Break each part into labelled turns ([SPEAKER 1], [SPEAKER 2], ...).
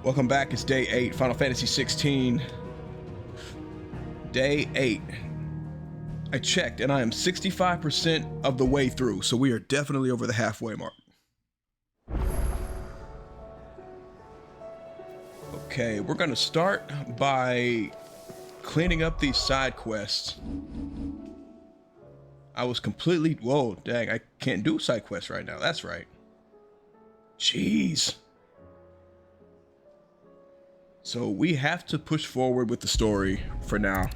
[SPEAKER 1] Welcome back. It's day 8, Final Fantasy 16. Day 8. I checked and I am 65% of the way through, so we are definitely over the halfway mark. Okay, we're gonna start by cleaning up these side quests. I was completely, whoa, dang, I can't do side quests right now. That's right. Jeez. So we have to push forward with the story for now.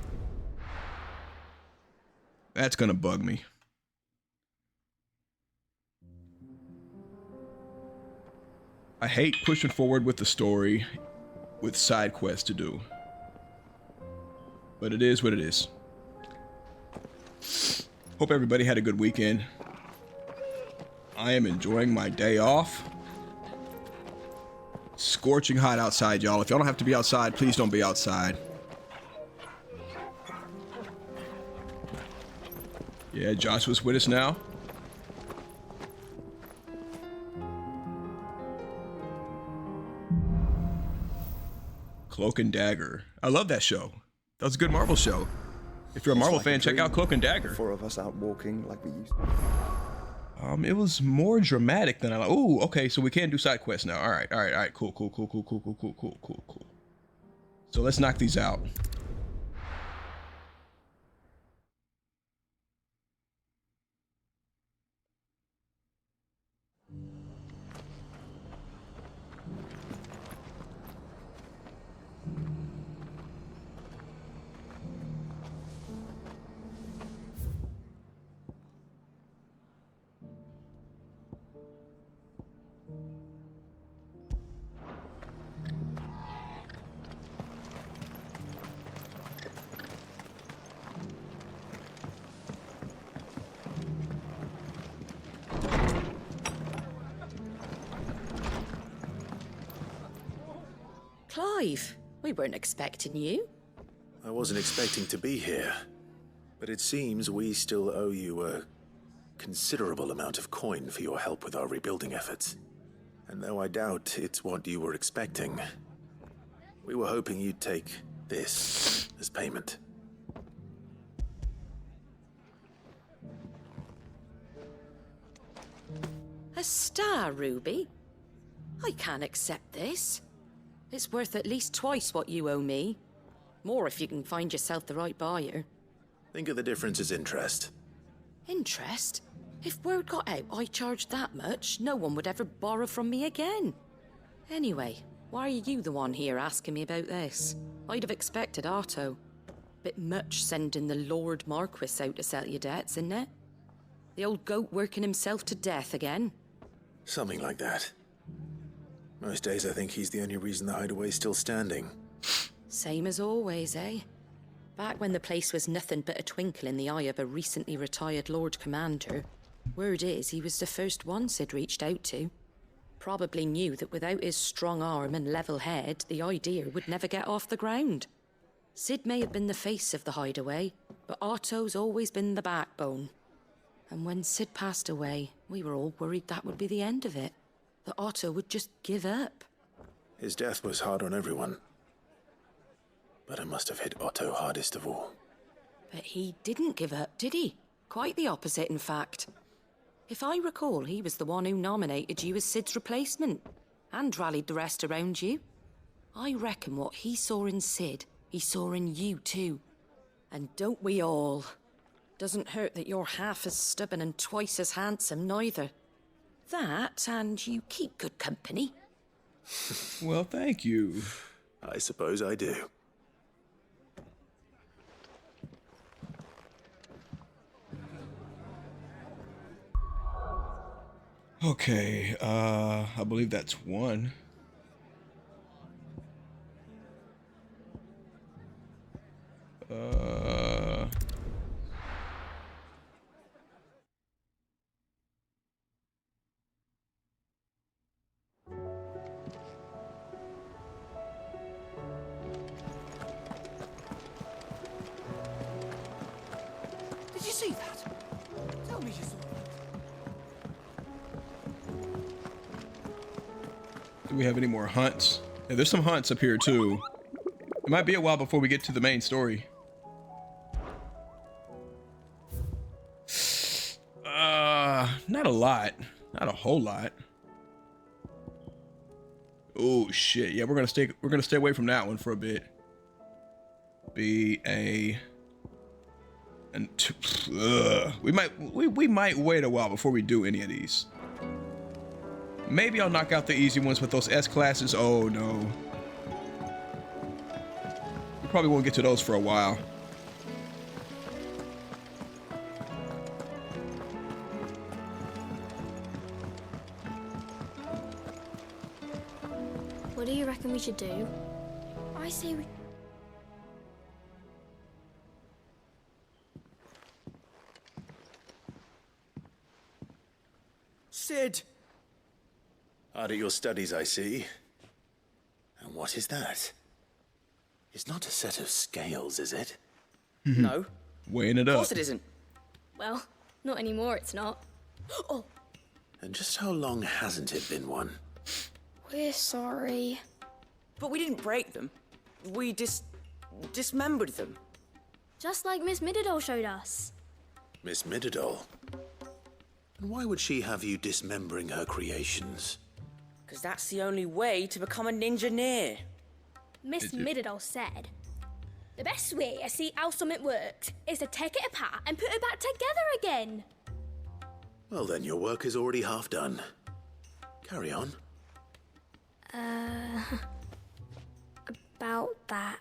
[SPEAKER 1] That's gonna bug me. I hate pushing forward with the story with side quests to do. But it is what it is. Hope everybody had a good weekend. I am enjoying my day off. Scorching hot outside, y'all. If y'all don't have to be outside, please don't be outside. Yeah, Joshua's with us now. Cloak and Dagger. I love that show. That was a good Marvel show. If you're a Marvel fan, check out Cloak and Dagger.
[SPEAKER 2] 4 of us out walking like we used to.
[SPEAKER 1] It was more dramatic than I like. Oh, okay, so we can do side quests now. All right, cool. So let's knock these out.
[SPEAKER 3] Clive, we weren't expecting you.
[SPEAKER 4] I wasn't expecting to be here, but it seems we still owe you a considerable amount of coin for your help with our rebuilding efforts. And though I doubt it's what you were expecting, we were hoping you'd take this as payment.
[SPEAKER 3] A star ruby? I can't accept this. It's worth at least twice what you owe me. More if you can find yourself the right buyer.
[SPEAKER 4] Think of the difference as interest.
[SPEAKER 3] Interest? If word got out I charged that much, no one would ever borrow from me again. Anyway, why are you the one here asking me about this? I'd have expected Otto. Bit much sending the Lord Marquis out to settle your debts, isn't it? The old goat working himself to death again?
[SPEAKER 4] Something like that. Most days I think he's the only reason the hideaway's still standing.
[SPEAKER 3] Same as always, eh? Back when the place was nothing but a twinkle in the eye of a recently retired Lord Commander, word is he was the first one Sid reached out to. Probably knew that without his strong arm and level head, the idea would never get off the ground. Sid may have been the face of the hideaway, but Otto's always been the backbone. And when Sid passed away, we were all worried that would be the end of it. That Otto would just give up.
[SPEAKER 4] His death was hard on everyone. But it must have hit Otto hardest of all.
[SPEAKER 3] But he didn't give up, did he? Quite the opposite, in fact. If I recall, he was the one who nominated you as Sid's replacement, and rallied the rest around you. I reckon what he saw in Sid, he saw in you too. And don't we all? Doesn't hurt that you're half as stubborn and twice as handsome, neither. That, and you keep good company.
[SPEAKER 1] Well, thank you.
[SPEAKER 4] I suppose I do.
[SPEAKER 1] Okay, I believe that's one.
[SPEAKER 5] Did you see that? Tell me you saw it.
[SPEAKER 1] Do we have any more hunts? Yeah, there's some hunts up here too. It might be a while before we get to the main story. Not a lot. Not a whole lot. Oh shit. Yeah, we're gonna stay away from that one for a bit. We might wait a while before we do any of these. Maybe I'll knock out the easy ones with those S classes. Oh no. We probably won't get to those for a while.
[SPEAKER 6] What do you reckon we should do? I say we...
[SPEAKER 5] Sid!
[SPEAKER 4] Hard at your studies, I see. And what is that? It's not a set of scales, is it?
[SPEAKER 5] No.
[SPEAKER 1] Weighing it
[SPEAKER 5] Of
[SPEAKER 1] up.
[SPEAKER 5] course it isn't.
[SPEAKER 6] Well, not anymore, it's not. Oh,
[SPEAKER 4] And just how long hasn't it been one?
[SPEAKER 6] we're sorry.
[SPEAKER 5] But we didn't break them. We dismembered them.
[SPEAKER 6] Just like Miss Mididol showed us.
[SPEAKER 4] Miss Mididol? And why would she have you dismembering her creations?
[SPEAKER 5] Because that's the only way to become a ninja-near.
[SPEAKER 6] Miss Mididol said, the best way to see how something works is to take it apart and put it back together again.
[SPEAKER 4] Well then, your work is already half done. Carry on.
[SPEAKER 6] About that.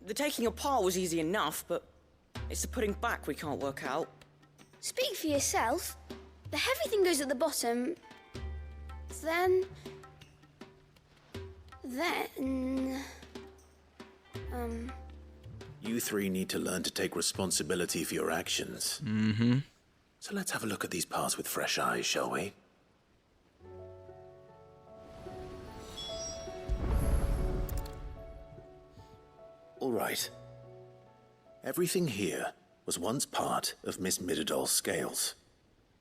[SPEAKER 5] The taking apart was easy enough, but it's the putting back we can't work out.
[SPEAKER 6] Speak for yourself. The heavy thing goes at the bottom. Then...
[SPEAKER 4] You three need to learn to take responsibility for your actions. So let's have a look at these parts with fresh eyes, shall we? All right. Everything here was once part of Miss Mididol's scales.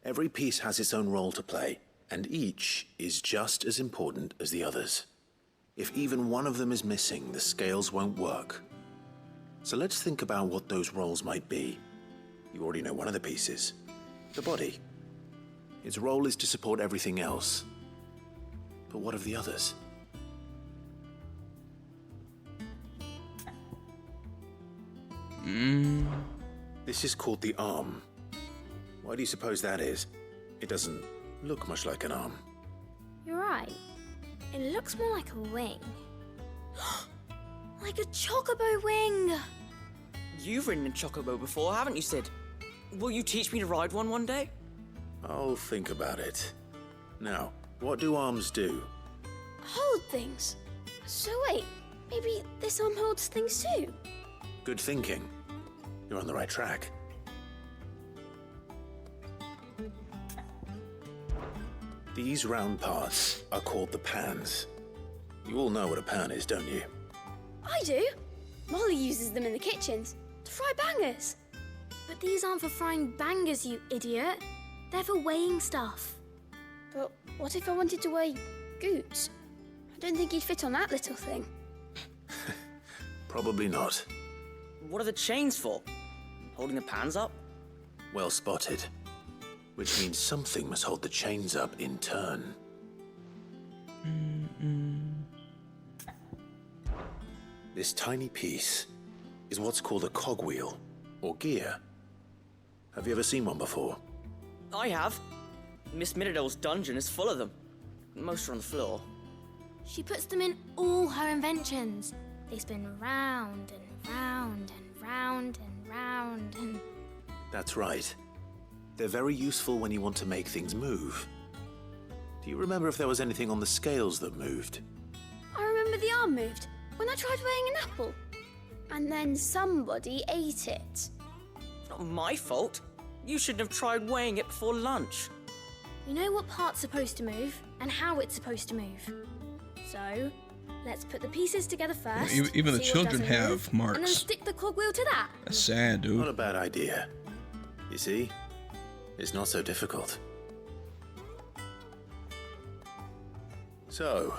[SPEAKER 4] Every piece has its own role to play, and each is just as important as the others. If even one of them is missing, the scales won't work. So let's think about what those roles might be. You already know one of the pieces. The body. Its role is to support everything else. But what of the others? This is called the arm. Why do you suppose that is? It doesn't look much like an arm.
[SPEAKER 6] You're right. It looks more like a wing. Like a chocobo wing!
[SPEAKER 5] You've ridden a chocobo before, haven't you, Sid? Will you teach me to ride one day?
[SPEAKER 4] I'll think about it. Now, what do arms do?
[SPEAKER 6] Hold things. So wait, maybe this arm holds things too?
[SPEAKER 4] Good thinking. You're on the right track. These round parts are called the pans. You all know what a pan is, don't you?
[SPEAKER 6] I do. Molly uses them in the kitchens to fry bangers. But these aren't for frying bangers, you idiot. They're for weighing stuff. But what if I wanted to weigh Goots? I don't think he'd fit on that little thing.
[SPEAKER 4] Probably not.
[SPEAKER 5] What are the chains for? Holding the pans up?
[SPEAKER 4] Well spotted. Which means something must hold the chains up in turn. This tiny piece is what's called a cogwheel, or gear. Have you ever seen one before?
[SPEAKER 5] I have. Miss Mididol's dungeon is full of them. Most are on the floor.
[SPEAKER 6] She puts them in all her inventions. They spin round and round and round and round and...
[SPEAKER 4] That's right. They're very useful when you want to make things move. Do you remember if there was anything on the scales that moved?
[SPEAKER 6] I remember the arm moved when I tried weighing an apple. And then somebody ate it.
[SPEAKER 5] It's not my fault. You shouldn't have tried weighing it before lunch.
[SPEAKER 6] You know what part's supposed to move and how it's supposed to move. So, let's put the pieces together first.
[SPEAKER 1] Even the
[SPEAKER 6] see what
[SPEAKER 1] children
[SPEAKER 6] doesn't
[SPEAKER 1] have
[SPEAKER 6] move,
[SPEAKER 1] marks.
[SPEAKER 6] And then stick the cogwheel to that.
[SPEAKER 1] That's sad,
[SPEAKER 4] Not
[SPEAKER 1] dude.
[SPEAKER 4] a bad idea. You see? It's not so difficult. So,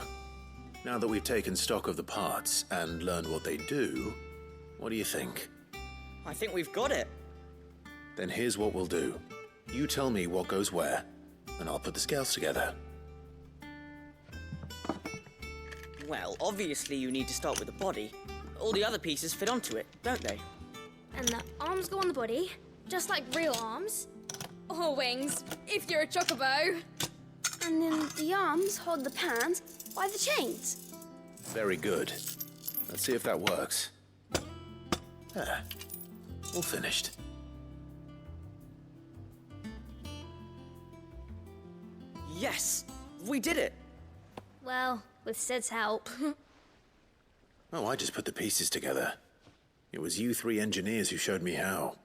[SPEAKER 4] Now that we've taken stock of the parts and learned what they do, what do you think?
[SPEAKER 5] I think we've got it.
[SPEAKER 4] Then here's what we'll do. You tell me what goes where, and I'll put the scales together.
[SPEAKER 5] Well, obviously you need to start with the body. All the other pieces fit onto it, don't they?
[SPEAKER 6] And the arms go on the body, just like real arms. Or wings, if you're a chocobo. And then the arms hold the pans by the chains.
[SPEAKER 4] Very good. Let's see if that works. There. All finished.
[SPEAKER 5] Yes! We did it!
[SPEAKER 6] Well, with Sid's help.
[SPEAKER 4] Oh, I just put the pieces together. It was you three engineers who showed me how.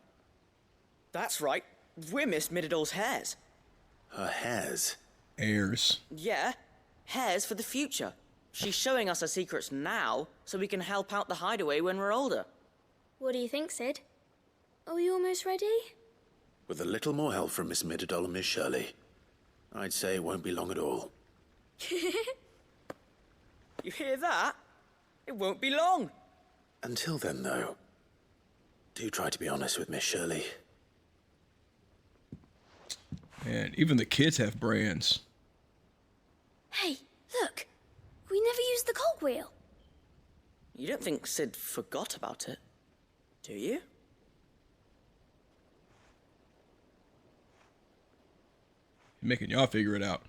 [SPEAKER 5] That's right. We're Miss Mididol's hairs.
[SPEAKER 4] Her hairs?
[SPEAKER 1] Heirs.
[SPEAKER 5] Yeah, hairs for the future. She's showing us her secrets now, so we can help out the hideaway when we're older.
[SPEAKER 6] What do you think, Sid? Are we almost ready?
[SPEAKER 4] With a little more help from Miss Mididol and Miss Shirley, I'd say it won't be long at all.
[SPEAKER 5] You hear that? It won't be long.
[SPEAKER 4] Until then, though, do try to be honest with Miss Shirley.
[SPEAKER 1] And even the kids have brands.
[SPEAKER 6] Hey, look. We never used the cogwheel.
[SPEAKER 5] You don't think Sid forgot about it, do you?
[SPEAKER 1] Making y'all figure it out.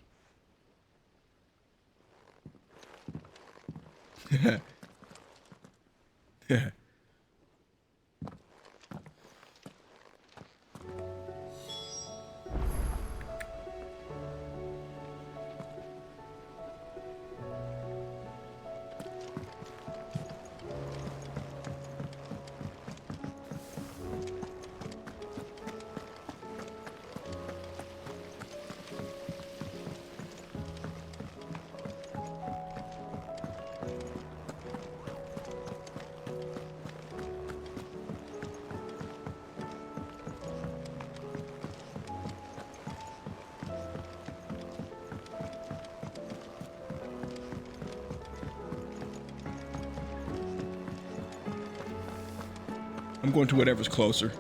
[SPEAKER 1] I'm going to whatever's closer.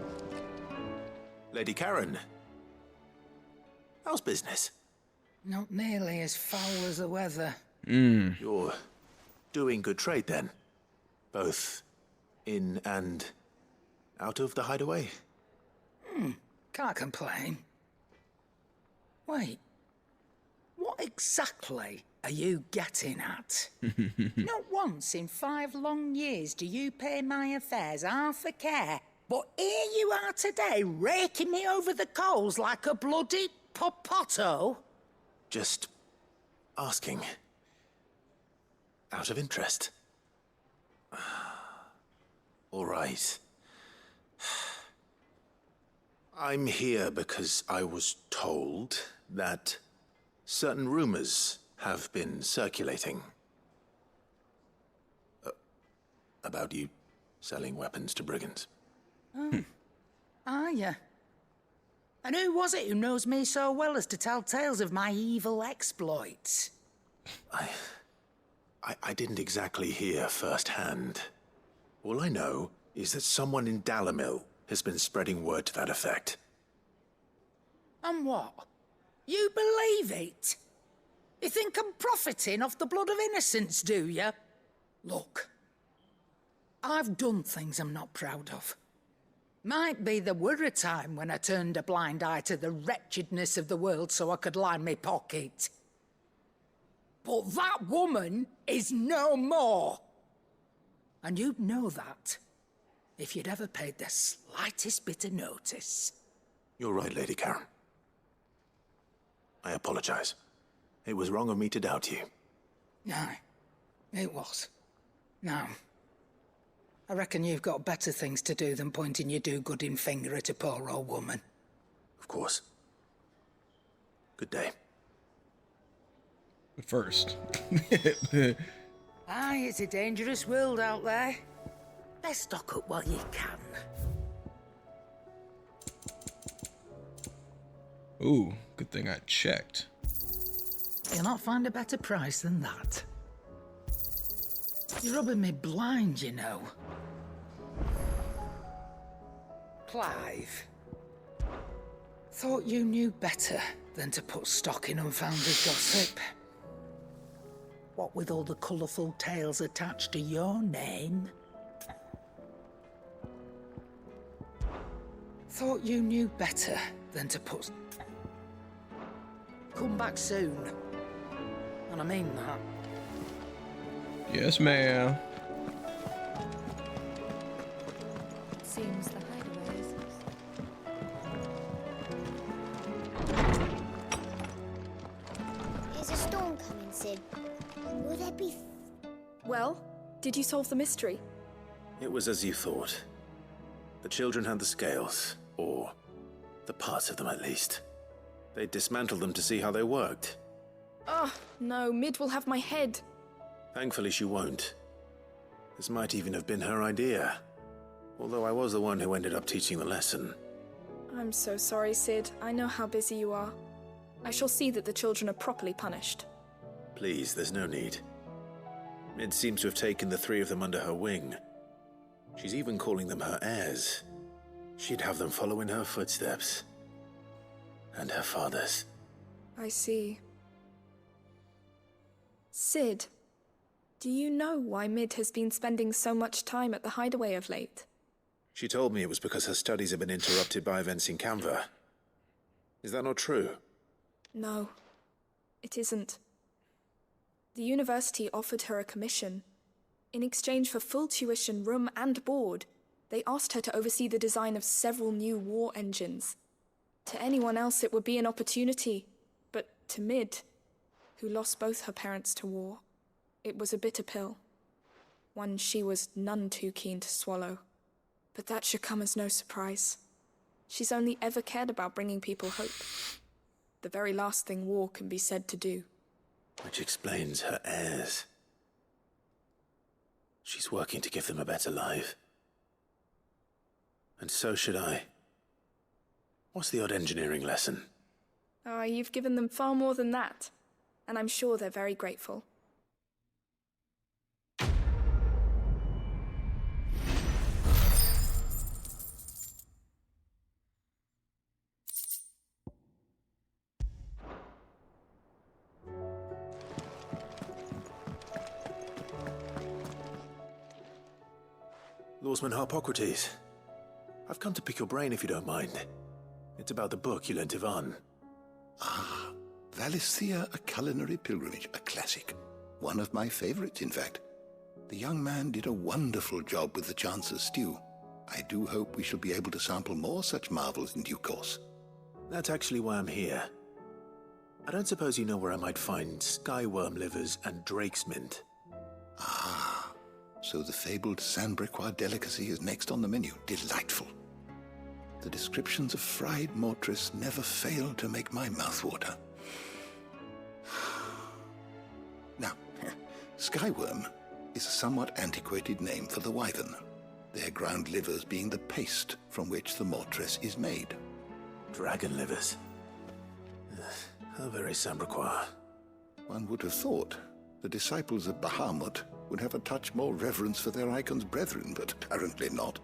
[SPEAKER 4] Lady Karen, how's business?
[SPEAKER 7] Not nearly as foul as the weather.
[SPEAKER 4] You're doing good trade then? Both in and out of the hideaway?
[SPEAKER 7] Can't complain. Wait, what exactly are you getting at? Not once in 5 long years do you pay my affairs half a care, but here you are today raking me over the coals like a bloody popoto?
[SPEAKER 4] Just asking. Out of interest. All right. I'm here because I was told that certain rumors have been circulating about you selling weapons to brigands.
[SPEAKER 7] Are you? And who was it who knows me so well as to tell tales of my evil exploits?
[SPEAKER 4] I didn't exactly hear firsthand. All I know is that someone in Dalamil has been spreading word to that effect.
[SPEAKER 7] And what? You believe it? You think I'm profiting off the blood of innocents, do you? Look, I've done things I'm not proud of. Might be there were a time when I turned a blind eye to the wretchedness of the world so I could line my pocket. But that woman is no more. And you'd know that if you'd ever paid the slightest bit of notice.
[SPEAKER 4] You're right, Lady Karen. I apologize. It was wrong of me to doubt you.
[SPEAKER 7] Aye, it was. Now, I reckon you've got better things to do than pointing your do-gooding finger at a poor old woman.
[SPEAKER 4] Of course. Good day.
[SPEAKER 1] But first.
[SPEAKER 7] Aye, it's a dangerous world out there. Best stock up while you can.
[SPEAKER 1] Ooh, good thing I checked.
[SPEAKER 7] You'll not find a better price than that. You're rubbing me blind, you know. Clive. Thought you knew better than to put stock in unfounded gossip. What with all the colourful tales attached to your name. Thought you knew better than to put... Come back soon. And I mean that.
[SPEAKER 1] Yes, ma'am.
[SPEAKER 3] Seems the hideaway is...
[SPEAKER 8] Is a storm coming, Sid? Will there be...
[SPEAKER 9] Well, did you solve the mystery?
[SPEAKER 4] It was as you thought. The children had the scales, or the parts of them at least. They dismantled them to see how they worked.
[SPEAKER 9] Oh, no, Mid will have my head.
[SPEAKER 4] Thankfully she won't. This might even have been her idea. Although I was the one who ended up teaching the lesson.
[SPEAKER 9] I'm so sorry, Sid. I know how busy you are. I shall see that the children are properly punished.
[SPEAKER 4] Please, there's no need. Mid seems to have taken the three of them under her wing. She's even calling them her heirs. She'd have them follow in her footsteps. And her father's.
[SPEAKER 9] I see. Sid, do you know why Mid has been spending so much time at the hideaway of late?
[SPEAKER 4] She told me it was because her studies have been interrupted by events in Kanver. Is that not true?
[SPEAKER 9] No, it isn't. The university offered her a commission. In exchange for full tuition, room and board, they asked her to oversee the design of several new war engines. To anyone else it would be an opportunity, but to Mid, who lost both her parents to war, it was a bitter pill. One she was none too keen to swallow. But that should come as no surprise. She's only ever cared about bringing people hope. The very last thing war can be said to do.
[SPEAKER 4] Which explains her heirs. She's working to give them a better life. And so should I. What's the odd engineering lesson?
[SPEAKER 9] Ah, you've given them far more than that. And I'm sure they're very grateful.
[SPEAKER 4] Lawsman Harpocrates. I've come to pick your brain if you don't mind. It's about the book you lent Ivan.
[SPEAKER 10] Ah, Valisthea, A Culinary Pilgrimage, a classic. One of my favorites, in fact. The young man did a wonderful job with the Chance's stew. I do hope we shall be able to sample more such marvels in due course.
[SPEAKER 4] That's actually why I'm here. I don't suppose you know where I might find skyworm livers and drake's mint.
[SPEAKER 10] Ah, so the fabled Sandbrequois delicacy is next on the menu. Delightful. The descriptions of fried mortris never fail to make my mouth water. Now, skyworm is a somewhat antiquated name for the wyvern, their ground livers being the paste from which the mortris is made.
[SPEAKER 4] Dragon livers. How very Sandbrequois.
[SPEAKER 10] One would have thought the disciples of Bahamut would have a touch more reverence for their icon's brethren, but apparently not.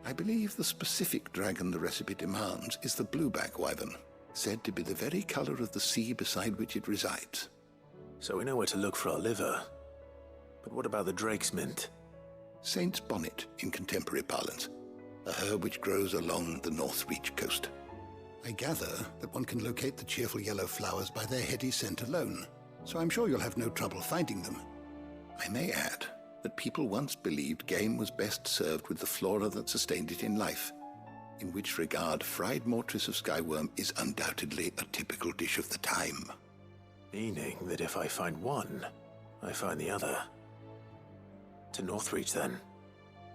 [SPEAKER 10] I believe the specific dragon the recipe demands is the blueback wyvern, said to be the very color of the sea beside which it resides.
[SPEAKER 4] So we know where to look for our liver. But what about the drake's mint?
[SPEAKER 10] Saint's bonnet in contemporary parlance, a herb which grows along the North Reach coast. I gather that one can locate the cheerful yellow flowers by their heady scent alone, so I'm sure you'll have no trouble finding them. I may add that people once believed game was best served with the flora that sustained it in life, in which regard fried mortris of skyworm is undoubtedly a typical dish of the time.
[SPEAKER 4] Meaning that if I find one, I find the other. To Northreach, then.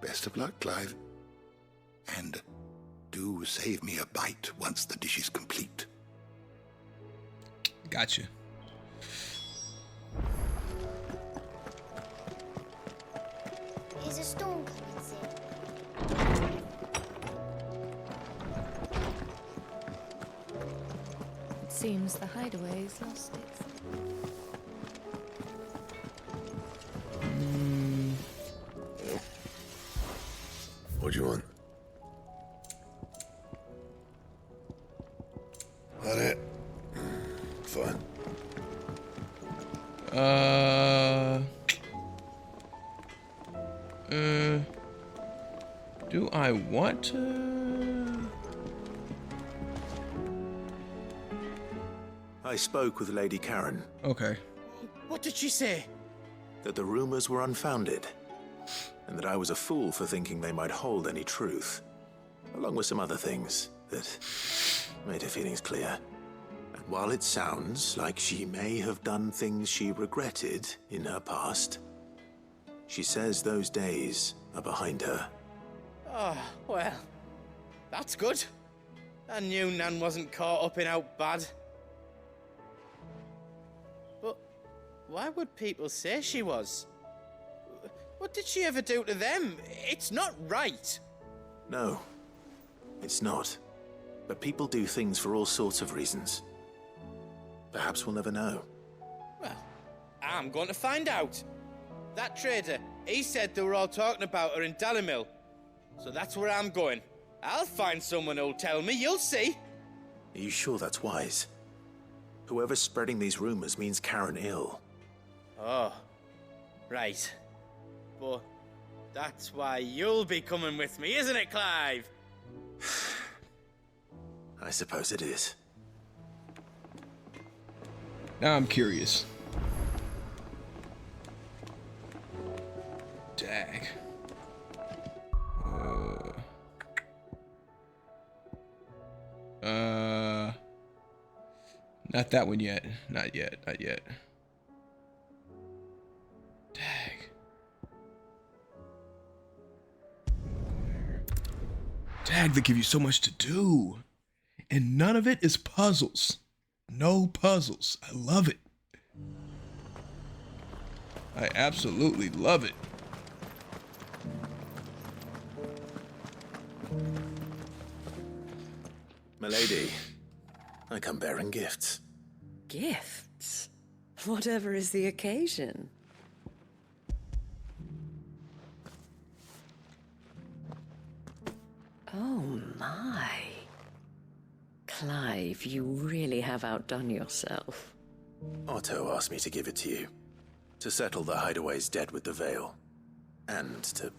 [SPEAKER 10] Best of luck, Clive. And do save me a bite once the dish is complete.
[SPEAKER 1] Gotcha.
[SPEAKER 8] Is a storm coming, Sid?
[SPEAKER 3] It seems the hideaway's lost its...
[SPEAKER 4] What do you want? That it? Fine.
[SPEAKER 1] Do I want to?
[SPEAKER 4] I spoke with Lady Karen.
[SPEAKER 1] Okay.
[SPEAKER 11] What did she say?
[SPEAKER 4] That the rumors were unfounded, and that I was a fool for thinking they might hold any truth, along with some other things that made her feelings clear. And while it sounds like she may have done things she regretted in her past, she says those days are behind her.
[SPEAKER 11] Oh, well, that's good. I knew Nan wasn't caught up in out bad. But why would people say she was? What did she ever do to them? It's not right.
[SPEAKER 4] No, it's not. But people do things for all sorts of reasons. Perhaps we'll never know.
[SPEAKER 11] Well, I'm going to find out. That trader, he said they were all talking about her in Dalimil. So that's where I'm going. I'll find someone who'll tell me, you'll see.
[SPEAKER 4] Are you sure that's wise? Whoever's spreading these rumors means Karen ill.
[SPEAKER 11] Oh, right. But that's why you'll be coming with me, isn't it, Clive?
[SPEAKER 4] I suppose it is.
[SPEAKER 1] Now I'm curious. Dag. Not that one yet. Not yet. Not yet. Dag. Dag, they give you so much to do. And none of it is puzzles. No puzzles. I love it. I absolutely love it.
[SPEAKER 4] Milady, I come bearing gifts.
[SPEAKER 3] Gifts? Whatever is the occasion. Oh my. Clive, you really have outdone yourself.
[SPEAKER 4] Otto asked me to give it to you. To settle the Hideaway's debt with the Veil. And to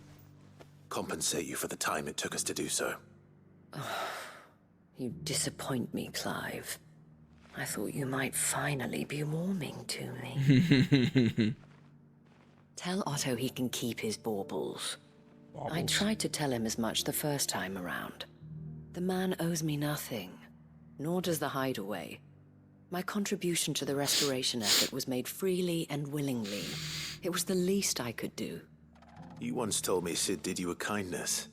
[SPEAKER 4] compensate you for the time it took us to do so.
[SPEAKER 3] You disappoint me, Clive. I thought you might finally be warming to me. Tell Otto he can keep his baubles. I tried to tell him as much the first time around. The man owes me nothing, nor does the Hideaway. My contribution to the restoration effort was made freely and willingly. It was the least I could do.
[SPEAKER 4] You once told me Sid did you a kindness.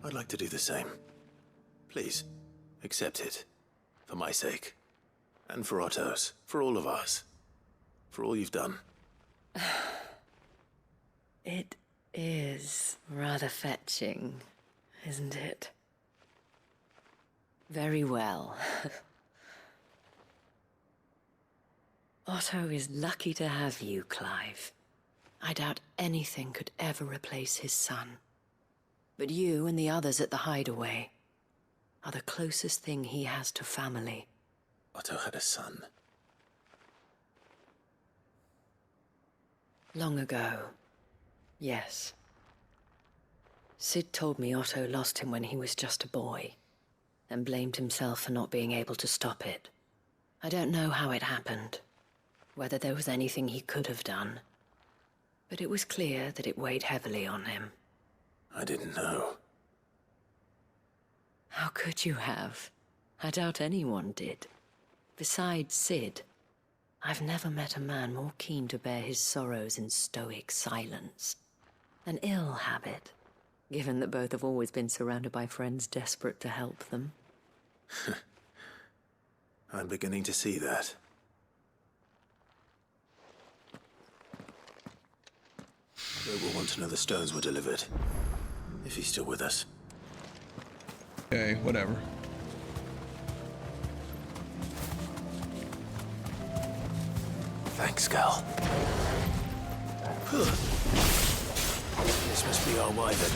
[SPEAKER 4] I'd like to do the same. Please, accept it. For my sake. And for Otto's. For all of us. For all you've done.
[SPEAKER 3] It is rather fetching, isn't it? Very well. Otto is lucky to have you, Clive. I doubt anything could ever replace his son. But you and the others at the Hideaway are the closest thing he has to family.
[SPEAKER 4] Otto had a son.
[SPEAKER 3] Long ago, yes. Sid told me Otto lost him when he was just a boy, and blamed himself for not being able to stop it. I don't know how it happened, whether there was anything he could have done, but it was clear that it weighed heavily on him.
[SPEAKER 4] I didn't know.
[SPEAKER 3] How could you have? I doubt anyone did. Besides Sid, I've never met a man more keen to bear his sorrows in stoic silence. An ill habit, given that both have always been surrounded by friends desperate to help them.
[SPEAKER 4] I'm beginning to see that. Joe will want to know the stones were delivered. If he's still with us.
[SPEAKER 1] Okay, whatever.
[SPEAKER 4] Thanks, Gal. This must be our wyvern.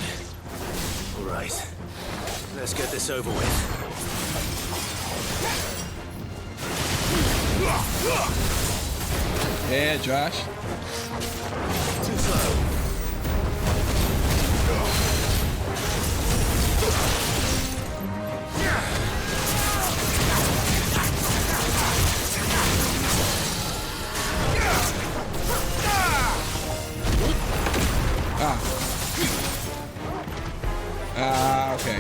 [SPEAKER 4] All right. Let's get this over with.
[SPEAKER 1] Yeah, Josh.
[SPEAKER 4] Too slow.
[SPEAKER 1] Okay.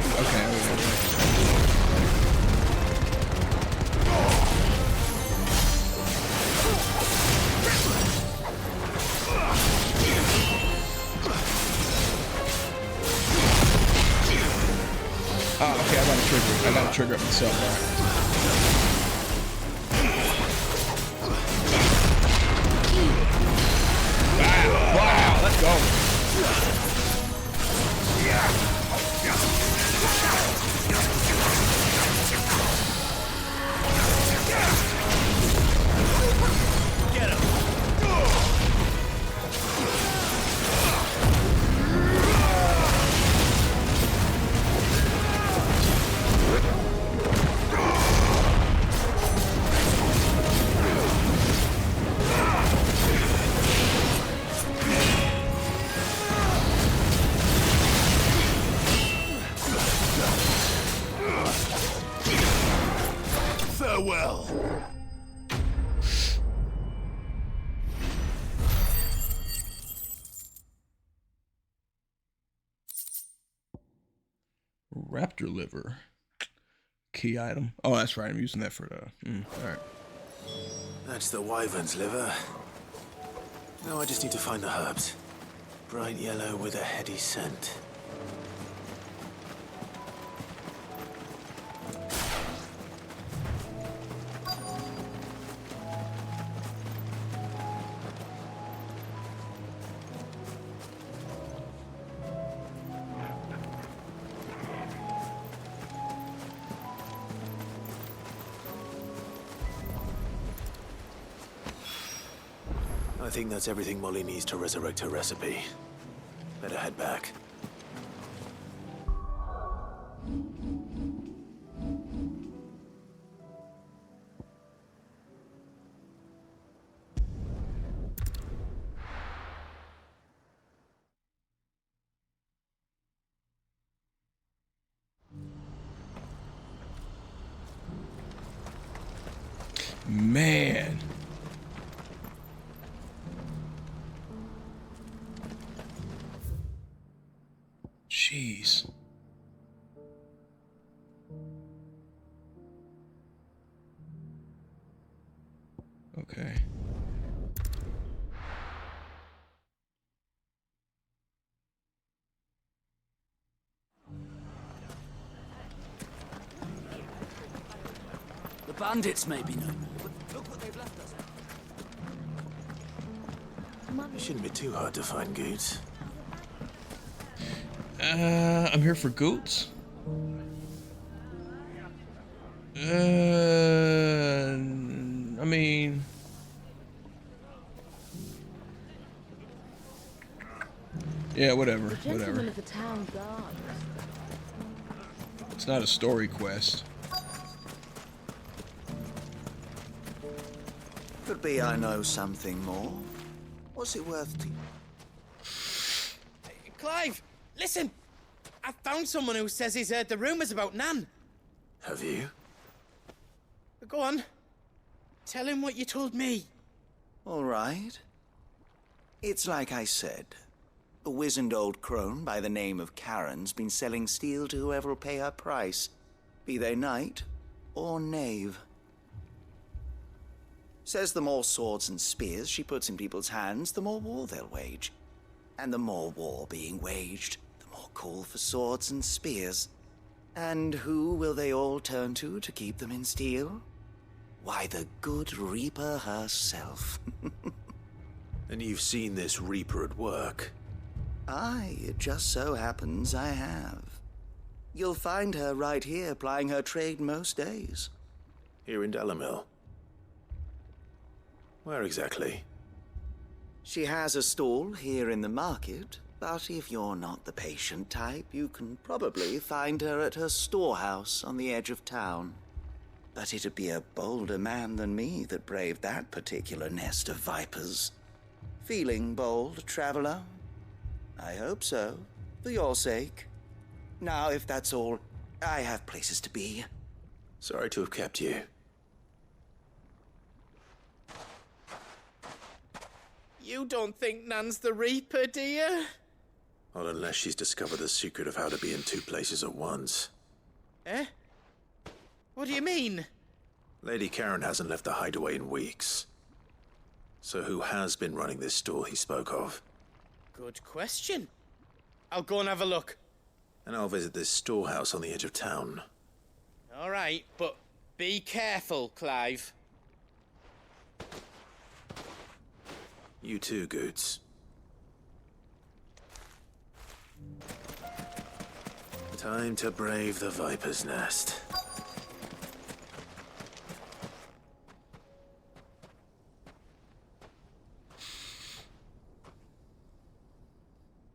[SPEAKER 1] Oh, okay, I gotta trigger it myself, alright. Wow, let's go.
[SPEAKER 4] Get him.
[SPEAKER 10] Farewell.
[SPEAKER 1] Raptor liver. Key item. Oh, that's right. I'm using that for the... alright.
[SPEAKER 4] That's the wyvern's liver. Now I just need to find the herbs. Bright yellow with a heady scent. I think that's everything Molly needs to resurrect her recipe. Better head back.
[SPEAKER 1] Man. Jeez. Okay.
[SPEAKER 12] The bandits may be no more, but look what they've left us.
[SPEAKER 4] It shouldn't be too hard to find goods.
[SPEAKER 1] I'm here for goods. I mean... Yeah, whatever.
[SPEAKER 13] Of the town guard.
[SPEAKER 1] It's not a story quest.
[SPEAKER 12] Could be I know something more. What's it worth to you?
[SPEAKER 11] Clive, listen! I found someone who says he's heard the rumours about Nan.
[SPEAKER 4] Have you?
[SPEAKER 11] Go on. Tell him what you told me.
[SPEAKER 12] All right. It's like I said. A wizened old crone by the name of Karen's been selling steel to whoever will pay her price, be they knight or knave. Says the more swords and spears she puts in people's hands, the more war they'll wage. And the more war being waged, the more call for swords and spears. And who will they all turn to keep them in steel? Why, the good Reaper herself.
[SPEAKER 4] And you've seen this Reaper at work?
[SPEAKER 12] Aye, it just so happens I have. You'll find her right here plying her trade most days.
[SPEAKER 4] Here in Dalamil? Where exactly?
[SPEAKER 12] She has a stall here in the market, But if you're not the patient type, you can probably find her at her storehouse on the edge of town. But it'd be a bolder man than me that braved that particular nest of vipers. Feeling bold, traveler? I hope so, for your sake. Now, if that's all, I have places to be.
[SPEAKER 4] Sorry to have kept you.
[SPEAKER 11] You don't think Nan's the Reaper, do you?
[SPEAKER 4] Not unless she's discovered the secret of how to be in two places at once.
[SPEAKER 11] Eh? What do you mean?
[SPEAKER 4] Lady Karen hasn't left the hideaway in weeks. So who has been running this stall he spoke of?
[SPEAKER 11] Good question. I'll go and have a look.
[SPEAKER 4] And I'll visit this storehouse on the edge of town.
[SPEAKER 11] All right, but be careful, Clive.
[SPEAKER 4] You too, Goots. Time to brave the Viper's Nest.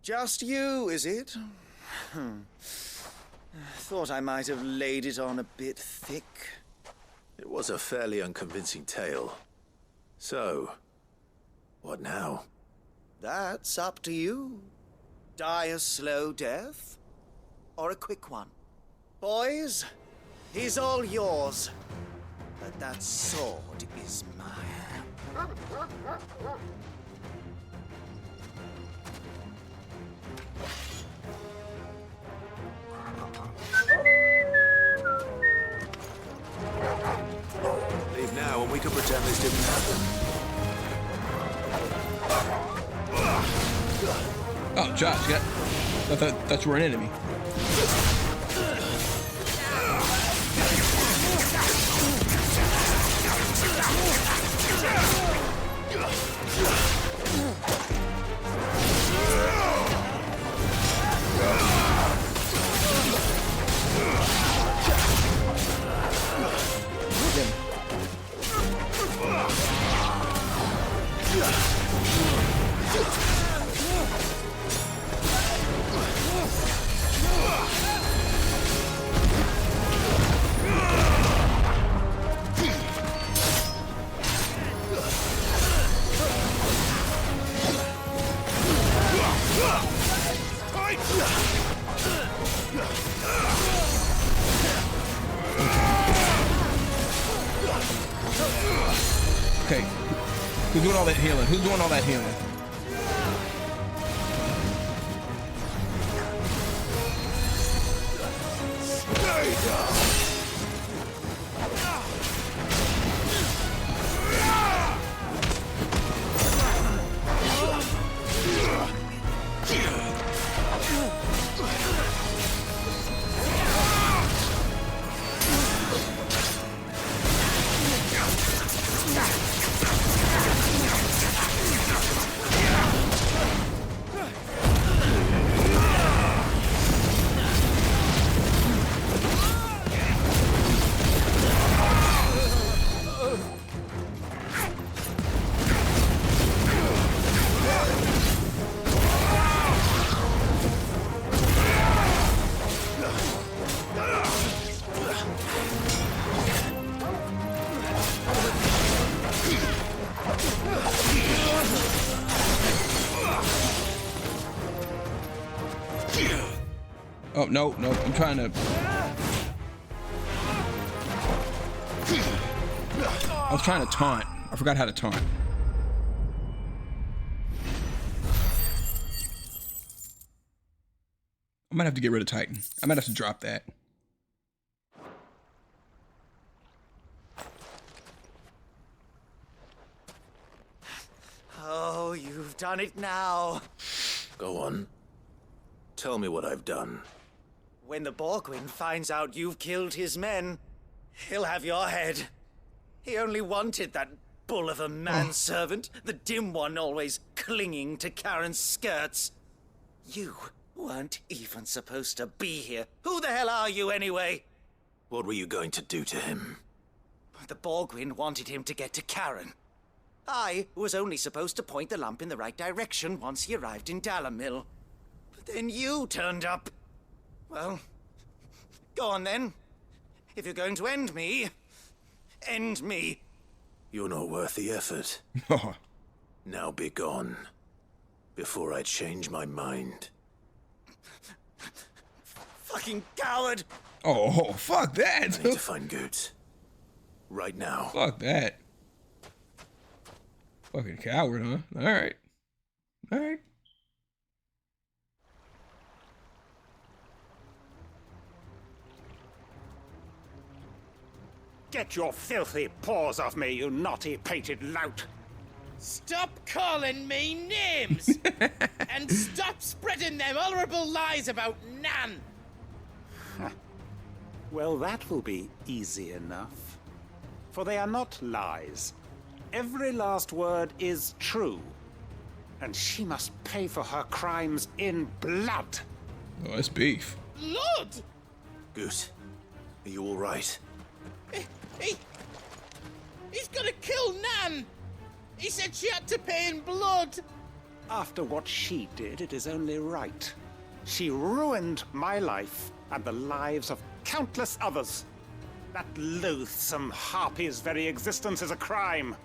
[SPEAKER 12] Just you, is it? Thought I might have laid it on a bit thick.
[SPEAKER 4] It was a fairly unconvincing tale. So, what now?
[SPEAKER 12] That's up to you. Die a slow death, or a quick one. Boys, he's all yours. But that sword is mine.
[SPEAKER 4] Leave now and we can pretend this didn't happen.
[SPEAKER 1] Oh, Josh, that's we're an enemy. Okay, who's doing all that healing? Who's doing all that healing? Oh, no, I'm trying to... I was trying to taunt. I forgot how to taunt. I might have to get rid of Titan. I might have to drop that.
[SPEAKER 12] Oh, you've done it now.
[SPEAKER 4] Go on. Tell me what I've done.
[SPEAKER 12] When the Borgwyn finds out you've killed his men, he'll have your head. He only wanted that bull of a manservant, the dim one always clinging to Karen's skirts. You weren't even supposed to be here. Who the hell are you anyway?
[SPEAKER 4] What were you going to do to him?
[SPEAKER 12] The Borgwyn wanted him to get to Karen. I was only supposed to point the lamp in the right direction once he arrived in Dalamil. Then you turned up. Well, go on then. If you're going to end me, end me.
[SPEAKER 4] You're not worth the effort. Now be gone, before I change my mind.
[SPEAKER 12] Fucking coward!
[SPEAKER 1] Oh, fuck that!
[SPEAKER 4] I need to find Goots. Right now.
[SPEAKER 1] Fuck that. Fucking coward, huh? Alright. Alright.
[SPEAKER 14] Get your filthy paws off me, you naughty-pated lout!
[SPEAKER 11] Stop calling me names! And stop spreading them horrible lies about Nan!
[SPEAKER 14] Well, that will be easy enough. For they are not lies. Every last word is true. And she must pay for her crimes in blood.
[SPEAKER 1] Oh, that's beef.
[SPEAKER 11] Blood?
[SPEAKER 4] Goose, are you all right?
[SPEAKER 11] He's gonna kill Nan! He said she had to pay in blood!
[SPEAKER 14] After what she did, it is only right. She ruined my life and the lives of countless others. That loathsome harpy's very existence is a crime,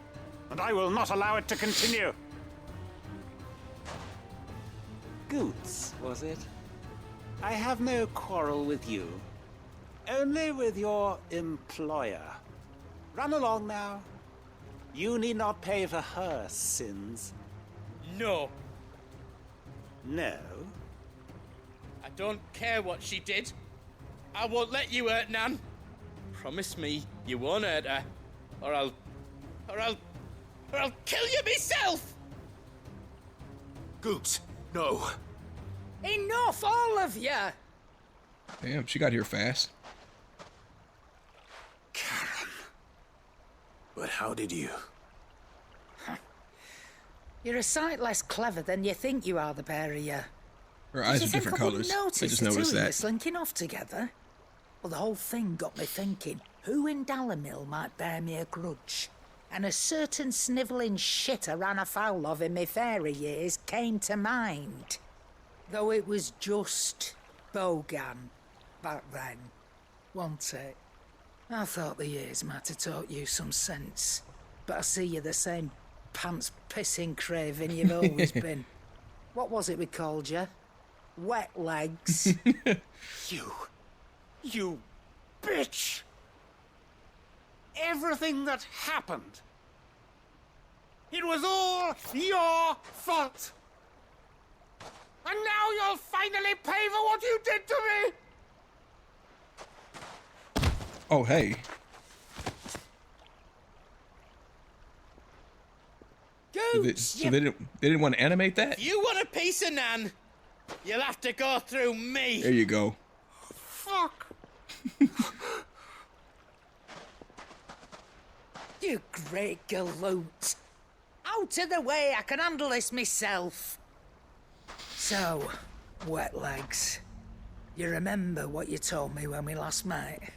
[SPEAKER 14] and I will not allow it to continue. Goots, was it? I have no quarrel with you. Only with your employer. Run along now. You need not pay for her sins.
[SPEAKER 11] No.
[SPEAKER 14] No?
[SPEAKER 11] I don't care what she did. I won't let you hurt Nan. Promise me you won't hurt her, or I'll kill you myself!
[SPEAKER 4] Goots, no.
[SPEAKER 7] Enough, all of you!
[SPEAKER 1] Damn, she got here fast.
[SPEAKER 14] Karen.
[SPEAKER 4] But how did you?
[SPEAKER 7] You're a sight less clever than you think you are, the pair of you.
[SPEAKER 1] Her eyes are different colors. I just noticed that.
[SPEAKER 7] Slinking off together. Well, the whole thing got me thinking, who in Dalimil might bear me a grudge? And a certain snivelling shit I ran afoul of in my fairy years came to mind. Though it was just Bogan back then, wasn't it? I thought the years might have taught you some sense, but I see you're the same pants-pissing craven you've always been. What was it we called you? Wet legs?
[SPEAKER 14] You bitch! Everything that happened, it was all your fault! And now you'll finally pay for what you did to me!
[SPEAKER 1] Oh, hey. So they didn't want to animate that?
[SPEAKER 11] If you want a piece of Nan, you'll have to go through me.
[SPEAKER 1] There you go.
[SPEAKER 14] Fuck.
[SPEAKER 7] You great galoot. Out of the way, I can handle this myself. So, wet legs. You remember what you told me when we last met?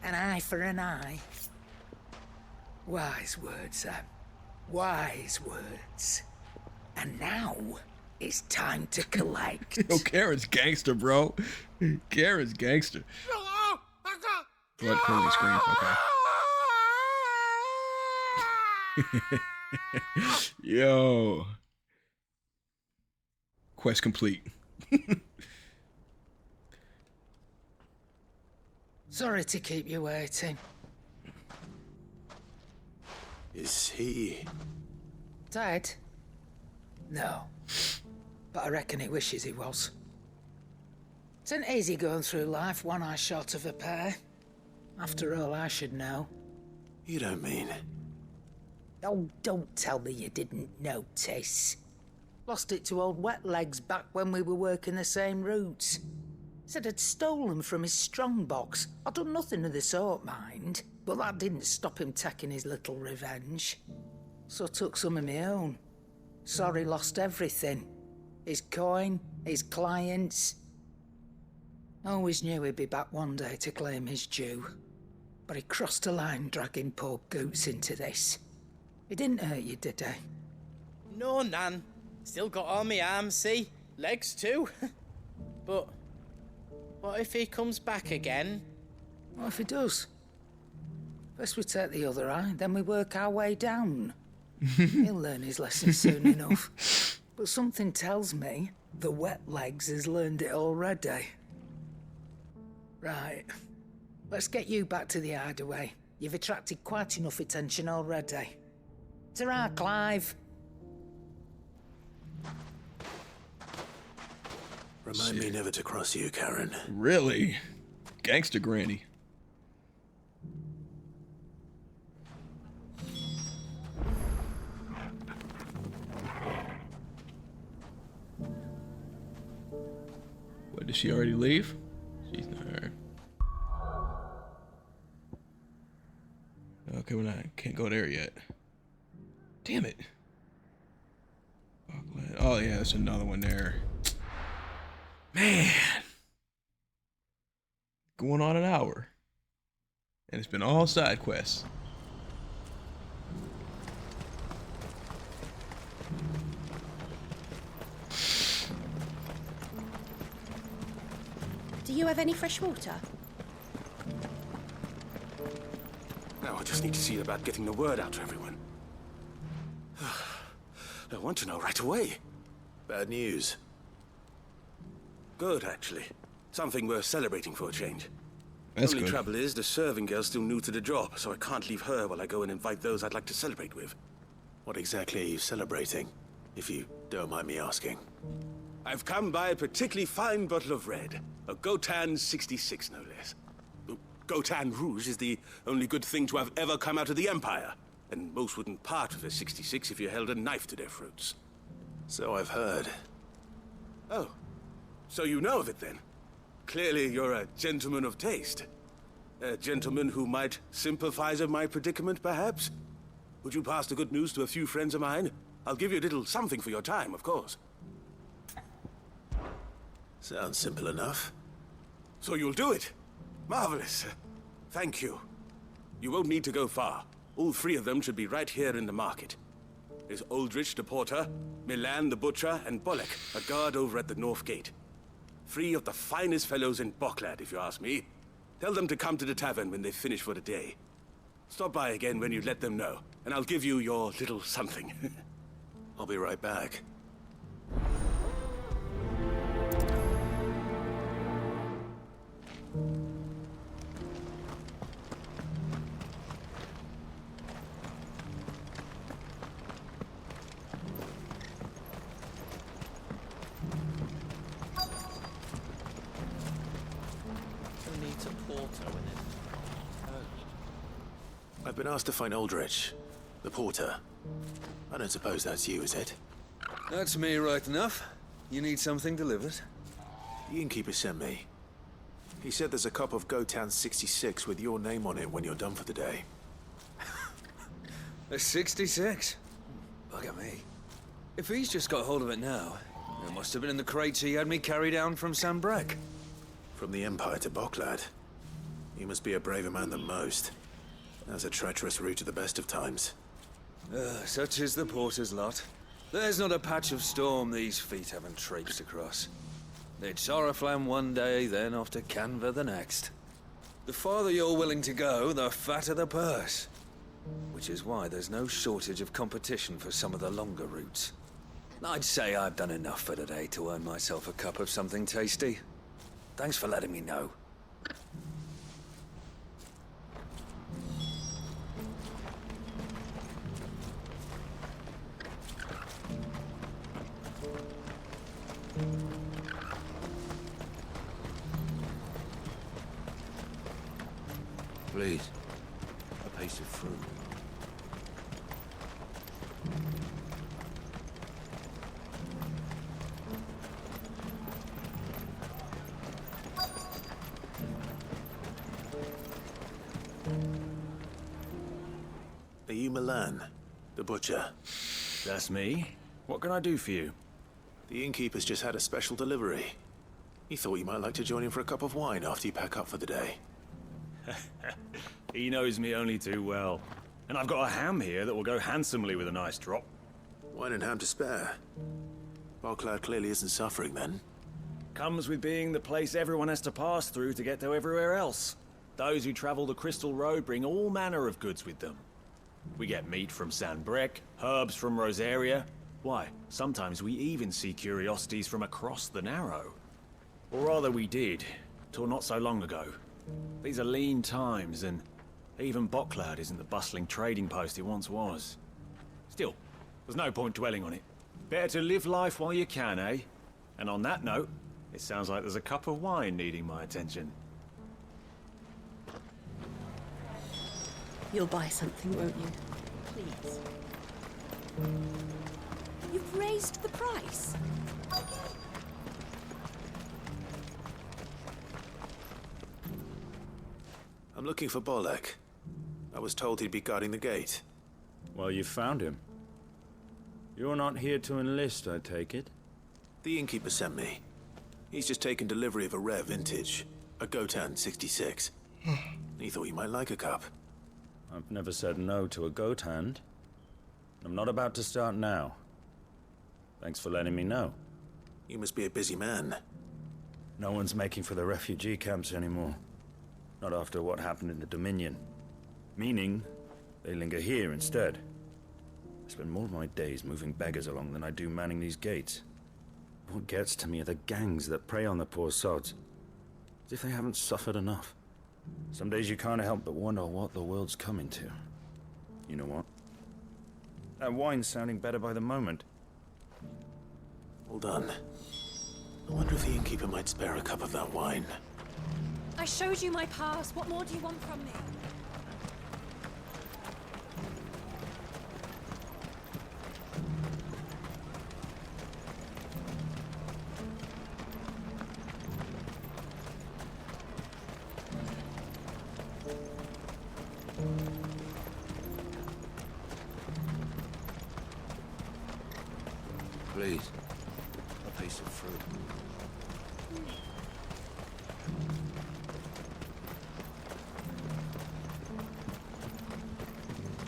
[SPEAKER 7] An eye for an eye. Wise words, Sam. Wise words. And now, it's time to collect.
[SPEAKER 1] Yo, Karen's gangster, bro. Karen's gangster. Blood clearly scream. Okay. Yo. Quest complete.
[SPEAKER 7] Sorry to keep you waiting.
[SPEAKER 4] Is he...
[SPEAKER 7] Dead? No. But I reckon he wishes he was. It's an easy going through life, one eye short of a pair. After all, I should know.
[SPEAKER 4] You don't mean...
[SPEAKER 7] Oh, don't tell me you didn't notice. Lost it to old Wet Legs back when we were working the same routes. Said I'd stolen from his strongbox. I'd done nothing of the sort, mind. But that didn't stop him taking his little revenge. So I took some of my own. Sorry, lost everything. His coin, his clients. Always knew he'd be back one day to claim his due. But he crossed a line dragging poor Goots into this. He didn't hurt you, did he?
[SPEAKER 11] No, Nan. Still got all my arms, see? legs too. But what if he comes back again?
[SPEAKER 7] What if he does? First we take the other eye, then we work our way down. He'll learn his lesson soon enough. But something tells me the wet legs has learned it already. Right. Let's get you back to the hideaway. You've attracted quite enough attention already. Ta-ra, Clive.
[SPEAKER 4] Remind me never to cross you, Karen.
[SPEAKER 1] Really? Gangster Granny. What, did she already leave? She's not here. Okay, can't go there yet. Damn it. Oh yeah, there's another one there. Man. Going on an hour. And it's been all side quests.
[SPEAKER 15] Do you have any fresh water?
[SPEAKER 16] No, I just need to see about getting the word out to everyone. I want to know right away.
[SPEAKER 4] Bad news.
[SPEAKER 16] Good, actually. Something worth celebrating for a change.
[SPEAKER 1] That's
[SPEAKER 16] Only
[SPEAKER 1] good.
[SPEAKER 16] trouble is, the serving girl's still new to the job, so I can't leave her while I go and invite those I'd like to celebrate with.
[SPEAKER 4] What exactly are you celebrating, if you don't mind me asking?
[SPEAKER 16] I've come by a particularly fine bottle of red. A Gotan 66, no less. Gotan Rouge is the only good thing to have ever come out of the Empire. And most wouldn't part with a 66 if you held a knife to their throats.
[SPEAKER 4] So I've heard.
[SPEAKER 16] Oh, so you know of it then? Clearly you're a gentleman of taste. A gentleman who might sympathize with my predicament, perhaps? Would you pass the good news to a few friends of mine? I'll give you a little something for your time, of course.
[SPEAKER 4] Sounds simple enough.
[SPEAKER 16] So you'll do it? Marvelous. Thank you. You won't need to go far. All three of them should be right here in the market. There's Aldrich the porter, Milan the butcher, and Bolek, a guard over at the north gate. Three of the finest fellows in Boklad, if you ask me. Tell them to come to the tavern when they've finished for the day. Stop by again when you let them know, and I'll give you your little something.
[SPEAKER 4] I'll be right back. I've been asked to find Aldrich, the porter. I don't suppose that's you, is it?
[SPEAKER 17] That's me, right enough. You need something delivered?
[SPEAKER 4] The innkeeper sent me. He said there's a cup of Gotan 66 with your name on it when you're done for the day.
[SPEAKER 17] A 66? Bugger me. If he's just got hold of it now, it must have been in the crates he had me carry down from Sambrek.
[SPEAKER 4] From the Empire to Boklad. You must be a braver man than most. That's a treacherous route at the best of times.
[SPEAKER 17] Such is the porter's lot. There's not a patch of storm these feet haven't traipsed across. It's Oriflamme one day, then off to Kanver the next. The farther you're willing to go, the fatter the purse. Which is why there's no shortage of competition for some of the longer routes. I'd say I've done enough for today to earn myself a cup of something tasty. Thanks for letting me know.
[SPEAKER 18] Please, a piece of fruit.
[SPEAKER 4] Are you Milan, the butcher?
[SPEAKER 18] That's me. What can I do for you?
[SPEAKER 4] The innkeeper's just had a special delivery. He thought you might like to join him for a cup of wine after you pack up for the day.
[SPEAKER 18] He knows me only too well. And I've got a ham here that will go handsomely with a nice drop.
[SPEAKER 4] Wine and ham to spare. Barclad clearly isn't suffering then.
[SPEAKER 18] Comes with being the place everyone has to pass through to get to everywhere else. Those who travel the Crystal Road bring all manner of goods with them. We get meat from San Brec, herbs from Rosaria. Why, sometimes we even see curiosities from across the Narrow. Or rather we did, till not so long ago. These are lean times, and even Barclad isn't the bustling trading post it once was. Still, there's no point dwelling on it. Better to live life while you can, eh? And on that note, it sounds like there's a cup of wine needing my attention.
[SPEAKER 13] You'll buy something, won't you? Please.
[SPEAKER 3] You've raised the price.
[SPEAKER 4] I'm looking for Bolek. I was told he'd be guarding the gate.
[SPEAKER 18] Well, you found him. You're not here to enlist, I take it?
[SPEAKER 4] The innkeeper sent me. He's just taken delivery of a rare vintage, a Gotan 66. He thought you might like a cup.
[SPEAKER 18] I've never said no to a goat hand. I'm not about to start now. Thanks for letting me know.
[SPEAKER 4] You must be a busy man.
[SPEAKER 18] No one's making for the refugee camps anymore. Not after what happened in the Dominion. Meaning, they linger here instead. I spend more of my days moving beggars along than I do manning these gates. What gets to me are the gangs that prey on the poor sods. As if they haven't suffered enough. Some days you can't help but wonder what the world's coming to. You know what? That wine's sounding better by the moment.
[SPEAKER 4] Hold on. I wonder if the innkeeper might spare a cup of that wine.
[SPEAKER 3] I showed you my pass. What more do you want from me?
[SPEAKER 17] Please, a piece of fruit.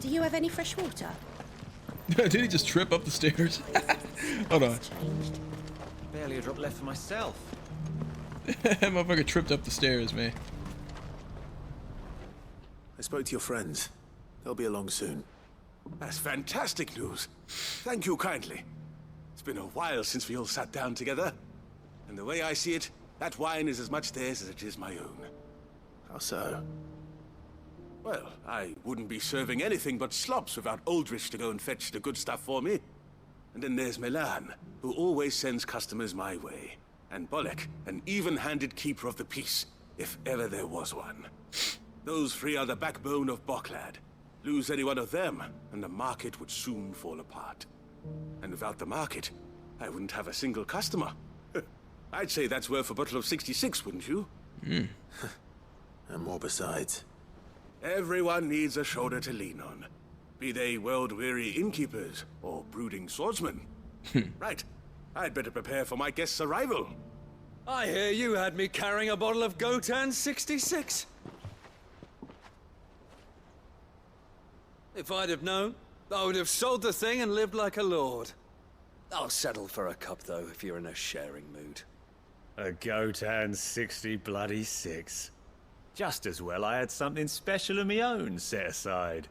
[SPEAKER 3] Do you have any fresh water?
[SPEAKER 1] Did he just trip up the stairs? Hold on.
[SPEAKER 18] Barely a drop left for myself.
[SPEAKER 1] That motherfucker tripped up the stairs, man.
[SPEAKER 4] I spoke to your friends. They'll be along soon.
[SPEAKER 16] That's fantastic news. Thank you kindly. It's been a while since we all sat down together. And the way I see it, that wine is as much theirs as it is my own.
[SPEAKER 4] How so?
[SPEAKER 16] Well, I wouldn't be serving anything but slops without Aldrich to go and fetch the good stuff for me. And then there's Milan, who always sends customers my way. And Bolek, an even-handed keeper of the peace, if ever there was one. Those three are the backbone of Barclad. Lose any one of them, and the market would soon fall apart. And without the market, I wouldn't have a single customer. I'd say that's worth a bottle of 66, wouldn't you?
[SPEAKER 4] And more besides.
[SPEAKER 16] Everyone needs a shoulder to lean on. Be they world-weary innkeepers or brooding swordsmen. Right. I'd better prepare for my guest's arrival.
[SPEAKER 17] I hear you had me carrying a bottle of Gotan 66. If I'd have known, I would have sold the thing and lived like a lord. I'll settle for a cup, though, if you're in a sharing mood.
[SPEAKER 18] A Gotan 60 bloody 6. Just as well I had something special of my own set aside.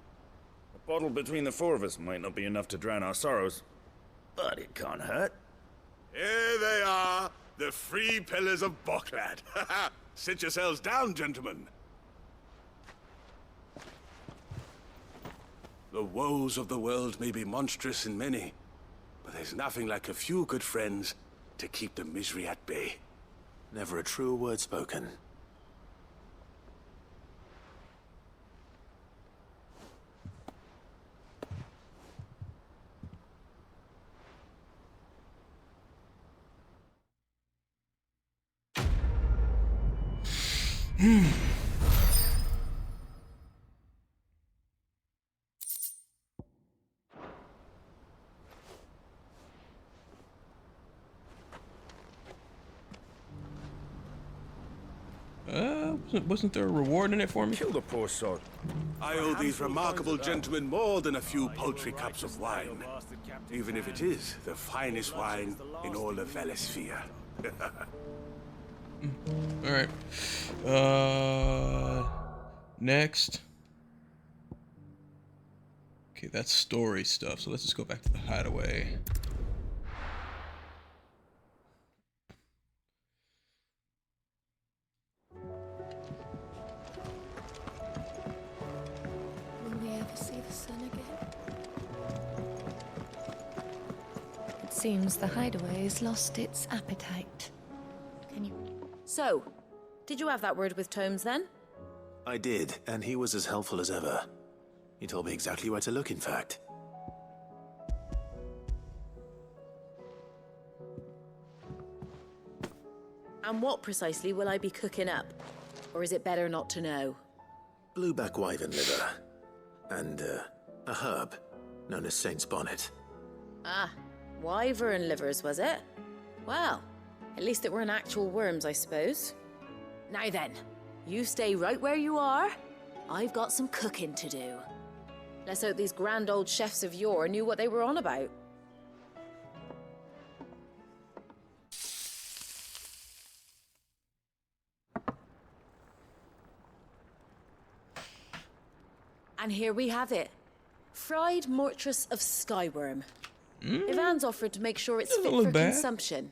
[SPEAKER 18] A bottle between the four of us might not be enough to drown our sorrows, but it can't hurt.
[SPEAKER 16] Here they are, the three pillars of Barclad. Sit yourselves down, gentlemen. The woes of the world may be monstrous in many, but there's nothing like a few good friends to keep the misery at bay.
[SPEAKER 4] Never a true word spoken.
[SPEAKER 1] Wasn't there a reward in it for me?
[SPEAKER 2] Kill the poor sod.
[SPEAKER 16] I owe these remarkable gentlemen more than a few paltry cups of wine, even if it is the finest wine in all of Valesphere.
[SPEAKER 1] All right. Next. Okay, that's story stuff. So let's just go back to the hideaway.
[SPEAKER 9] Will we ever see the sun again?
[SPEAKER 3] It seems the hideaway has lost its appetite. Can you...
[SPEAKER 5] So, did you have that word with Tomes then?
[SPEAKER 4] I did, and he was as helpful as ever. He told me exactly where to look, in fact.
[SPEAKER 5] And what precisely will I be cooking up? Or is it better not to know?
[SPEAKER 4] Blueback wyvern liver. And, a herb known as Saint's Bonnet.
[SPEAKER 5] Ah, wyvern livers, was it? Well, at least it weren't actual worms, I suppose. Now then, you stay right where you are. I've got some cooking to do. Let's hope these grand old chefs of yore knew what they were on about. And here we have it. Fried mortress of skyworm. Ivan's offered to make sure it's fit for consumption.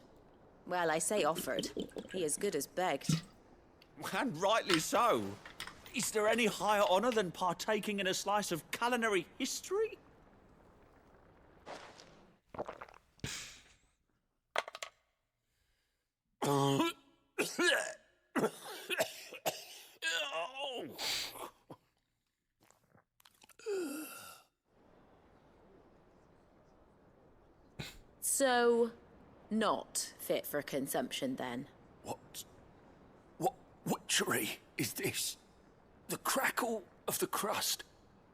[SPEAKER 5] Well, I say offered. He as good as begged.
[SPEAKER 15] And rightly so. Is there any higher honor than partaking in a slice of culinary history?
[SPEAKER 5] So, not fit for consumption then?
[SPEAKER 15] What witchery is this? The crackle of the crust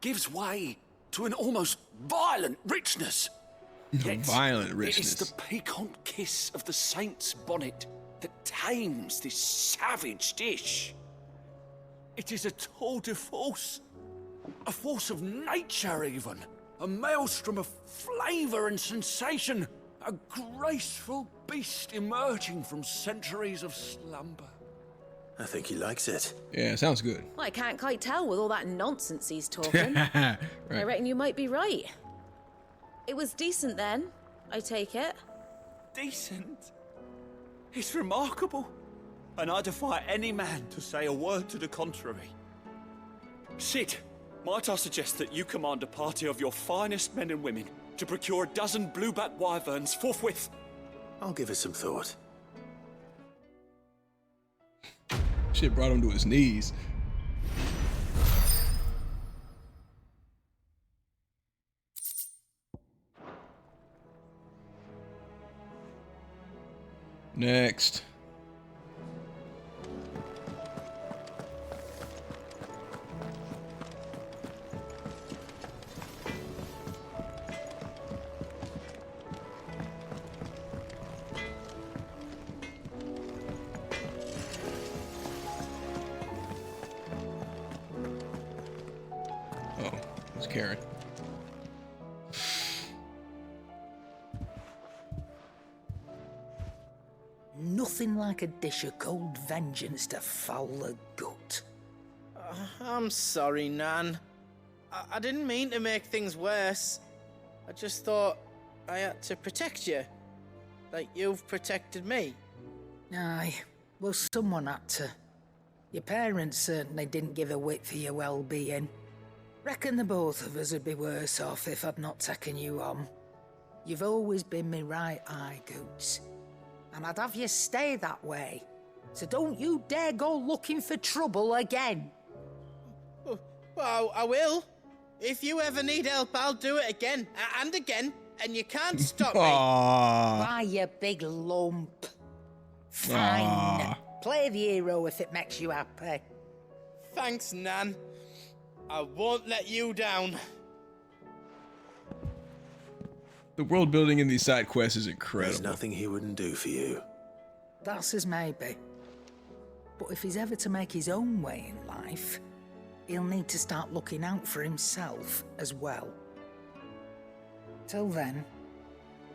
[SPEAKER 15] gives way to an almost violent richness.
[SPEAKER 1] Violent richness.
[SPEAKER 15] It is the piquant kiss of the saint's bonnet that tames this savage dish. It is a tour de force, a force of nature even, a maelstrom of flavour and sensation, a graceful beast emerging from centuries of slumber.
[SPEAKER 4] I think he likes it.
[SPEAKER 1] Yeah, sounds good.
[SPEAKER 5] Well, I can't quite tell with all that nonsense he's talking.
[SPEAKER 1] Right.
[SPEAKER 5] I reckon you might be right. It was decent then, I take it.
[SPEAKER 15] Decent? It's remarkable. And I defy any man to say a word to the contrary. Sid, might I suggest that you command a party of your finest men and women to procure a dozen blueback wyverns forthwith?
[SPEAKER 4] I'll give it some thought.
[SPEAKER 1] Shit brought him to his knees. Next. Oh, it's Karen.
[SPEAKER 7] Nothing like a dish of cold vengeance to foul the gut.
[SPEAKER 11] I'm sorry, Nan. I didn't mean to make things worse. I just thought I had to protect you. Like you've protected me.
[SPEAKER 7] Aye, well, someone had to. Your parents certainly didn't give a whit for your well-being. Reckon the both of us would be worse off if I'd not taken you on. You've always been me right eye, Goots. And I'd have you stay that way. So don't you dare go looking for trouble again.
[SPEAKER 11] Well, I will. If you ever need help, I'll do it again and again, and you can't stop me.
[SPEAKER 7] Why, you big lump. Fine.
[SPEAKER 1] Aww.
[SPEAKER 7] Play the hero if it makes you happy.
[SPEAKER 11] Thanks, Nan. I won't let you down.
[SPEAKER 1] The world building in these side quests is incredible.
[SPEAKER 4] There's nothing he wouldn't do for you.
[SPEAKER 7] That's as maybe. But if he's ever to make his own way in life, he'll need to start looking out for himself as well. Till then,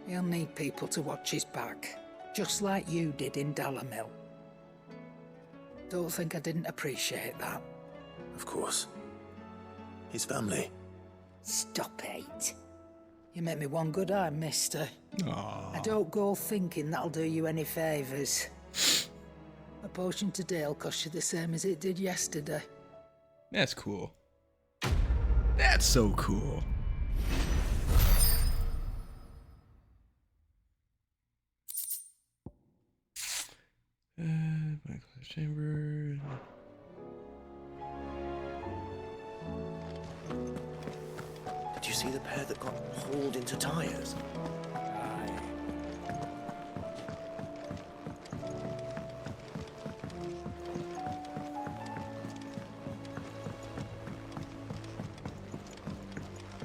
[SPEAKER 7] he'll need people to watch his back, just like you did in Dalamil. Don't think I didn't appreciate that.
[SPEAKER 4] Of course. His family.
[SPEAKER 7] Stop it. You make me one good eye, mister.
[SPEAKER 1] Aww.
[SPEAKER 7] I don't go thinking that'll do you any favours. A potion today'll cost you the same as it did yesterday.
[SPEAKER 1] That's cool. That's so cool. My closed chamber.
[SPEAKER 12] Did you see the pair that got hauled into tires?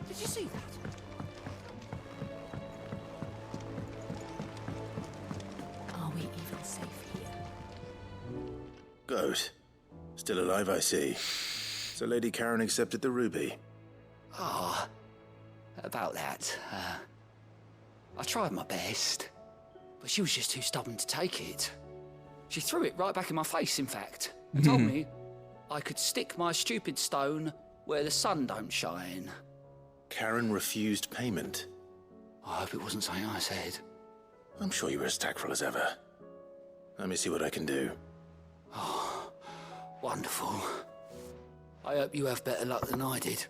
[SPEAKER 5] Did you see that? Are we even safe here?
[SPEAKER 4] Goat. Still alive, I see. So Lady Karen accepted the ruby.
[SPEAKER 19] Ah, about that. I tried my best, but she was just too stubborn to take it. She threw it right back in my face, in fact, and told me I could stick my stupid stone where the sun don't shine.
[SPEAKER 4] Karen refused payment.
[SPEAKER 19] I hope it wasn't something I said.
[SPEAKER 4] I'm sure you were as tactful as ever. Let me see what I can do.
[SPEAKER 19] Oh, wonderful. I hope you have better luck than I did.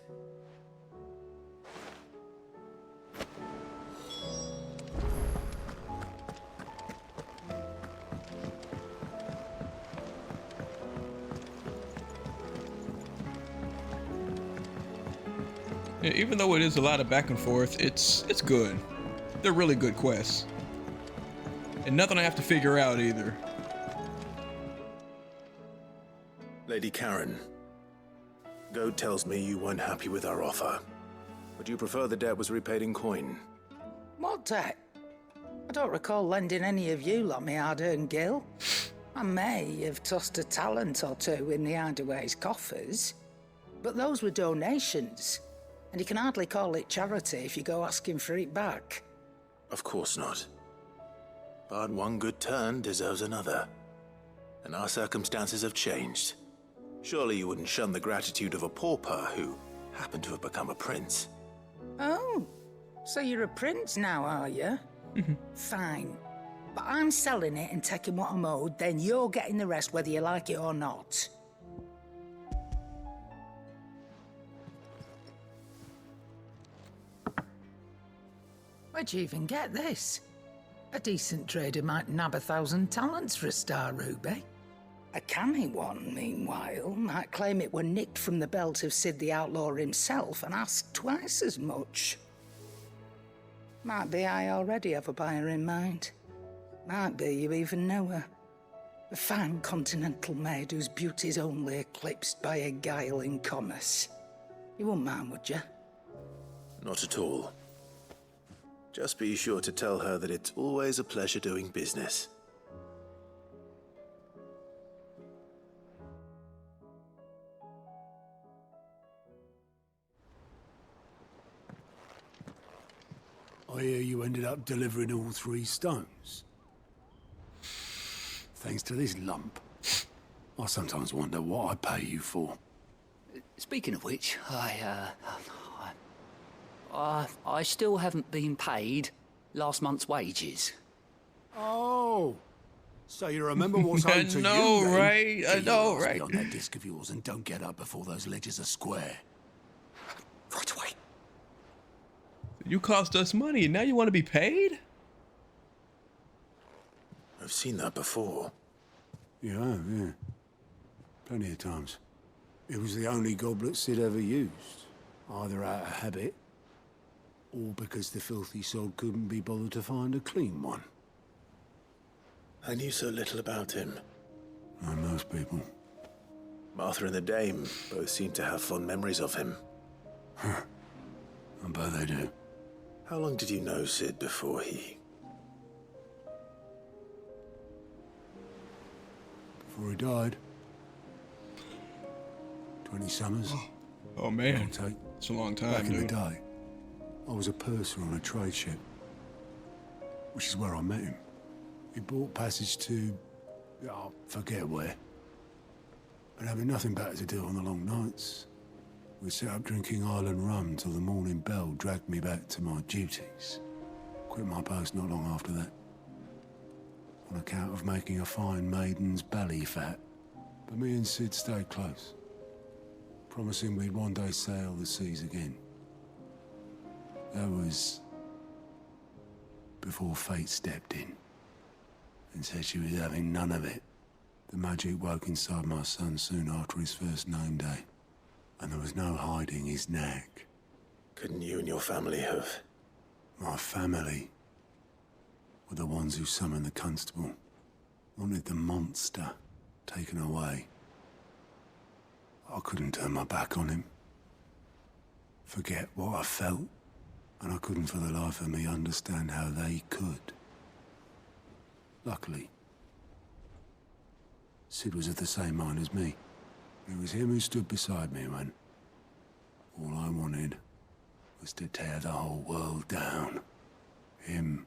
[SPEAKER 1] Yeah, even though it is a lot of back and forth, it's good. They're really good quests. And nothing I have to figure out either.
[SPEAKER 4] Lady Karen, Goat tells me you weren't happy with our offer. Would you prefer the debt was repaid in coin?
[SPEAKER 7] What debt? I don't recall lending any of you lot me hard-earned gil. I may have tossed a talent or two in the Hideaway's coffers, but those were donations, and you can hardly call it charity if you go asking for it back.
[SPEAKER 4] Of course not. But one good turn deserves another. And our circumstances have changed. Surely you wouldn't shun the gratitude of a pauper who happened to have become a prince.
[SPEAKER 7] Oh, so you're a prince now, are you? Fine. But I'm selling it and taking what I'm owed, then you're getting the rest whether you like it or not. Where'd you even get this? A decent trader might nab 1,000 talents for a star ruby. A canny one, meanwhile, might claim it were nicked from the belt of Sid the Outlaw himself and ask twice as much. Might be I already have a buyer in mind. Might be you even know her. A fine continental maid whose beauty's only eclipsed by a guile in commerce. You wouldn't mind, would you?
[SPEAKER 4] Not at all. Just be sure to tell her that it's always a pleasure doing business.
[SPEAKER 20] I hear you ended up delivering all 3 stones. Thanks to this lump. I sometimes wonder what I pay you for.
[SPEAKER 19] Speaking of which, I still haven't been paid last month's wages.
[SPEAKER 20] Oh, so you remember what's owed to you, then?
[SPEAKER 1] Right? I know,
[SPEAKER 20] Get
[SPEAKER 1] right?
[SPEAKER 20] on that disc of yours and don't get up before those ledgers are square.
[SPEAKER 19] Right away.
[SPEAKER 1] You cost us money and now you want to be paid?
[SPEAKER 4] I've seen that before.
[SPEAKER 20] Yeah. Plenty of times. It was the only goblet Sid ever used. Either out of habit, or because the filthy sod couldn't be bothered to find a clean one.
[SPEAKER 4] I knew so little about him.
[SPEAKER 20] Like most people.
[SPEAKER 4] Martha and the Dame both seem to have fond memories of him.
[SPEAKER 20] I bet they do.
[SPEAKER 4] How long did you know Sid before he...
[SPEAKER 20] before he died. 20 summers.
[SPEAKER 1] Oh man,
[SPEAKER 20] I'll take.
[SPEAKER 1] it's a long time,
[SPEAKER 20] Back in
[SPEAKER 1] dude.
[SPEAKER 20] the day, I was a purser on a trade ship, which is where I met him. He bought passage to, I forget where. But having nothing better to do on the long nights, we set up drinking island rum till the morning bell dragged me back to my duties. Quit my post not long after that, on account of making a fine maiden's belly fat. But me and Sid stayed close, promising we'd one day sail the seas again. That was before fate stepped in and said she was having none of it. The magic woke inside my son soon after his first name day, and there was no hiding his knack.
[SPEAKER 4] Couldn't you and your family have?
[SPEAKER 20] My family were the ones who summoned the constable, wanted the monster taken away. I couldn't turn my back on him, forget what I felt, and I couldn't for the life of me understand how they could. Luckily, Sid was of the same mind as me. It was him who stood beside me when all I wanted was to tear the whole world down. Him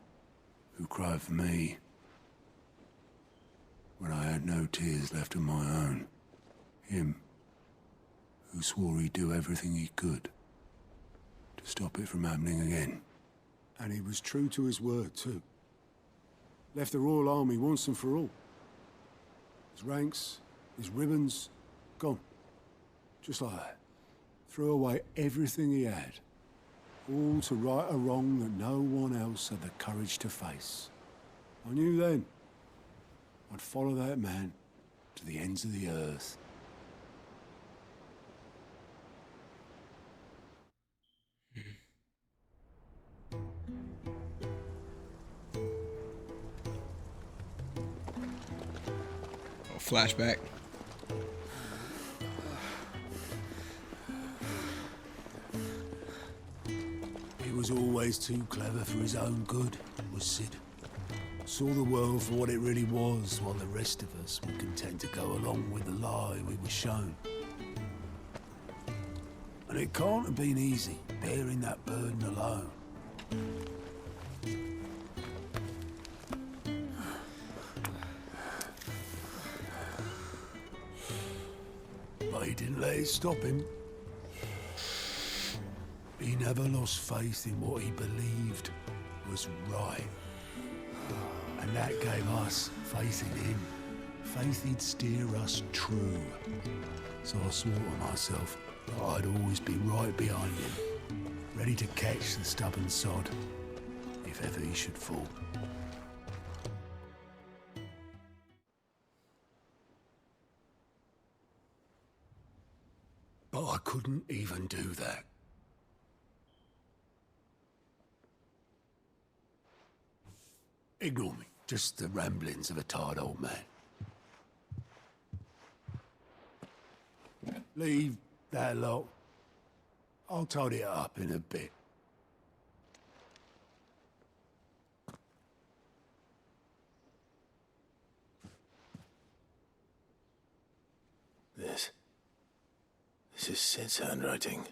[SPEAKER 20] who cried for me when I had no tears left of my own. Him who swore he'd do everything he could to stop it from happening again. And he was true to his word, too. Left the Royal Army once and for all. His ranks, his ribbons, gone. Just like that. Threw away everything he had. All to right a wrong that no one else had the courage to face. I knew then I'd follow that man to the ends of the earth.
[SPEAKER 1] Flashback.
[SPEAKER 20] He was always too clever for his own good, was Sid. Saw the world for what it really was, while the rest of us were content to go along with the lie we were shown. And it can't have been easy, bearing that burden alone. But he didn't let it stop him. He never lost faith in what he believed was right. And that gave us faith in him. Faith he'd steer us true. So I swore to myself that I'd always be right behind him, ready to catch the stubborn sod, if ever he should fall. But I couldn't even do that. Ignore me. Just the ramblings of a tired old man. Leave that lot. I'll tidy it up in a bit.
[SPEAKER 4] This is Sid's handwriting.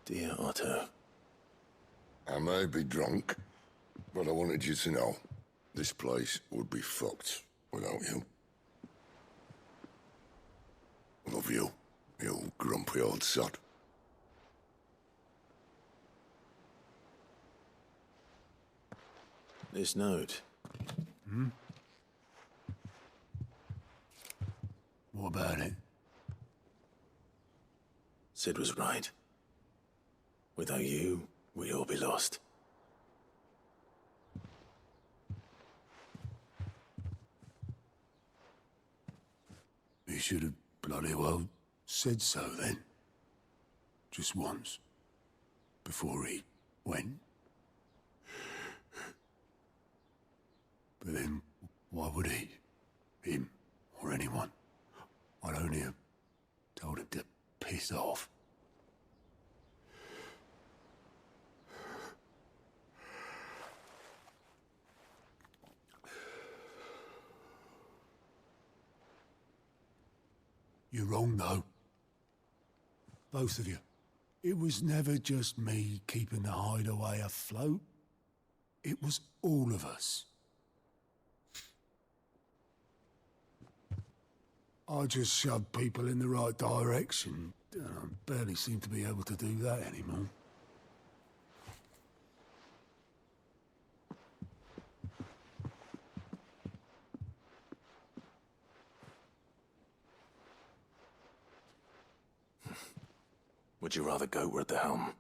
[SPEAKER 4] Dear Otto.
[SPEAKER 21] I may be drunk, but I wanted you to know this place would be fucked without you. Love you, you grumpy old sod.
[SPEAKER 4] This note.
[SPEAKER 20] Hmm? What about it?
[SPEAKER 4] Sid was right. Without you, we'd all be lost.
[SPEAKER 20] He should have bloody well said so then. Just once. Before he went. But then, why would he? Him, or anyone? I'd only have told him to piss off. You're wrong, though. Both of you. It was never just me keeping the hideaway afloat. It was all of us. I just shoved people in the right direction. I barely seem to be able to do that anymore.
[SPEAKER 4] Would you rather goat at the helm?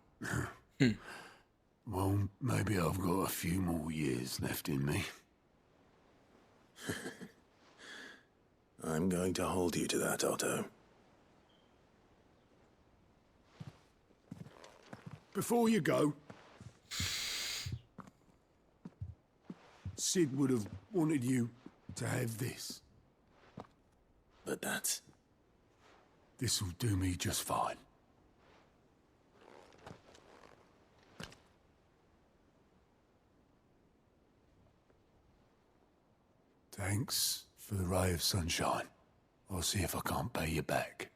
[SPEAKER 20] Well, maybe I've got a few more years left in me.
[SPEAKER 4] I'm going to hold you to that, Otto.
[SPEAKER 20] Before you go, Sid would have wanted you to have this.
[SPEAKER 4] But that's...
[SPEAKER 20] This'll do me just fine. Thanks for the ray of sunshine. I'll see if I can't pay you back.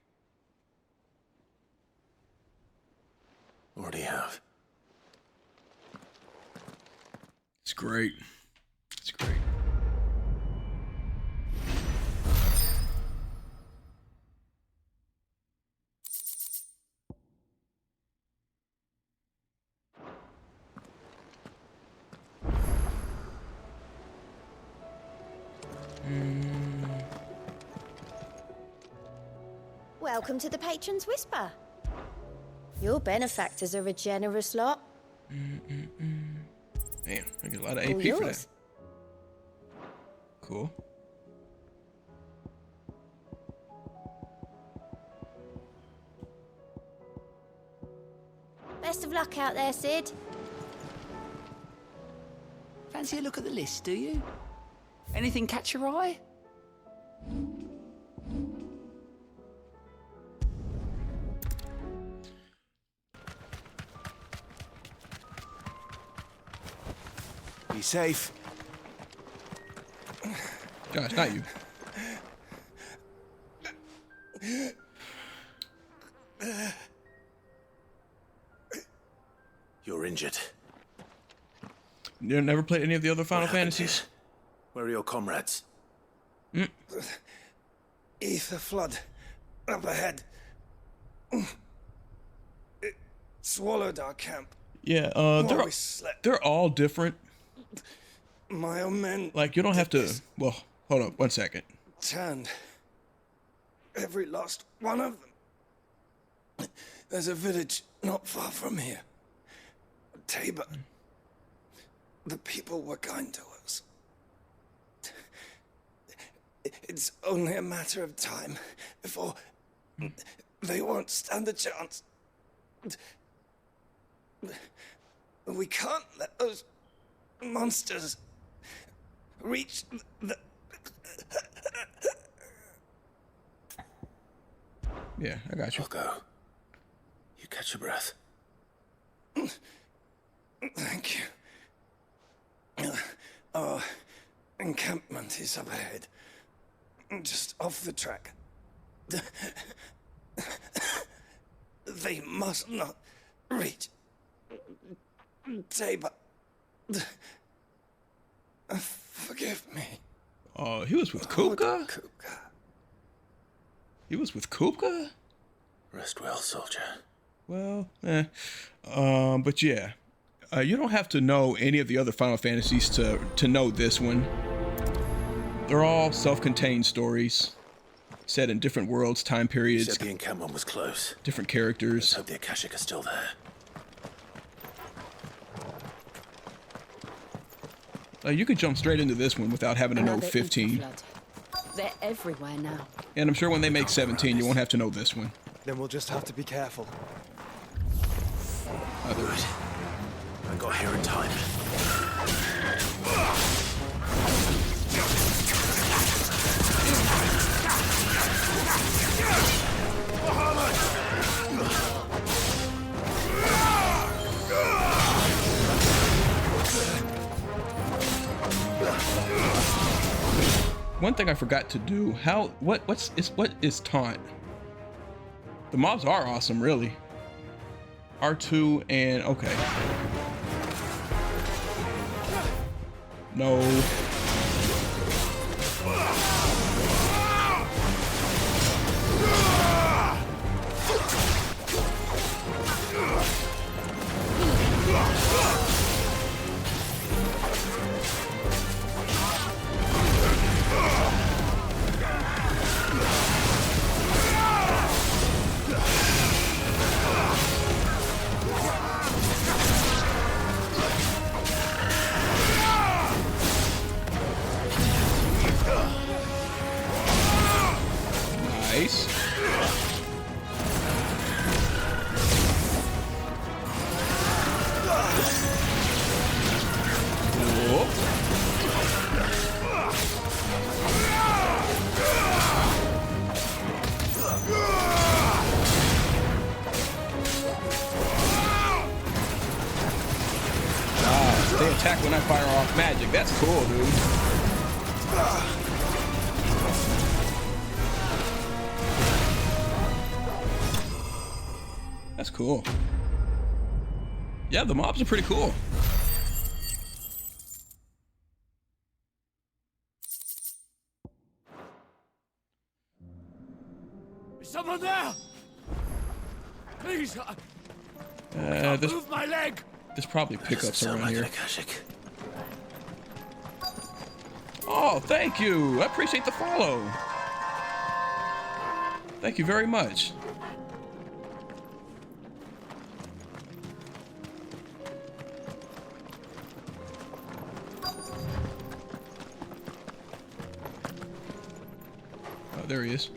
[SPEAKER 4] Already have.
[SPEAKER 1] It's great. It's great.
[SPEAKER 8] Welcome to the Patron's Whisper. Your benefactors are a generous lot.
[SPEAKER 1] Man, I get a lot of
[SPEAKER 8] All
[SPEAKER 1] AP for
[SPEAKER 8] yours.
[SPEAKER 1] that. Cool.
[SPEAKER 8] Best of luck out there, Sid.
[SPEAKER 19] Fancy a look at the list, do you? Anything catch your eye?
[SPEAKER 6] Be safe.
[SPEAKER 1] Gosh, not you.
[SPEAKER 4] You're injured.
[SPEAKER 1] You never played any of the other Final Fantasies?
[SPEAKER 4] Where are your comrades?
[SPEAKER 6] Ether flood. Up ahead. It swallowed our camp.
[SPEAKER 1] Yeah,
[SPEAKER 6] While we slept.
[SPEAKER 1] they're all different.
[SPEAKER 6] My own men
[SPEAKER 1] Like, you don't have to... Well, hold up, 1 second.
[SPEAKER 6] turned. Every last one of them. There's a village not far from here. Tabor. The people were kind to us. It's only a matter of time before they won't stand a chance. We can't let those monsters reach the...
[SPEAKER 1] Yeah, I got you.
[SPEAKER 4] I'll go. You catch your breath.
[SPEAKER 6] Thank you. Our encampment is up ahead. Just off the track. They must not reach Tabor. Forgive me.
[SPEAKER 1] Oh, he was with Kupka? He was with Kupka?
[SPEAKER 4] Rest well, soldier.
[SPEAKER 1] Well, but yeah. You don't have to know any of the other Final Fantasies to know this one. They're all self-contained stories, set in different worlds, time
[SPEAKER 4] You
[SPEAKER 1] periods,
[SPEAKER 4] said the encampment was close.
[SPEAKER 1] different characters.
[SPEAKER 4] Let's hope the Akashic are still there.
[SPEAKER 1] You could jump straight into this one without having to know
[SPEAKER 13] Another
[SPEAKER 1] 15.
[SPEAKER 13] Ether flood. They're everywhere now.
[SPEAKER 1] And I'm sure when they make 17, you won't have to know this one.
[SPEAKER 6] Then we'll just have to be careful.
[SPEAKER 4] Good. I got here in time.
[SPEAKER 1] One thing I forgot to do, what is taunt? The mobs are awesome, really. R2 and okay. No. Nice. They attack when I fire off magic. That's cool, dude. That's cool. Yeah, the mobs are pretty cool.
[SPEAKER 15] Is someone there? Please,
[SPEAKER 1] This,
[SPEAKER 15] move my leg.
[SPEAKER 1] there's probably pickups around
[SPEAKER 4] like
[SPEAKER 1] here.
[SPEAKER 4] an Akashic.
[SPEAKER 1] Oh, thank you. I appreciate the follow. Thank you very much. Oh, there he is.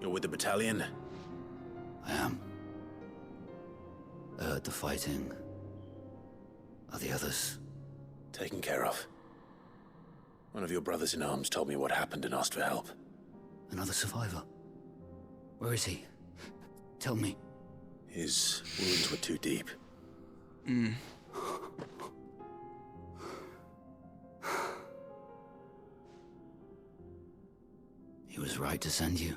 [SPEAKER 4] You're with the battalion?
[SPEAKER 19] I am. I heard the fighting. Are the others?
[SPEAKER 4] Taken care of. One of your brothers in arms told me what happened and asked for help.
[SPEAKER 19] Another survivor? Where is he? Tell me.
[SPEAKER 4] His wounds were too deep.
[SPEAKER 19] He was right to send you.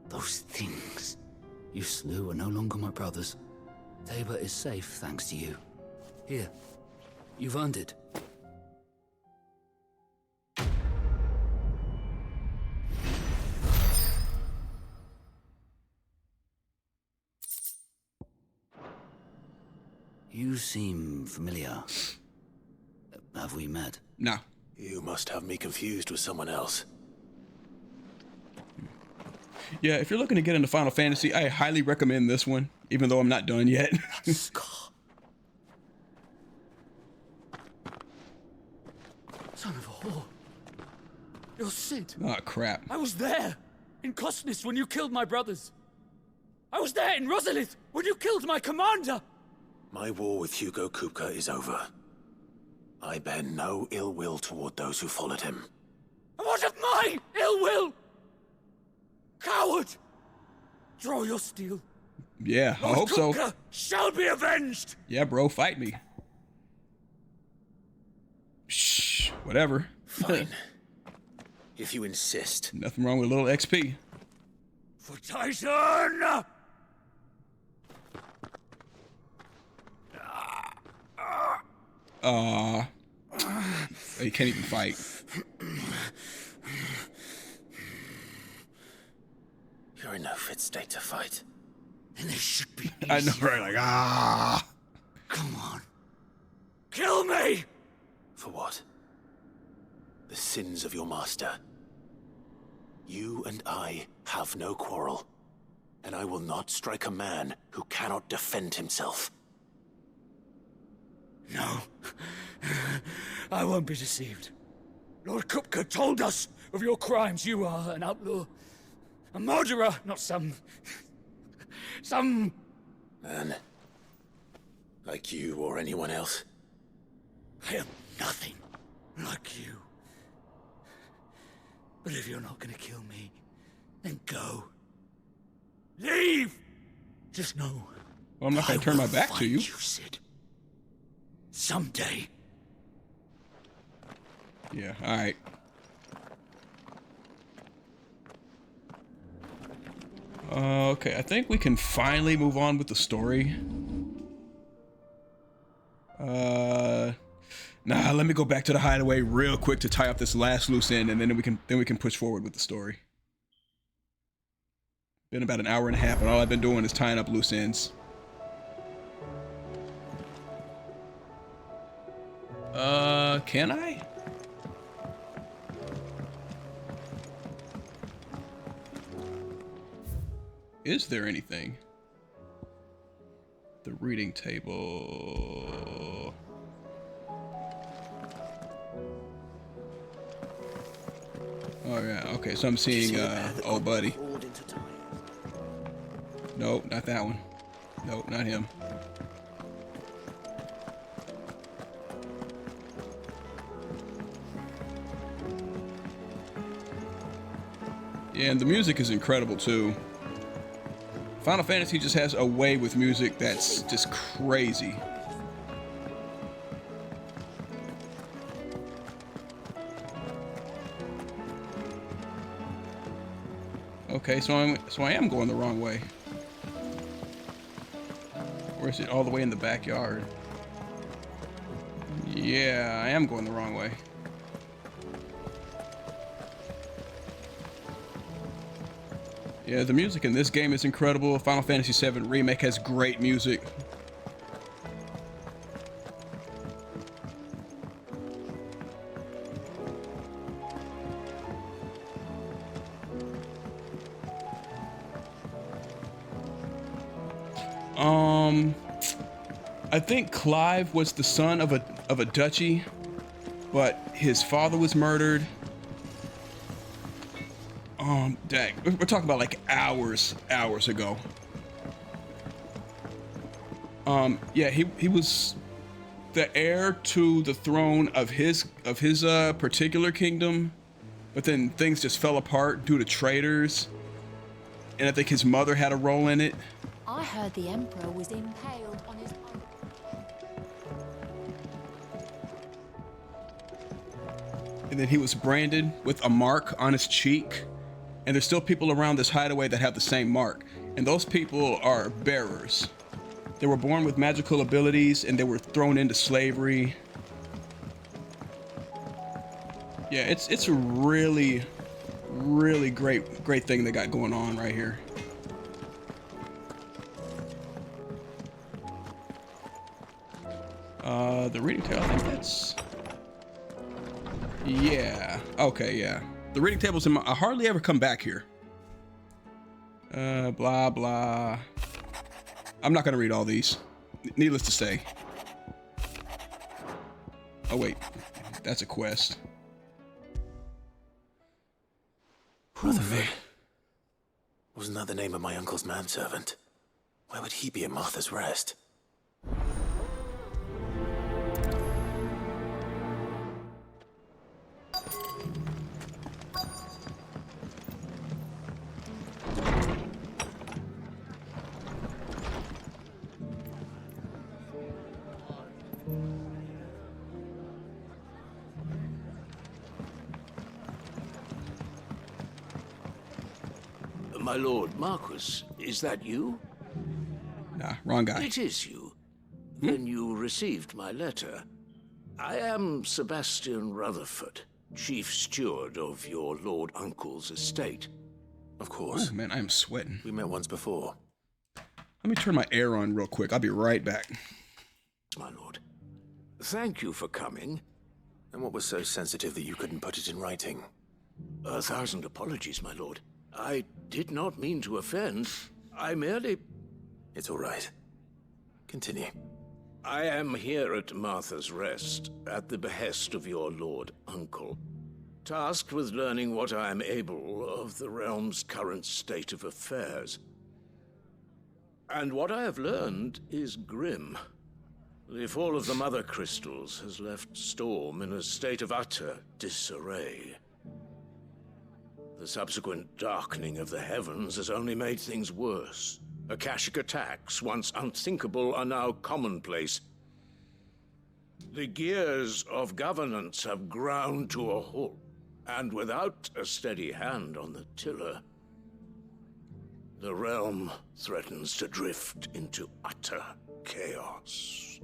[SPEAKER 19] Those things you slew are no longer my brothers. Tabor is safe thanks to you. Here, you've earned it. You seem familiar. Have we met?
[SPEAKER 1] No.
[SPEAKER 4] You must have me confused with someone else.
[SPEAKER 1] Yeah, if you're looking to get into Final Fantasy, I highly recommend this one, even though I'm not done yet.
[SPEAKER 15] Son of a whore. You're Sid.
[SPEAKER 1] Oh, crap.
[SPEAKER 15] I was there in Kosnis when you killed my brothers. I was there in Rosalith when you killed my commander.
[SPEAKER 4] My war with Hugo Kupka is over. I bear no ill will toward those who followed him.
[SPEAKER 15] And what of my ill will? Coward! Draw your steel.
[SPEAKER 1] Yeah, I hope so.
[SPEAKER 15] Kupka shall be avenged!
[SPEAKER 1] Yeah, bro, fight me. Shh, whatever.
[SPEAKER 4] Fine. If you insist.
[SPEAKER 1] Nothing wrong with a little XP.
[SPEAKER 15] For Titan!
[SPEAKER 1] He can't even fight.
[SPEAKER 4] You're in no fit state to fight.
[SPEAKER 15] And this should be easy.
[SPEAKER 1] I know, right? Like,
[SPEAKER 15] Come on. Kill me!
[SPEAKER 4] For what? The sins of your master. You and I have no quarrel. And I will not strike a man who cannot defend himself.
[SPEAKER 15] No. I won't be deceived. Lord Kupka told us of your crimes. You are an outlaw. A murderer, not some
[SPEAKER 4] Man. Like you or anyone else.
[SPEAKER 15] I am nothing like you. But if you're not gonna kill me, then go. Leave! Just know.
[SPEAKER 1] Well, I'm not gonna turn my back to you.
[SPEAKER 15] Sid. Someday.
[SPEAKER 1] Yeah, alright. Okay, I think we can finally move on with the story. Nah, let me go back to the hideaway real quick to tie up this last loose end, and then we can push forward with the story. Been about an hour and a half, and all I've been doing is tying up loose ends. Can I? Is there anything? The reading table. Oh yeah, okay, so I'm seeing old buddy. Nope, not that one. Nope, not him. Yeah, and the music is incredible too. Final Fantasy just has a way with music that's just crazy. Okay, so I am going the wrong way. Or is it all the way in the backyard? Yeah, I am going the wrong way. Yeah, the music in this game is incredible. Final Fantasy VII Remake has great music. I think Clive was the son of a duchy, but his father was murdered. Dang, we're talking about like hours ago. Yeah, he was the heir to the throne of his particular kingdom, but then things just fell apart due to traitors, and I think his mother had a role in it.
[SPEAKER 10] I heard the Emperor was impaled on his own.
[SPEAKER 1] And then he was branded with a mark on his cheek. And there's still people around this hideaway that have the same mark. And those people are bearers. They were born with magical abilities and they were thrown into slavery. Yeah, it's a really, really great thing they got going on right here. The reading table, I think that's... Yeah, okay, yeah. The reading table's in my... I hardly ever come back here. Blah, blah. I'm not gonna read all these. Needless to say. Oh, wait. That's a quest.
[SPEAKER 4] Rutherford. Wasn't that the name of my uncle's manservant? Why would he be at Martha's Rest?
[SPEAKER 15] My lord Marquis, is that you?
[SPEAKER 1] Nah, wrong guy.
[SPEAKER 15] It is you. Then you received my letter. I am Sebastian Rutherford, chief steward of your lord uncle's estate.
[SPEAKER 4] Of course.
[SPEAKER 1] Oh, man, I am sweating.
[SPEAKER 4] We met once before.
[SPEAKER 1] Let me turn my air on real quick. I'll be right back.
[SPEAKER 15] My lord. Thank you for coming.
[SPEAKER 4] And what was so sensitive that you couldn't put it in writing?
[SPEAKER 15] 1,000 apologies, my lord. I did not mean to offend. I merely...
[SPEAKER 4] It's all right. Continue.
[SPEAKER 15] I am here at Martha's Rest, at the behest of your lord uncle, tasked with learning what I am able of the realm's current state of affairs. And what I have learned is grim. The fall of the Mother Crystals has left Storm in a state of utter disarray. The subsequent darkening of the heavens has only made things worse. Akashic attacks, once unthinkable, are now commonplace. The gears of governance have ground to a halt, and without a steady hand on the tiller,
[SPEAKER 14] The realm threatens to drift into utter chaos.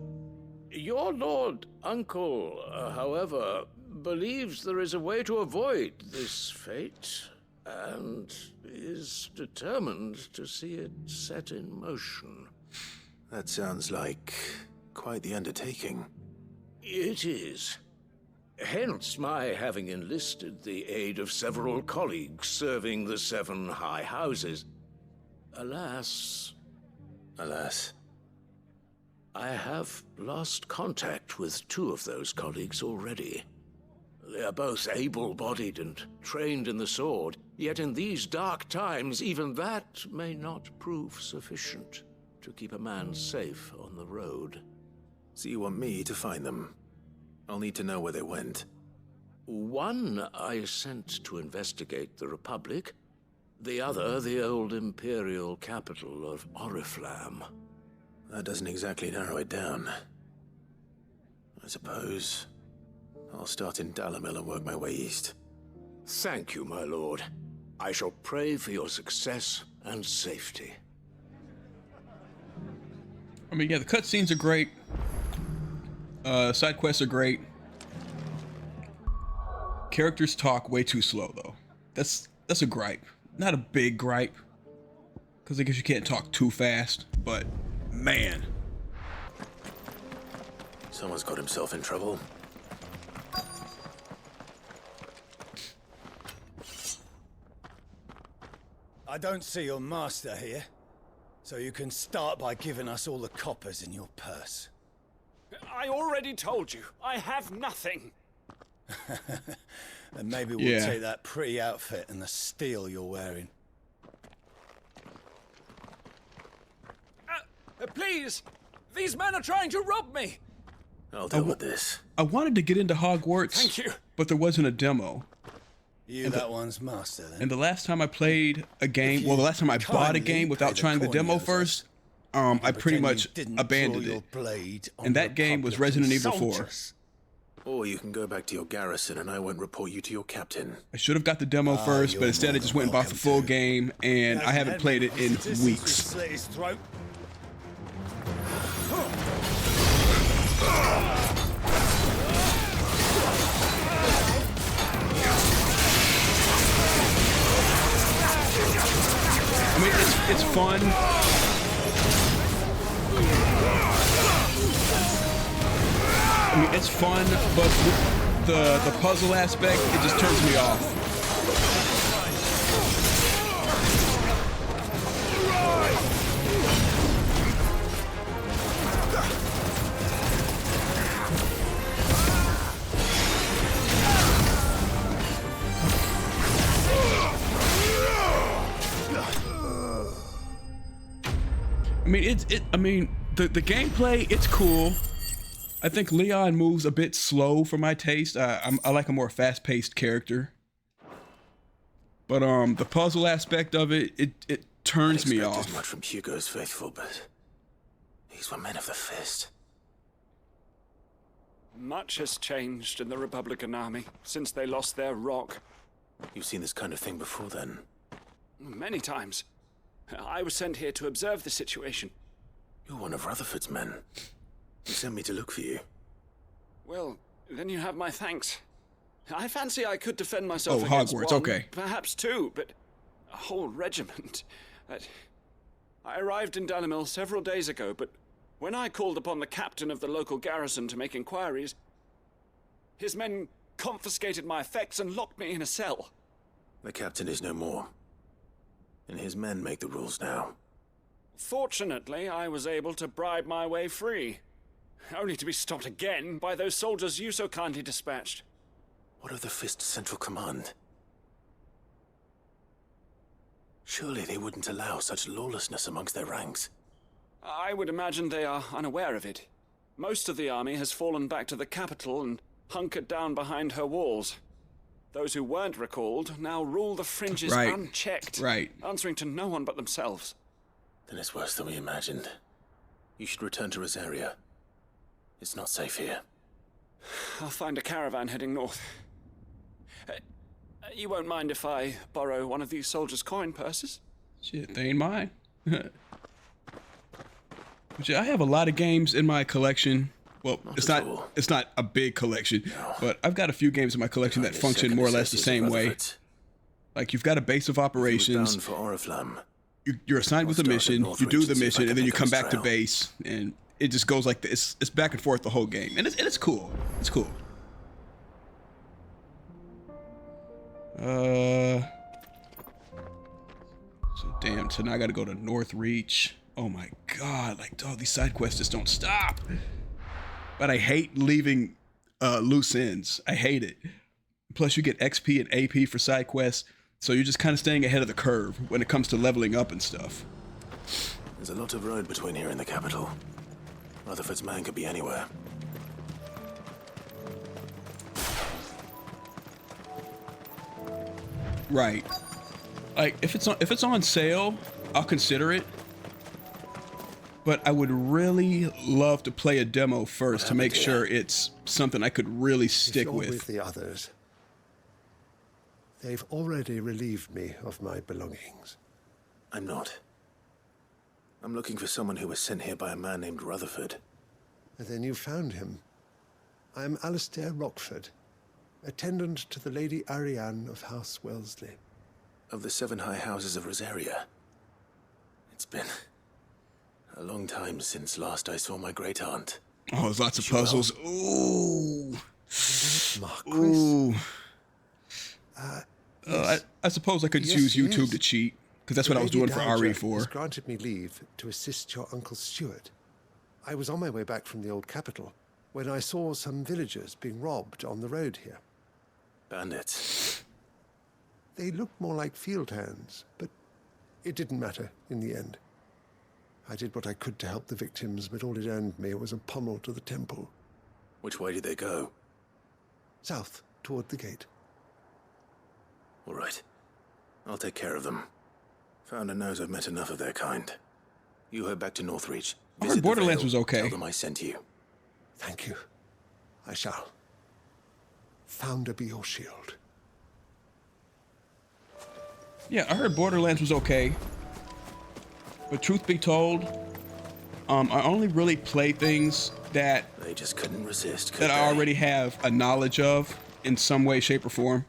[SPEAKER 14] Your Lord Uncle, however, believes there is a way to avoid this fate, and is determined to see it set in motion.
[SPEAKER 4] That sounds like quite the undertaking.
[SPEAKER 14] It is. Hence my having enlisted the aid of several colleagues serving the 7 high houses. Alas, I have lost contact with 2 of those colleagues already. They are both able-bodied and trained in the sword, yet in these dark times, even that may not prove sufficient to keep a man safe on the road.
[SPEAKER 4] So you want me to find them? I'll need to know where they went.
[SPEAKER 14] One I sent to investigate the Republic, the other the old Imperial capital of Oriflamme.
[SPEAKER 4] That doesn't exactly narrow it down. I suppose I'll start in Dalimil and work my way east.
[SPEAKER 14] Thank you, my lord. I shall pray for your success and safety.
[SPEAKER 1] I mean, yeah, the cutscenes are great. Side quests are great. Characters talk way too slow, though. That's a gripe. Not a big gripe, because I guess you can't talk too fast, but man.
[SPEAKER 4] Someone's got himself in trouble.
[SPEAKER 6] I don't see your master here, so you can start by giving us all the coppers in your purse.
[SPEAKER 15] I already told you, I have nothing.
[SPEAKER 6] And maybe we'll take that pretty outfit and the steel you're wearing.
[SPEAKER 15] Please! These men are trying to rob me!
[SPEAKER 4] I'll deal with this.
[SPEAKER 1] I wanted to get into Hogwarts,
[SPEAKER 15] Thank you.
[SPEAKER 1] But there wasn't a demo.
[SPEAKER 6] You that one's master, then.
[SPEAKER 1] And the last time I played a game, well, the last time I bought a game without trying the demo first, I pretty much abandoned it. And that game was Resident Evil 4.
[SPEAKER 4] Or you can go back to your garrison and I won't report you to your captain.
[SPEAKER 1] I should have got the demo first, but instead I just went and bought the full game, and I haven't played it in weeks.
[SPEAKER 6] Slit his throat.
[SPEAKER 1] I mean, it's fun. I mean, it's fun, but the puzzle aspect, it just turns me off. I mean, the gameplay, it's cool. I think Leon moves a bit slow for my taste. I like a more fast-paced character. But the puzzle aspect of it turns me off.
[SPEAKER 4] As much from Hugo's faithful, but these were men of the fist.
[SPEAKER 15] Much has changed in the Republican army since they lost their rock.
[SPEAKER 4] You've seen this kind of thing before, then?
[SPEAKER 15] Many times. I was sent here to observe the situation.
[SPEAKER 4] You're one of Rutherford's men. He sent me to look for you.
[SPEAKER 15] Well, then you have my thanks. I fancy I could defend myself
[SPEAKER 1] Oh,
[SPEAKER 15] against
[SPEAKER 1] Hogwarts,
[SPEAKER 15] one,
[SPEAKER 1] okay.
[SPEAKER 15] perhaps 2, but a whole regiment. I arrived in Dalimil several days ago, but when I called upon the captain of the local garrison to make inquiries, his men confiscated my effects and locked me in a cell.
[SPEAKER 4] The captain is no more, and his men make the rules now.
[SPEAKER 15] Fortunately, I was able to bribe my way free, only to be stopped again by those soldiers you so kindly dispatched.
[SPEAKER 4] What of the Fist's Central Command? Surely they wouldn't allow such lawlessness amongst their ranks.
[SPEAKER 15] I would imagine they are unaware of it. Most of the army has fallen back to the capital and hunkered down behind her walls. Those who weren't recalled now rule the fringes unchecked, answering to no one but themselves.
[SPEAKER 4] Then it's worse than we imagined. You should return to Rosaria. It's not safe here.
[SPEAKER 15] I'll find a caravan heading north. You won't mind if I borrow one of these soldiers' coin purses?
[SPEAKER 1] Shit, they ain't mine. But yeah, I have a lot of games in my collection. Well, it's not a big collection, but I've got a few games in my collection that function more or less the same way. Like, you've got a base of operations. You're assigned with a mission, you do the mission, and then you come back to base, and it just goes like this. It's back and forth the whole game, and it's cool. It's cool. So damn. So now I got to go to North Reach. Oh my god! Like, oh, these side quests just don't stop. But I hate leaving loose ends. I hate it. Plus, you get XP and AP for side quests. So you're just kind of staying ahead of the curve when it comes to leveling up and stuff.
[SPEAKER 4] There's a lot of road between here and the capital. Rutherford's man could be anywhere.
[SPEAKER 1] Right. Like, if it's on sale, I'll consider it. But I would really love to play a demo first to make sure it's something I could really stick with.
[SPEAKER 17] The others. They've already relieved me of my belongings.
[SPEAKER 4] I'm not. I'm looking for someone who was sent here by a man named Rutherford.
[SPEAKER 17] And then you found him. I am Alistair Rockford, attendant to the Lady Ariane of House Wellesley.
[SPEAKER 4] Of the 7 high houses of Rosaria. It's been a long time since last I saw my great-aunt.
[SPEAKER 1] Oh, there's lots of puzzles. Ooh.
[SPEAKER 17] Marquis.
[SPEAKER 1] Ooh.
[SPEAKER 17] Yes.
[SPEAKER 1] I suppose I could just use YouTube to cheat, because that's what I was doing for RE4.
[SPEAKER 17] Has granted me leave to assist your Uncle Stuart. I was on my way back from the old capital when I saw some villagers being robbed on the road here.
[SPEAKER 4] Bandits.
[SPEAKER 17] They looked more like field hands, but it didn't matter in the end. I did what I could to help the victims, but all it earned me was a pommel to the temple.
[SPEAKER 4] Which way did they go?
[SPEAKER 17] South, toward the gate.
[SPEAKER 4] All right. I'll take care of them. Founder knows I've met enough of their kind. You head back to Northreach.
[SPEAKER 1] I heard Borderlands was okay.
[SPEAKER 4] Tell them I sent you.
[SPEAKER 17] Thank you. I shall. Founder be your shield.
[SPEAKER 1] Yeah, I heard Borderlands was okay. But truth be told, I only really play things that
[SPEAKER 4] they just couldn't resist.
[SPEAKER 1] That I already have a knowledge of in some way, shape, or form.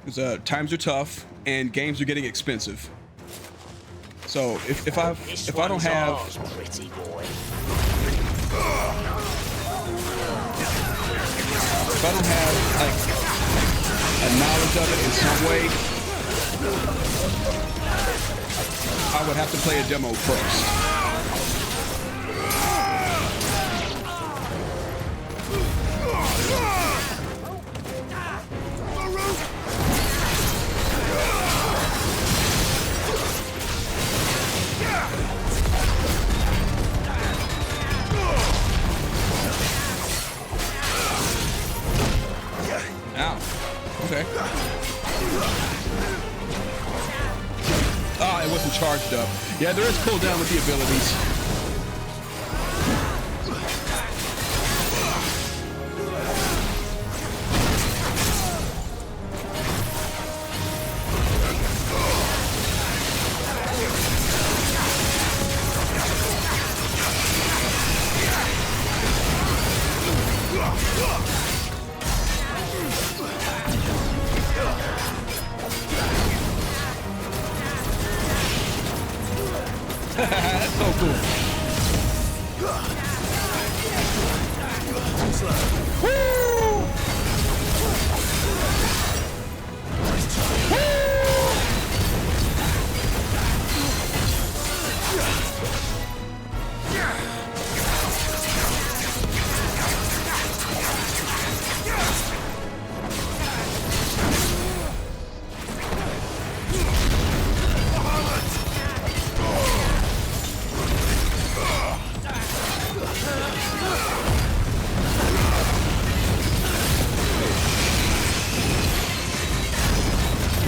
[SPEAKER 1] Because times are tough and games are getting expensive. So if I don't have
[SPEAKER 22] pretty boy.
[SPEAKER 1] if I don't have like a knowledge of it in some way, I would have to play a demo first. Ow. Okay. Ah, it wasn't charged up. Yeah, there is cooldown with the abilities. That's so cool. Woo!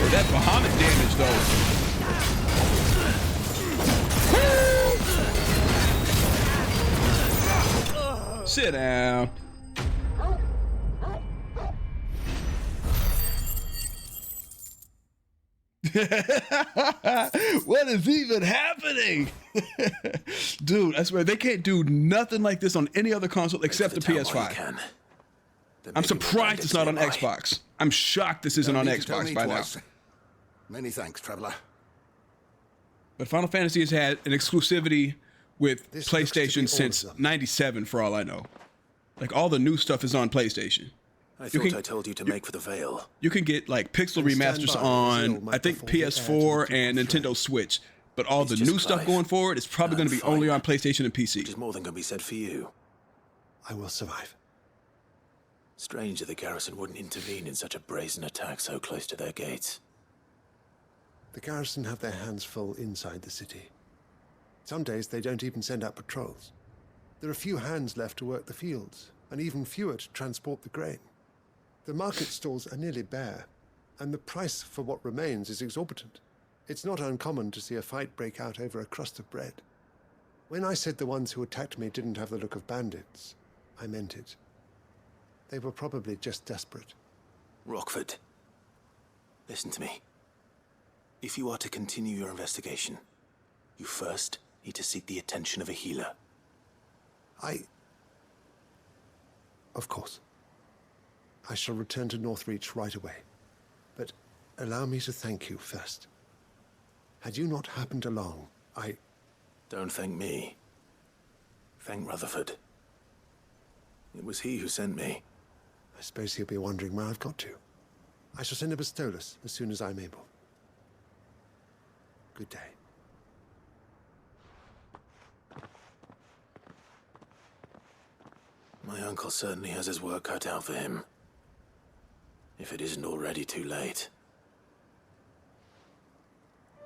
[SPEAKER 1] That Bahamut damage, though. Sit down. What is even happening? Dude, I swear, they can't do nothing like this on any other console except the PS5. I'm surprised it's not on Xbox. I'm shocked this isn't on Xbox by now.
[SPEAKER 21] Many thanks, traveler.
[SPEAKER 1] But Final Fantasy has had an exclusivity with PlayStation since '97, for all I know. Like, all the new stuff is on PlayStation.
[SPEAKER 4] I thought I told you to make for the Veil.
[SPEAKER 1] You can get, like, pixel remasters on, I think, PS4 and Nintendo Switch. But all the new stuff going forward is probably going to be only on PlayStation and PC.
[SPEAKER 4] Which is more than can be said for you.
[SPEAKER 17] I will survive.
[SPEAKER 4] Strange that the garrison wouldn't intervene in such a brazen attack so close to their gates.
[SPEAKER 17] The garrison have their hands full inside the city. Some days they don't even send out patrols. There are few hands left to work the fields, and even fewer to transport the grain. The market stalls are nearly bare, and the price for what remains is exorbitant. It's not uncommon to see a fight break out over a crust of bread. When I said the ones who attacked me didn't have the look of bandits, I meant it. They were probably just desperate.
[SPEAKER 4] Rockford, listen to me. If you are to continue your investigation, you first need to seek the attention of a healer.
[SPEAKER 17] Of course. I shall return to Northreach right away. But allow me to thank you first. Had you not happened along,
[SPEAKER 4] Don't thank me. Thank Rutherford. It was he who sent me.
[SPEAKER 17] I suppose he'll be wondering where I've got to. I shall send a Bastolus as soon as I'm able. Good day.
[SPEAKER 4] My uncle certainly has his work cut out for him. If it isn't already too late.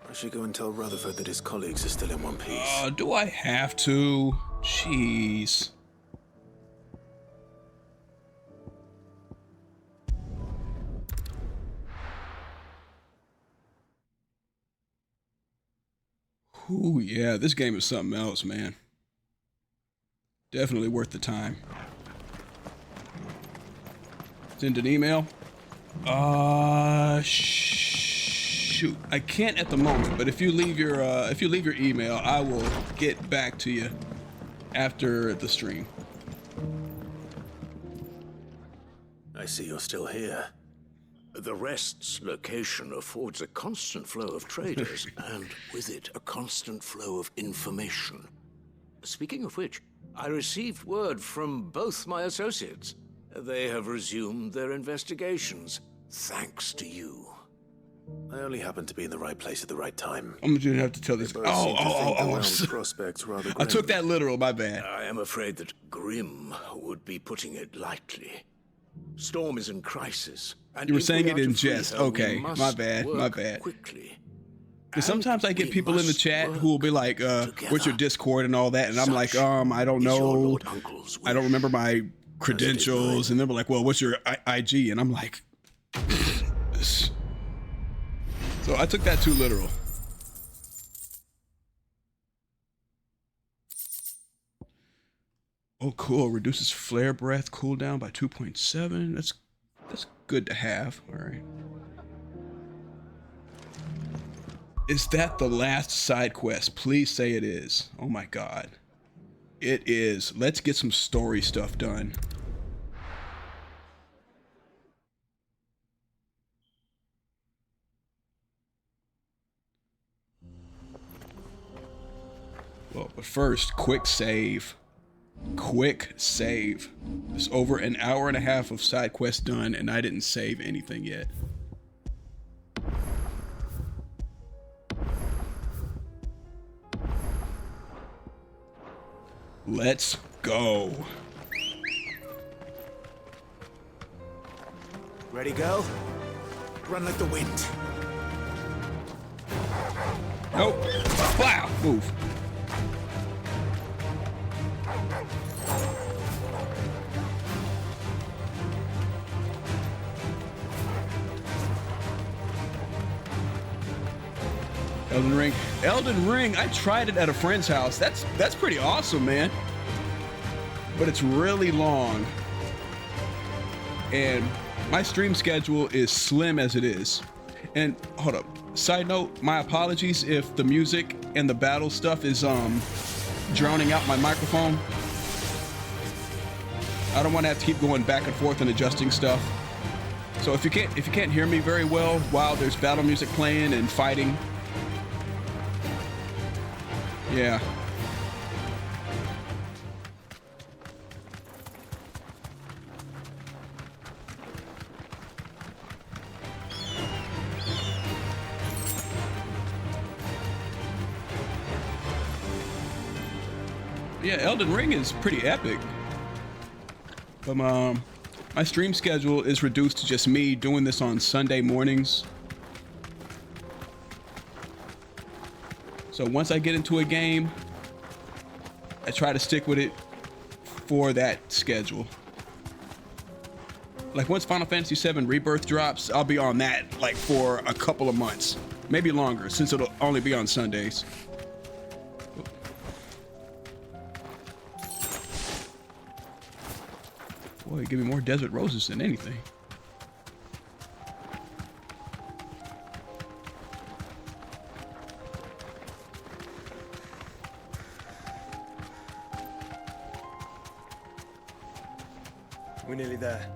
[SPEAKER 4] I should go and tell Rutherford that his colleagues are still in one piece.
[SPEAKER 1] Do I have to? Jeez. Ooh, yeah, this game is something else, man. Definitely worth the time. Send an email. Shoot, I can't at the moment, but if you leave your email, I will get back to you after the stream.
[SPEAKER 4] I see you're still here.
[SPEAKER 14] The Rest's location affords a constant flow of traders, and with it, a constant flow of information. Speaking of which, I received word from both my associates. They have resumed their investigations, thanks to you.
[SPEAKER 4] I only happened to be in the right place at the right time.
[SPEAKER 1] I'm gonna have to tell this.
[SPEAKER 4] Prospects rather
[SPEAKER 1] I took that literal, my bad.
[SPEAKER 14] I am afraid that grim would be putting it lightly. Storm is in crisis. And
[SPEAKER 1] You were
[SPEAKER 14] if
[SPEAKER 1] saying
[SPEAKER 14] we
[SPEAKER 1] it
[SPEAKER 14] are
[SPEAKER 1] in
[SPEAKER 14] to free
[SPEAKER 1] jest.
[SPEAKER 14] her, we
[SPEAKER 1] Okay,
[SPEAKER 14] must
[SPEAKER 1] my bad, my
[SPEAKER 14] work
[SPEAKER 1] bad.
[SPEAKER 14] Quickly.
[SPEAKER 1] Because sometimes I get people in the chat who will be like, what's your Discord and all that? And I'm like, I don't know. I don't remember my credentials. And they're like, well, what's your IG? And I'm like, so I took that too literal. Oh, cool. Reduces flare breath cooldown by 2.7. That's good to have. All right. Is that the last side quest? Please say it is. Oh my god. It is. Let's get some story stuff done. Well, but first, quick save. Quick save. It's over an hour and a half of side quest done, and I didn't save anything yet. Let's go.
[SPEAKER 4] Ready, go? Run like the wind.
[SPEAKER 1] Nope. Wow. Move. Elden Ring. Elden Ring, I tried it at a friend's house. That's pretty awesome, man. But it's really long. And my stream schedule is slim as it is. And hold up. Side note, my apologies if the music and the battle stuff is drowning out my microphone. I don't want to have to keep going back and forth and adjusting stuff. So if you can't hear me very well while there's battle music playing and fighting, yeah. Yeah, Elden Ring is pretty epic. But my stream schedule is reduced to just me doing this on Sunday mornings. So once I get into a game, I try to stick with it for that schedule. Like once Final Fantasy VII Rebirth drops, I'll be on that like for a couple of months, maybe longer, since it'll only be on Sundays. Boy, give me more desert roses than anything.
[SPEAKER 2] We're nearly there.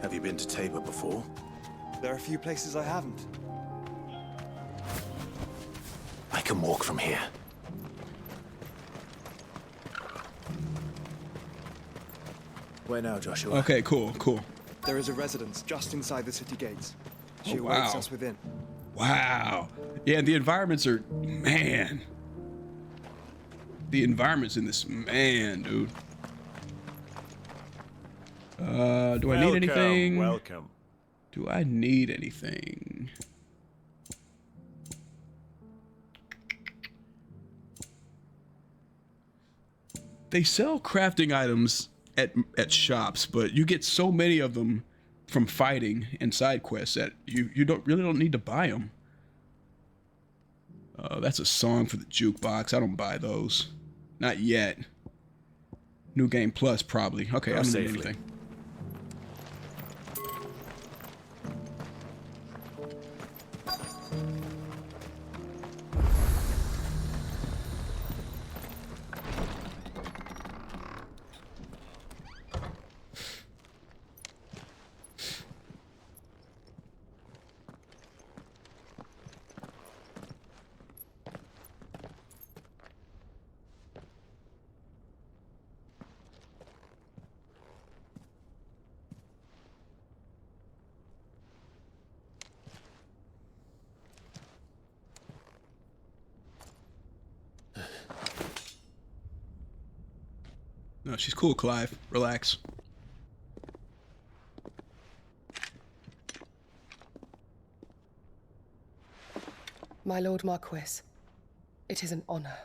[SPEAKER 4] Have you been to Tabor before?
[SPEAKER 2] There are a few places I haven't.
[SPEAKER 4] I can walk from here. Where now, Joshua?
[SPEAKER 1] Okay, cool.
[SPEAKER 2] There is a residence just inside the city gates. She
[SPEAKER 1] Oh,
[SPEAKER 2] awaits
[SPEAKER 1] wow.
[SPEAKER 2] us within.
[SPEAKER 1] Wow. Yeah, the environments are, man. The environments in this, man, dude. Do I need anything?
[SPEAKER 18] Welcome.
[SPEAKER 1] Do I need anything? They sell crafting items at shops, but you get so many of them from fighting and side quests that you don't need to buy them. That's a song for the jukebox. I don't buy those. Not yet. New Game Plus, probably. Okay, I don't need anything. No, she's cool, Clive. Relax.
[SPEAKER 22] My Lord Marquis, it is an honor.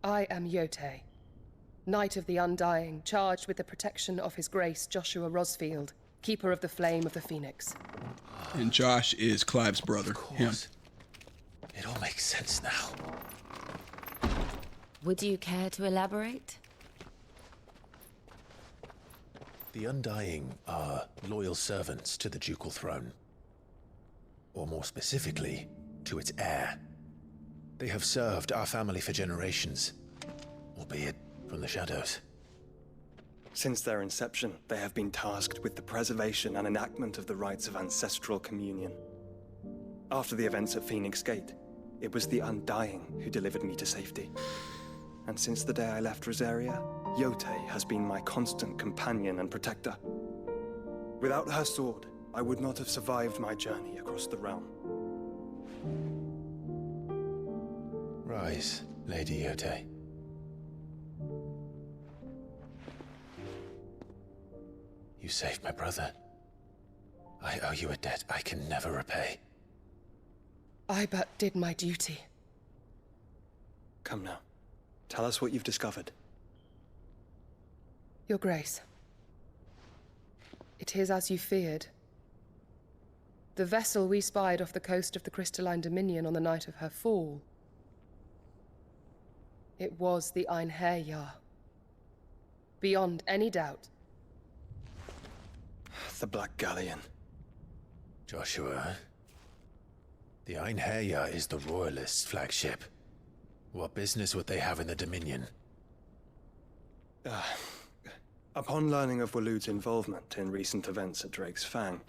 [SPEAKER 22] I am Yote, Knight of the Undying, charged with the protection of His Grace Joshua Rosfield, Keeper of the Flame of the Phoenix.
[SPEAKER 1] And Josh is Clive's brother. Him.
[SPEAKER 4] It all makes sense now.
[SPEAKER 5] Would you care to elaborate?
[SPEAKER 4] The Undying are loyal servants to the ducal throne. Or more specifically, to its heir. They have served our family for generations, albeit from the shadows.
[SPEAKER 2] Since their inception, they have been tasked with the preservation and enactment of the rites of ancestral communion. After the events at Phoenix Gate, it was the Undying who delivered me to safety. And since the day I left Rosaria, Yote has been my constant companion and protector. Without her sword, I would not have survived my journey across the realm.
[SPEAKER 4] Rise, Lady Yote. You saved my brother. I owe you a debt I can never repay.
[SPEAKER 22] I but did my duty.
[SPEAKER 2] Come now. Tell us what you've discovered.
[SPEAKER 22] Your Grace. It is as you feared. The vessel we spied off the coast of the Crystalline Dominion on the night of her fall. It was the Einherjar. Beyond any doubt.
[SPEAKER 2] The Black Galleon.
[SPEAKER 4] Joshua, the Einherja is the Royalists' flagship. What business would they have in the Dominion?
[SPEAKER 2] Upon learning of Waloed's involvement in recent events at Drake's Fang,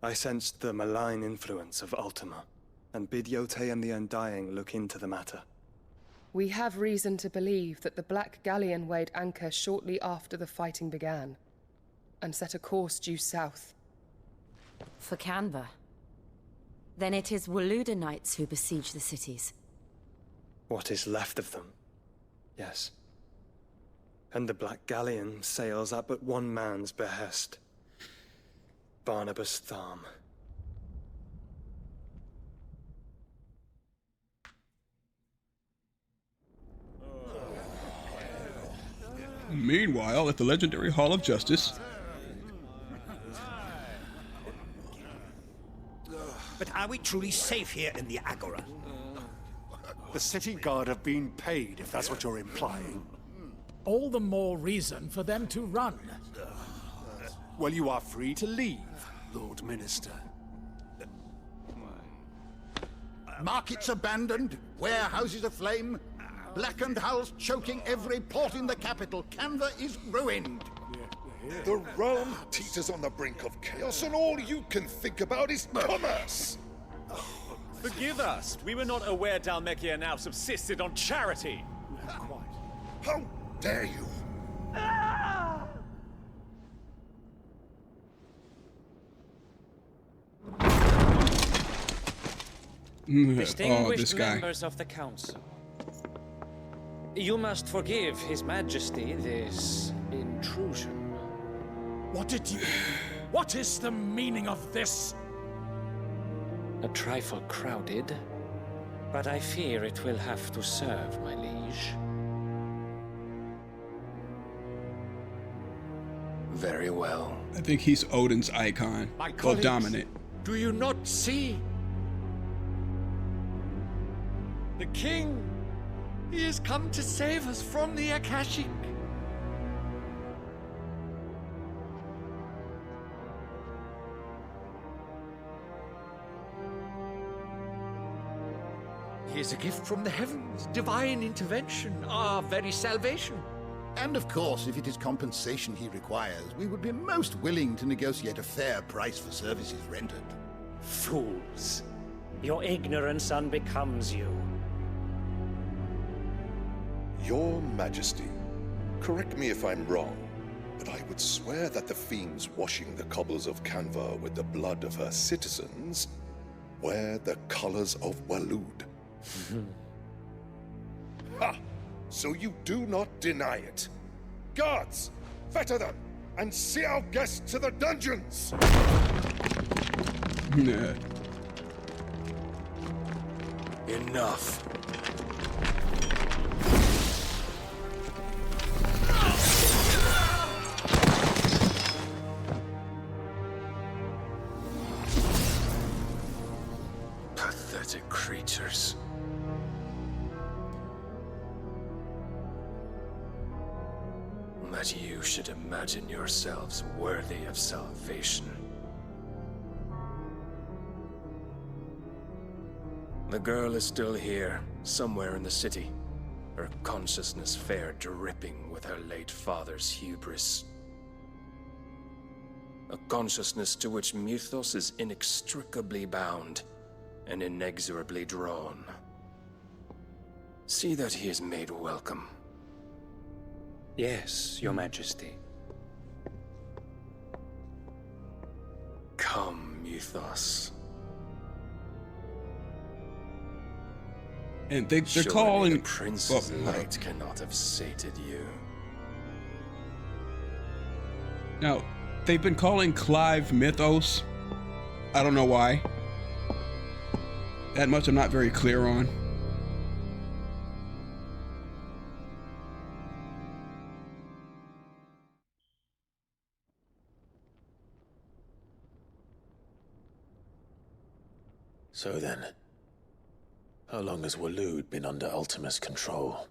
[SPEAKER 2] I sensed the malign influence of Ultima, and bid Yote and the Undying look into the matter.
[SPEAKER 22] We have reason to believe that the Black Galleon weighed anchor shortly after the fighting began, and set a course due south.
[SPEAKER 13] For Kanver. Then it is Waloed knights who besiege the cities.
[SPEAKER 2] What is left of them, yes. And the Black Galleon sails at but one man's behest. Barnabus Tharm.
[SPEAKER 1] Meanwhile, at the legendary Hall of Justice...
[SPEAKER 16] But are we truly safe here in the Agora?
[SPEAKER 18] The city guard have been paid, if that's what you're implying.
[SPEAKER 23] All the more reason for them to run.
[SPEAKER 18] Well, you are free to leave, Lord Minister.
[SPEAKER 24] Markets abandoned, warehouses aflame, blackened hulls choking every port in the capital. Kanver is ruined.
[SPEAKER 21] The realm teeters on the brink of chaos, and all you can think about is commerce!
[SPEAKER 25] Forgive us. We were not aware Dhalmekia now subsisted on charity.
[SPEAKER 21] How dare you?
[SPEAKER 26] Distinguished
[SPEAKER 1] this guy.
[SPEAKER 26] members of the council, you must forgive His Majesty this intrusion.
[SPEAKER 23] What is the meaning of this?
[SPEAKER 26] A trifle crowded, but I fear it will have to serve, my liege.
[SPEAKER 27] Very well.
[SPEAKER 1] I think he's Odin's icon.
[SPEAKER 16] My
[SPEAKER 1] Well,
[SPEAKER 16] colleagues,
[SPEAKER 1] dominant.
[SPEAKER 16] Do you not see? The king! He has come to save us from the Akashic. He is a gift from the heavens, divine intervention, our very salvation.
[SPEAKER 24] And of course, if it is compensation he requires, we would be most willing to negotiate a fair price for services rendered.
[SPEAKER 26] Fools! Your ignorance unbecomes you.
[SPEAKER 21] Your Majesty, correct me if I'm wrong, but I would swear that the fiends washing the cobbles of Kanver with the blood of her citizens wear the colors of Waloed. Ha! So you do not deny it. Guards, fetter them, and see our guests to the dungeons!
[SPEAKER 1] Nah.
[SPEAKER 27] Enough. Pathetic creatures. That you should imagine yourselves worthy of salvation. The girl is still here, somewhere in the city. Her consciousness fair dripping with her late father's hubris. A consciousness to which Mythos is inextricably bound and inexorably drawn. See that he is made welcome.
[SPEAKER 26] Yes, Your Majesty.
[SPEAKER 27] Come, Mythos.
[SPEAKER 1] And they're
[SPEAKER 27] Surely
[SPEAKER 1] calling...
[SPEAKER 27] the Prince's light cannot have sated you.
[SPEAKER 1] Now, they've been calling Clive Mythos. I don't know why. That much I'm not very clear on.
[SPEAKER 4] So then, how long has Waloed been under Ultima's control?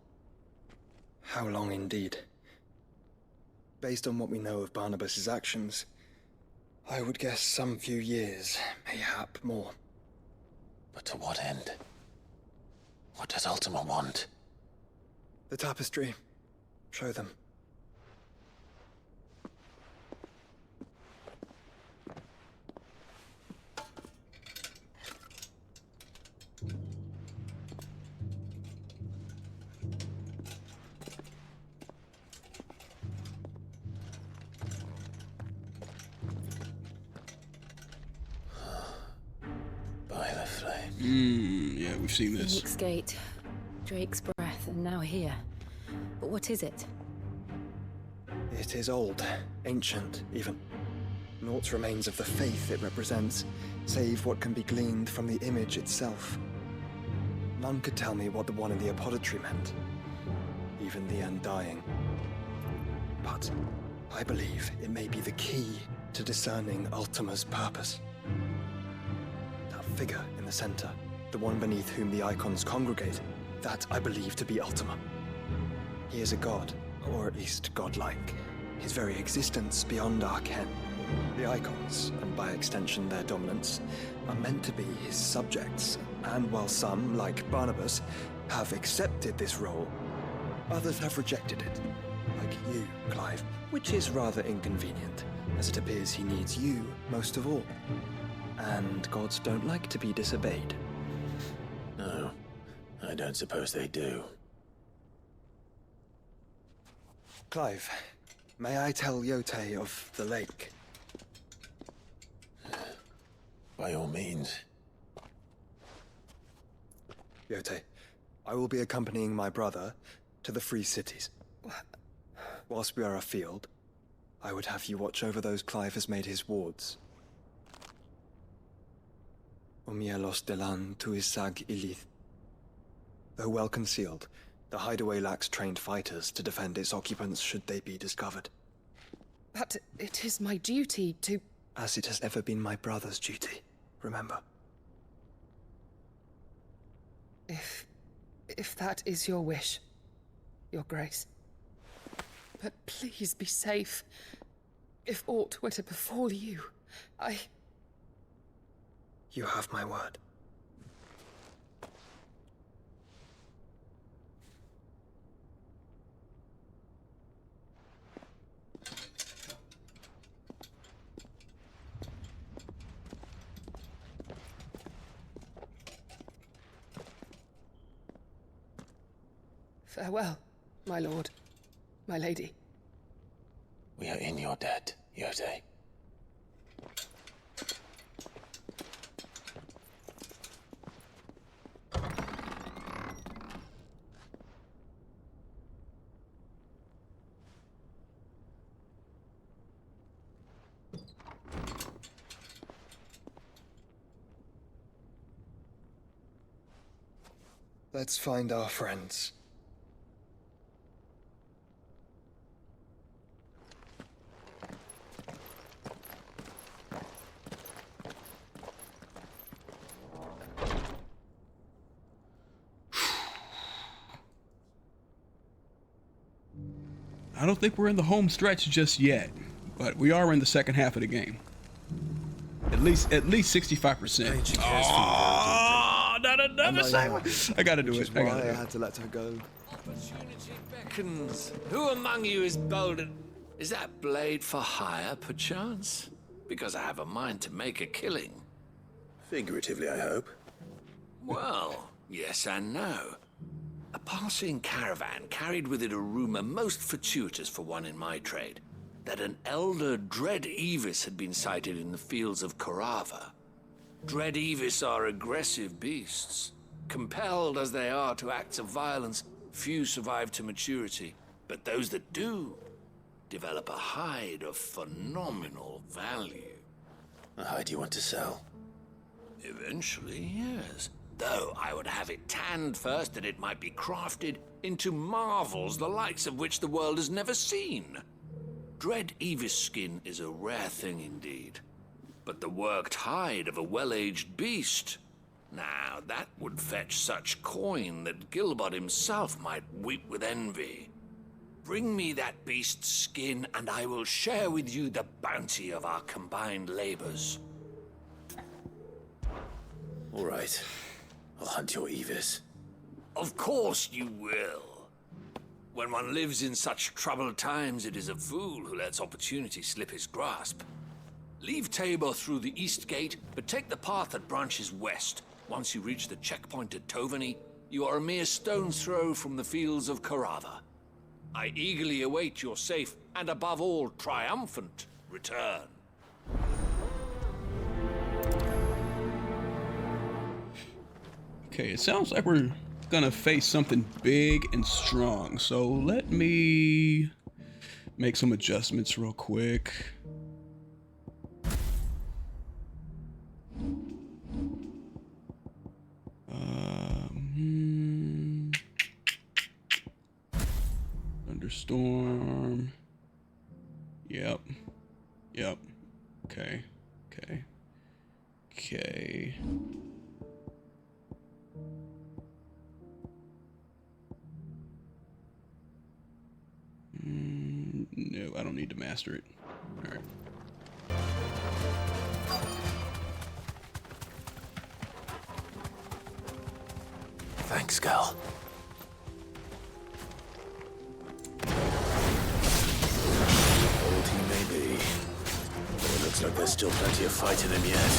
[SPEAKER 2] How long indeed? Based on what we know of Barnabas's actions, I would guess some few years, mayhap more.
[SPEAKER 4] But to what end? What does Ultima want?
[SPEAKER 2] The tapestry. Show them.
[SPEAKER 4] By the flame.
[SPEAKER 1] Yeah, we've seen this.
[SPEAKER 13] Phoenix Gate, Drake's breath, and now here. But what is it?
[SPEAKER 2] It is old, ancient, even. Naught remains of the faith it represents, save what can be gleaned from the image itself. None could tell me what the one in the apothecary meant, even the Undying. But I believe it may be the key to discerning Ultima's purpose. That figure in the center, the one beneath whom the icons congregate, that I believe to be Ultima. He is a god, or at least godlike. His very existence beyond our ken. The icons, and by extension their dominants, are meant to be his subjects, and while some, like Barnabus, have accepted this role, others have rejected it. Like you, Clive, which is rather inconvenient, as it appears he needs you most of all. And gods don't like to be disobeyed.
[SPEAKER 4] No, I don't suppose they do.
[SPEAKER 2] Clive, may I tell Yote of the lake?
[SPEAKER 4] By all means.
[SPEAKER 2] Yote, I will be accompanying my brother to the Free Cities. Whilst we are afield, I would have you watch over those Clive has made his wards. Umielos delan tuisag ilith. Though well concealed, the hideaway lacks trained fighters to defend its occupants should they be discovered.
[SPEAKER 22] But it is my duty to...
[SPEAKER 2] As it has ever been my brother's duty, remember.
[SPEAKER 22] If that is your wish, Your Grace. But please be safe. If aught were to befall you,
[SPEAKER 2] You have my word.
[SPEAKER 22] Farewell, my lord, my lady.
[SPEAKER 4] We are in your debt, Yote.
[SPEAKER 2] Let's find our friends.
[SPEAKER 1] I don't think we're in the home stretch just yet, but we are in the second half of the game. At least 65%. Oh, not another save. I gotta do it. I
[SPEAKER 2] had to let her go.
[SPEAKER 14] Opportunity beckons. Who among you is bold and... Is that blade for hire, perchance? Because I have a mind to make a killing.
[SPEAKER 4] Figuratively, I hope.
[SPEAKER 14] Well, yes and no. A passing caravan carried with it a rumor most fortuitous for one in my trade, that an elder Dread Evis had been sighted in the fields of Korava. Dread Evis are aggressive beasts. Compelled as they are to acts of violence, few survive to maturity, but those that do develop a hide of phenomenal value.
[SPEAKER 4] A hide you want to sell?
[SPEAKER 14] Eventually, yes. Though I would have it tanned first that it might be crafted into marvels the likes of which the world has never seen. Dread Evis skin is a rare thing indeed. But the worked hide of a well-aged beast, now that would fetch such coin that Gilbert himself might weep with envy. Bring me that beast's skin, and I will share with you the bounty of our combined labors.
[SPEAKER 4] All right. I'll hunt your Evis.
[SPEAKER 14] Of course you will. When one lives in such troubled times, it is a fool who lets opportunity slip his grasp. Leave Tabor through the east gate, but take the path that branches west. Once you reach the checkpoint at Tovani, you are a mere stone's throw from the fields of Karava. I eagerly await your safe, and above all, triumphant return.
[SPEAKER 1] Okay, it sounds like we're gonna face something big and strong. So let me make some adjustments real quick. Thunderstorm. Yep. Okay. No, I don't need to master it. All right.
[SPEAKER 4] Thanks, Gal. Old he may be, but it looks like there's still plenty of fight in him yet.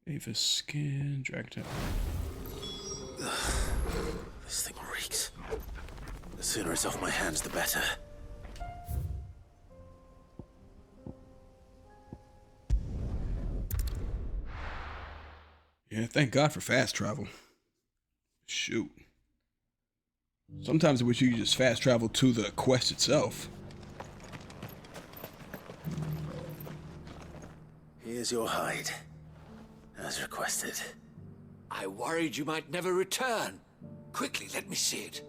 [SPEAKER 4] Avis skin, drag tap. This thing reeks. The sooner it's off my hands, the better.
[SPEAKER 1] Yeah, thank God for fast travel. Shoot. Sometimes I wish you could just fast travel to the quest itself.
[SPEAKER 4] Here's your hide, as requested.
[SPEAKER 14] I worried you might never return. Quickly, let me see it.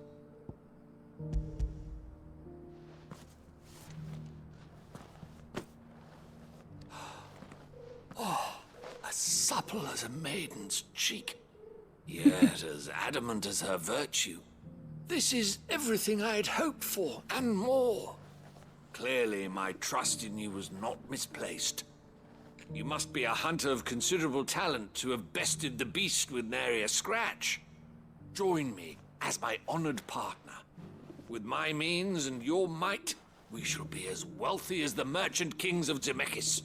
[SPEAKER 14] Oh, as supple as a maiden's cheek, yet as adamant as her virtue. This is everything I had hoped for, and more. Clearly, my trust in you was not misplaced. You must be a hunter of considerable talent to have bested the beast with nary a scratch. Join me as my honored partner. With my means and your might, we shall be as wealthy as the merchant kings of Zemeckis.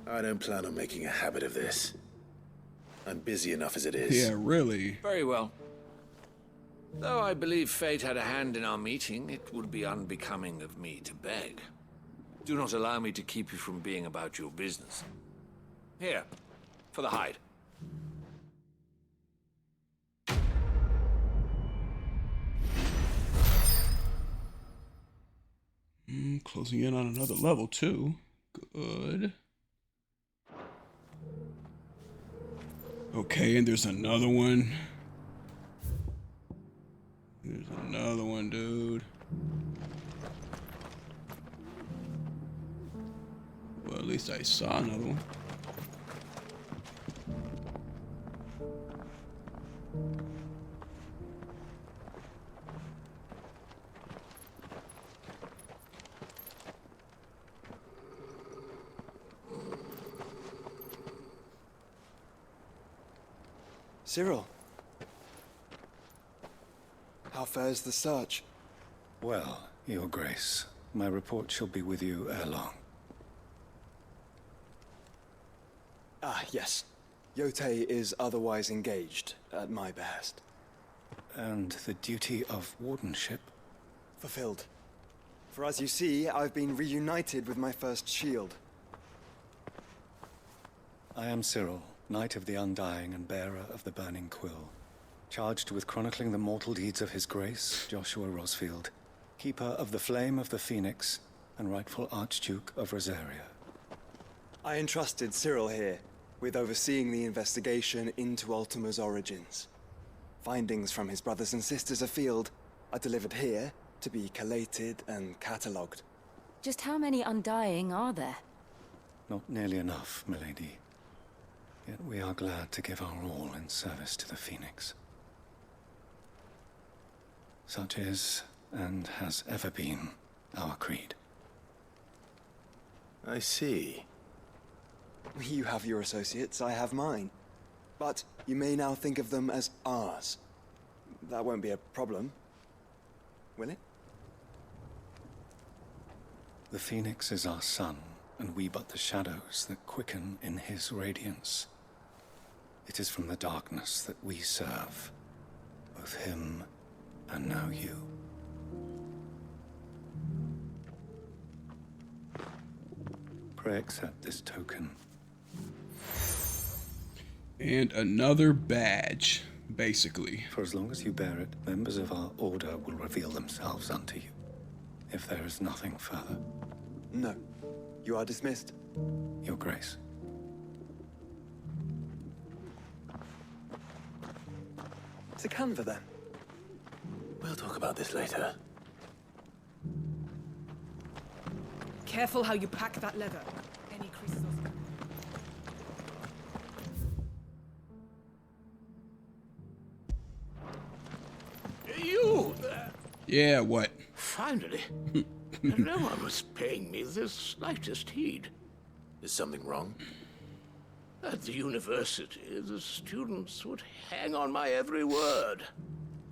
[SPEAKER 4] I don't plan on making a habit of this. I'm busy enough as it is.
[SPEAKER 1] Yeah, really.
[SPEAKER 14] Very well. Though I believe fate had a hand in our meeting, it would be unbecoming of me to beg. Do not allow me to keep you from being about your business. Here, for the hide.
[SPEAKER 1] Closing in on another level, too. Good. Okay, and there's another one. There's another one, dude. Well, at least I saw another one.
[SPEAKER 2] Cyril. How fares the search?
[SPEAKER 3] Well, Your Grace, my report shall be with you ere long.
[SPEAKER 2] Ah, yes. Yotei is otherwise engaged, at my behest.
[SPEAKER 3] And the duty of wardenship?
[SPEAKER 2] Fulfilled. For as you see, I've been reunited with my first shield.
[SPEAKER 3] I am Cyril, Knight of the Undying and bearer of the Burning Quill, charged with chronicling the mortal deeds of His Grace, Joshua Rosfield, Keeper of the Flame of the Phoenix, and rightful Archduke of Rosaria.
[SPEAKER 2] I entrusted Cyril here with overseeing the investigation into Ultima's origins. Findings from his brothers and sisters afield are delivered here to be collated and catalogued.
[SPEAKER 13] Just how many Undying are there?
[SPEAKER 3] Not nearly enough, milady. Yet we are glad to give our all in service to the Phoenix. Such is, and has ever been, our creed.
[SPEAKER 4] I see.
[SPEAKER 2] You have your associates, I have mine. But you may now think of them as ours. That won't be a problem, will it?
[SPEAKER 3] The Phoenix is our sun, and we but the shadows that quicken in his radiance. It is from the darkness that we serve, both him and now you. Pray accept this token.
[SPEAKER 1] And another badge, basically.
[SPEAKER 3] For as long as you bear it, members of our order will reveal themselves unto you. If there is nothing further.
[SPEAKER 2] No. You are dismissed.
[SPEAKER 3] Your Grace.
[SPEAKER 2] To Kanver, then.
[SPEAKER 4] We'll talk about this later.
[SPEAKER 7] Careful how you pack that leather. Any creases or...
[SPEAKER 14] You there?
[SPEAKER 1] Yeah, what?
[SPEAKER 14] Finally. No one was paying me the slightest heed.
[SPEAKER 4] Is something wrong?
[SPEAKER 14] At the university, the students would hang on my every word.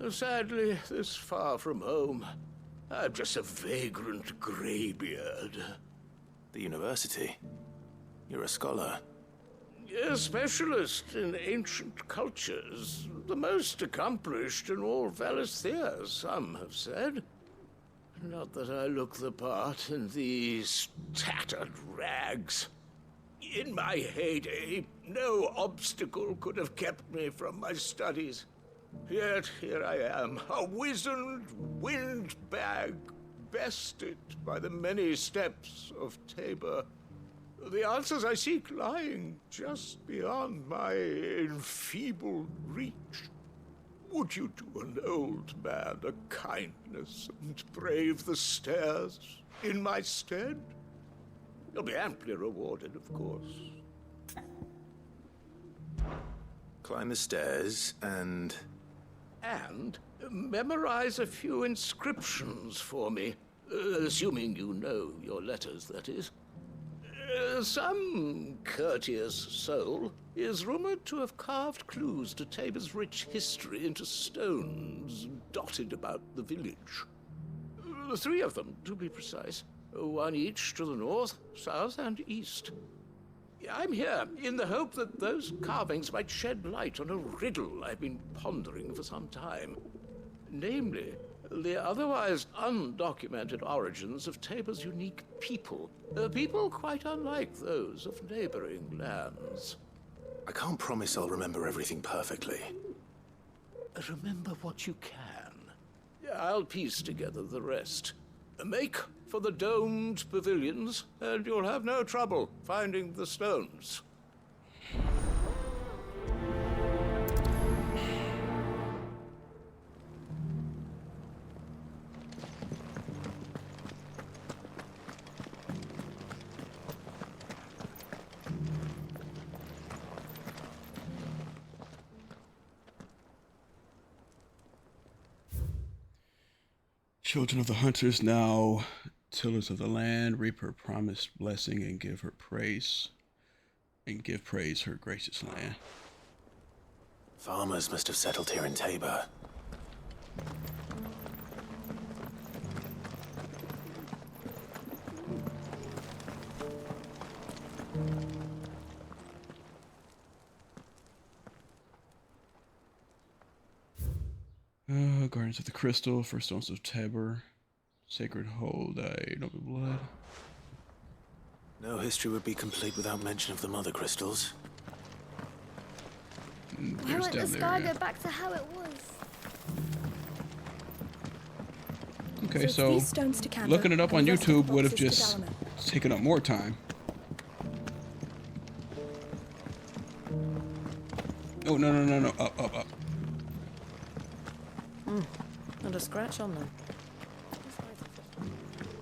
[SPEAKER 14] Sadly, this far from home, I'm just a vagrant graybeard.
[SPEAKER 4] The university? You're a scholar.
[SPEAKER 14] A specialist in ancient cultures. The most accomplished in all Valisthea, some have said. Not that I look the part in these tattered rags. In my heyday, no obstacle could have kept me from my studies. Yet here I am, a wizened windbag, bested by the many steps of Tabor. The answers I seek lying just beyond my enfeebled reach. Would you do an old man a kindness and brave the stairs in my stead? You'll be amply rewarded, of course.
[SPEAKER 4] Climb the stairs and...
[SPEAKER 14] And memorize a few inscriptions for me, assuming you know your letters, that is. Some courteous soul is rumored to have carved clues to Tabor's rich history into stones dotted about the village. 3 of them, to be precise. 1 each to the north, south, and east. I'm here in the hope that those carvings might shed light on a riddle I've been pondering for some time. Namely, the otherwise undocumented origins of Tabor's unique people. People quite unlike those of neighboring lands.
[SPEAKER 4] I can't promise I'll remember everything perfectly.
[SPEAKER 14] Remember what you can. I'll piece together the rest. Make for the domed pavilions, and you'll have no trouble finding the stones.
[SPEAKER 1] Children of the hunters, now tillers of the land, reap her promised blessing and give praise her gracious land.
[SPEAKER 4] Farmers must have settled here in Tabor.
[SPEAKER 1] Guardians of the Crystal, First Stones of Tabor, Sacred Hold, Noble Blood.
[SPEAKER 4] No history would be complete without mention of the Mother Crystals.
[SPEAKER 8] Why won't the sky go back to how it was?
[SPEAKER 1] Okay, so looking it up on YouTube would have just taken up more time. Oh, no. Up.
[SPEAKER 5] Not a scratch on them.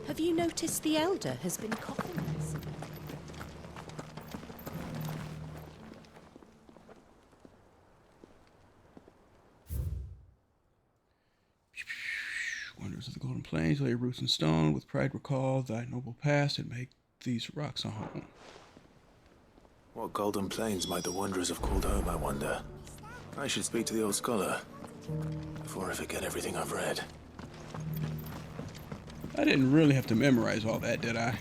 [SPEAKER 9] Have you noticed the Elder has been coffin-less?
[SPEAKER 1] Wonders of the Golden Plains, lay your roots in stone, with pride recall thy noble past, and make these rocks a home.
[SPEAKER 4] What Golden Plains might the wanderers have called home, I wonder? I should speak to the old scholar before I forget everything I've read.
[SPEAKER 1] I didn't really have to memorize all that, did I?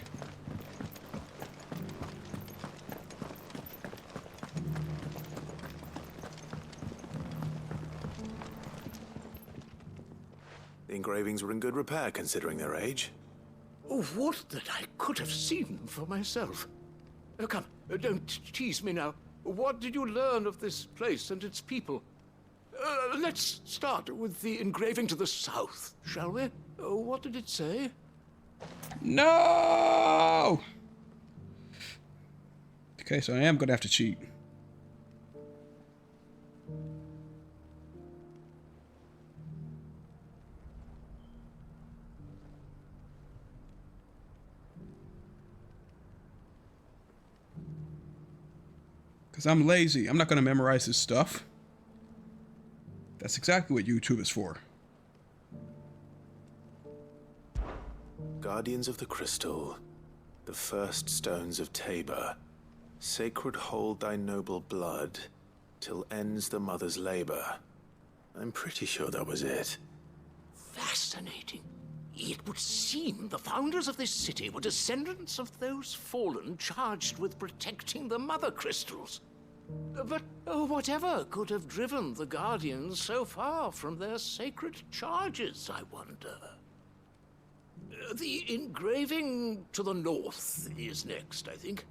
[SPEAKER 4] The engravings were in good repair considering their age.
[SPEAKER 14] Oh, what that I could have seen for myself. Oh, come, don't tease me now. What did you learn of this place and its people? Let's start with the engraving to the south, shall we? What did it say?
[SPEAKER 1] No! Okay, so I am gonna have to cheat. Because I'm lazy. I'm not gonna memorize this stuff. That's exactly what YouTube is for.
[SPEAKER 4] Guardians of the Crystal, the first stones of Tabor, sacred hold thy noble blood, till ends the mother's labor. I'm pretty sure that was it.
[SPEAKER 14] Fascinating. It would seem the founders of this city were descendants of those fallen charged with protecting the Mother Crystals. But whatever could have driven the Guardians so far from their sacred charges, I wonder? The engraving to the north is next, I think.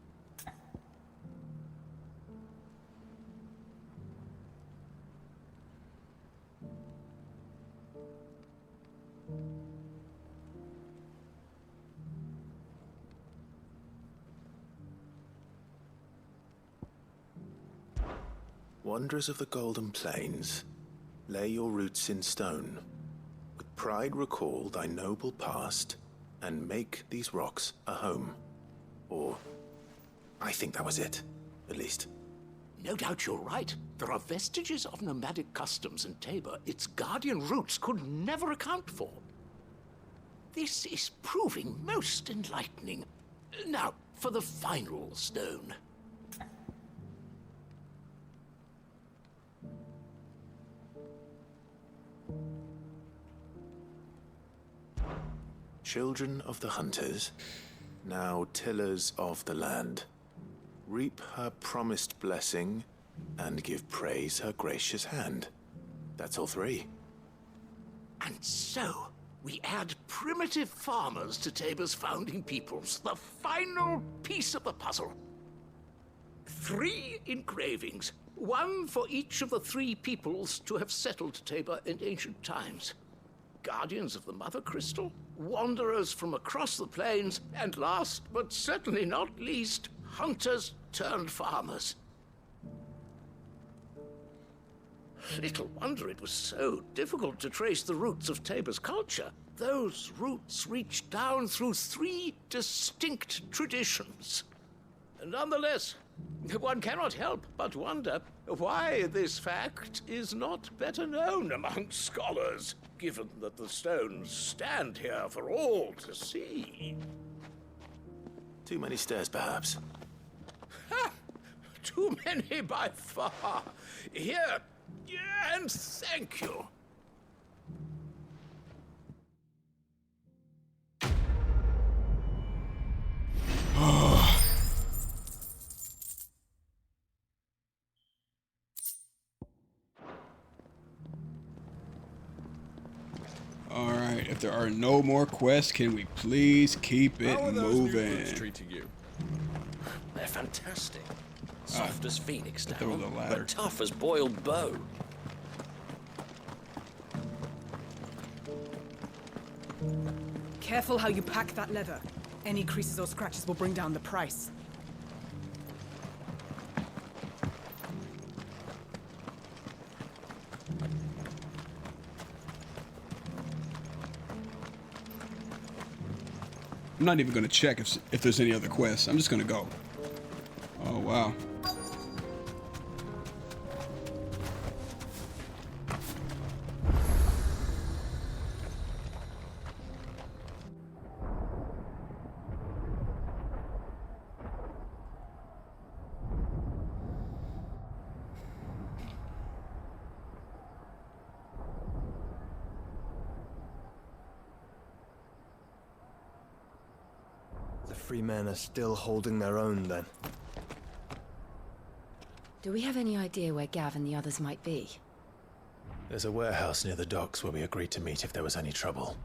[SPEAKER 4] Wanderers of the Golden Plains, lay your roots in stone. With pride recall thy noble past, and make these rocks a home. Or, I think that was it, at least.
[SPEAKER 14] No doubt you're right. There are vestiges of nomadic customs in Tabor its guardian roots could never account for. This is proving most enlightening. Now, for the final stone.
[SPEAKER 4] Children of the hunters, now tillers of the land, reap her promised blessing and give praise her gracious hand. That's all three.
[SPEAKER 14] And so, we add primitive farmers to Tabor's founding peoples, the final piece of the puzzle. 3 engravings, one for each of the 3 peoples to have settled Tabor in ancient times. Guardians of the Mother Crystal, wanderers from across the plains, and last but certainly not least, hunters turned farmers. Little wonder it was so difficult to trace the roots of Tabor's culture. Those roots reach down through 3 distinct traditions. Nonetheless, one cannot help but wonder why this fact is not better known among scholars, given that the stones stand here for all to see.
[SPEAKER 4] Too many stairs, perhaps.
[SPEAKER 14] Ha! too many by far. Here, and thank you.
[SPEAKER 1] Alright, if there are no more quests, can we please keep it
[SPEAKER 25] How are those new
[SPEAKER 1] moving?
[SPEAKER 25] boots treating you?
[SPEAKER 26] They're fantastic. Soft as phoenix
[SPEAKER 1] there was a
[SPEAKER 26] down,
[SPEAKER 1] ladder.
[SPEAKER 26] but tough as boiled bow.
[SPEAKER 7] Careful how you pack that leather. Any creases or scratches will bring down the price.
[SPEAKER 1] I'm not even going to check if there's any other quests. I'm just going to go. Oh, wow.
[SPEAKER 2] The free men are still holding their own, then.
[SPEAKER 13] Do we have any idea where Gav and the others might be?
[SPEAKER 4] There's a warehouse near the docks where we agreed to meet if there was any trouble.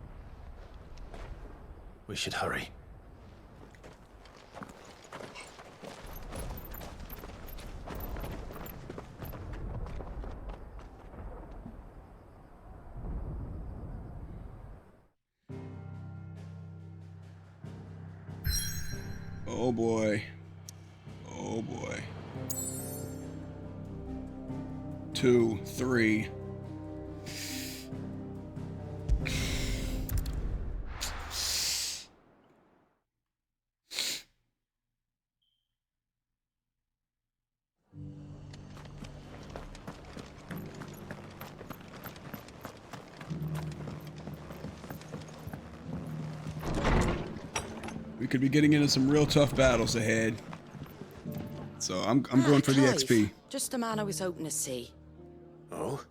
[SPEAKER 4] We should hurry.
[SPEAKER 1] Oh boy. Oh boy. 2, 3. We could be getting into some real tough battles ahead. So I'm going for the
[SPEAKER 13] Clive.
[SPEAKER 1] XP.
[SPEAKER 13] Just the man I was hoping to see.
[SPEAKER 4] Oh?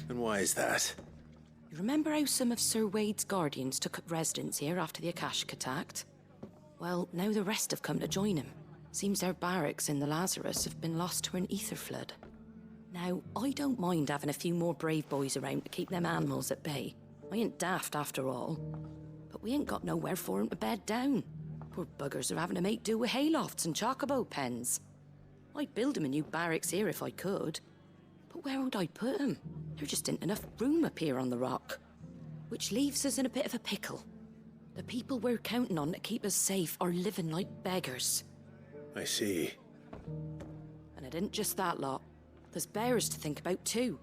[SPEAKER 4] And why is that?
[SPEAKER 13] You remember how some of Sir Wade's guardians took up residence here after the Akashic attacked? Well, now the rest have come to join him. Seems their barracks in the Lazarus have been lost to an ether flood. Now, I don't mind having a few more brave boys around to keep them animals at bay. I ain't daft after all. But we ain't got nowhere for 'em to bed down. Poor buggers are having to make do with haylofts and chocobo pens. I'd build 'em a new barracks here if I could. But where would I put 'em? There just ain't enough room up here on the rock. Which leaves us in a bit of a pickle. The people we're counting on to keep us safe are living like beggars.
[SPEAKER 4] I see.
[SPEAKER 13] And it ain't just that lot. There's bears to think about too.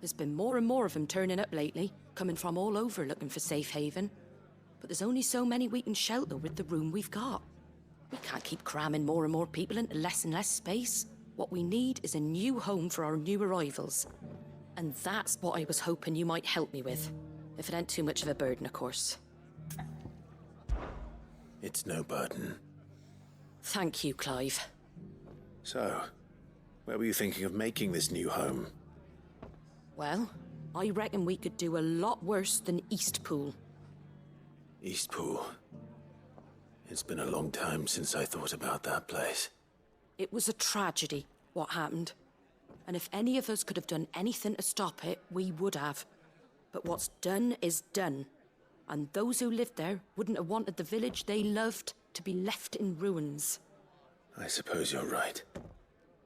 [SPEAKER 13] There's been more and more of them turning up lately, coming from all over looking for safe haven. But there's only so many we can shelter with the room we've got. We can't keep cramming more and more people into less and less space. What we need is a new home for our new arrivals. And that's what I was hoping you might help me with. If it ain't too much of a burden, of course.
[SPEAKER 4] It's no burden.
[SPEAKER 13] Thank you, Clive.
[SPEAKER 4] So, where were you thinking of making this new home?
[SPEAKER 13] Well, I reckon we could do a lot worse than Eastpool.
[SPEAKER 4] Eastpool. It's been a long time since I thought about that place.
[SPEAKER 13] It was a tragedy, what happened. And if any of us could have done anything to stop it, we would have. But what's done is done. And those who lived there wouldn't have wanted the village they loved to be left in ruins.
[SPEAKER 4] I suppose you're right.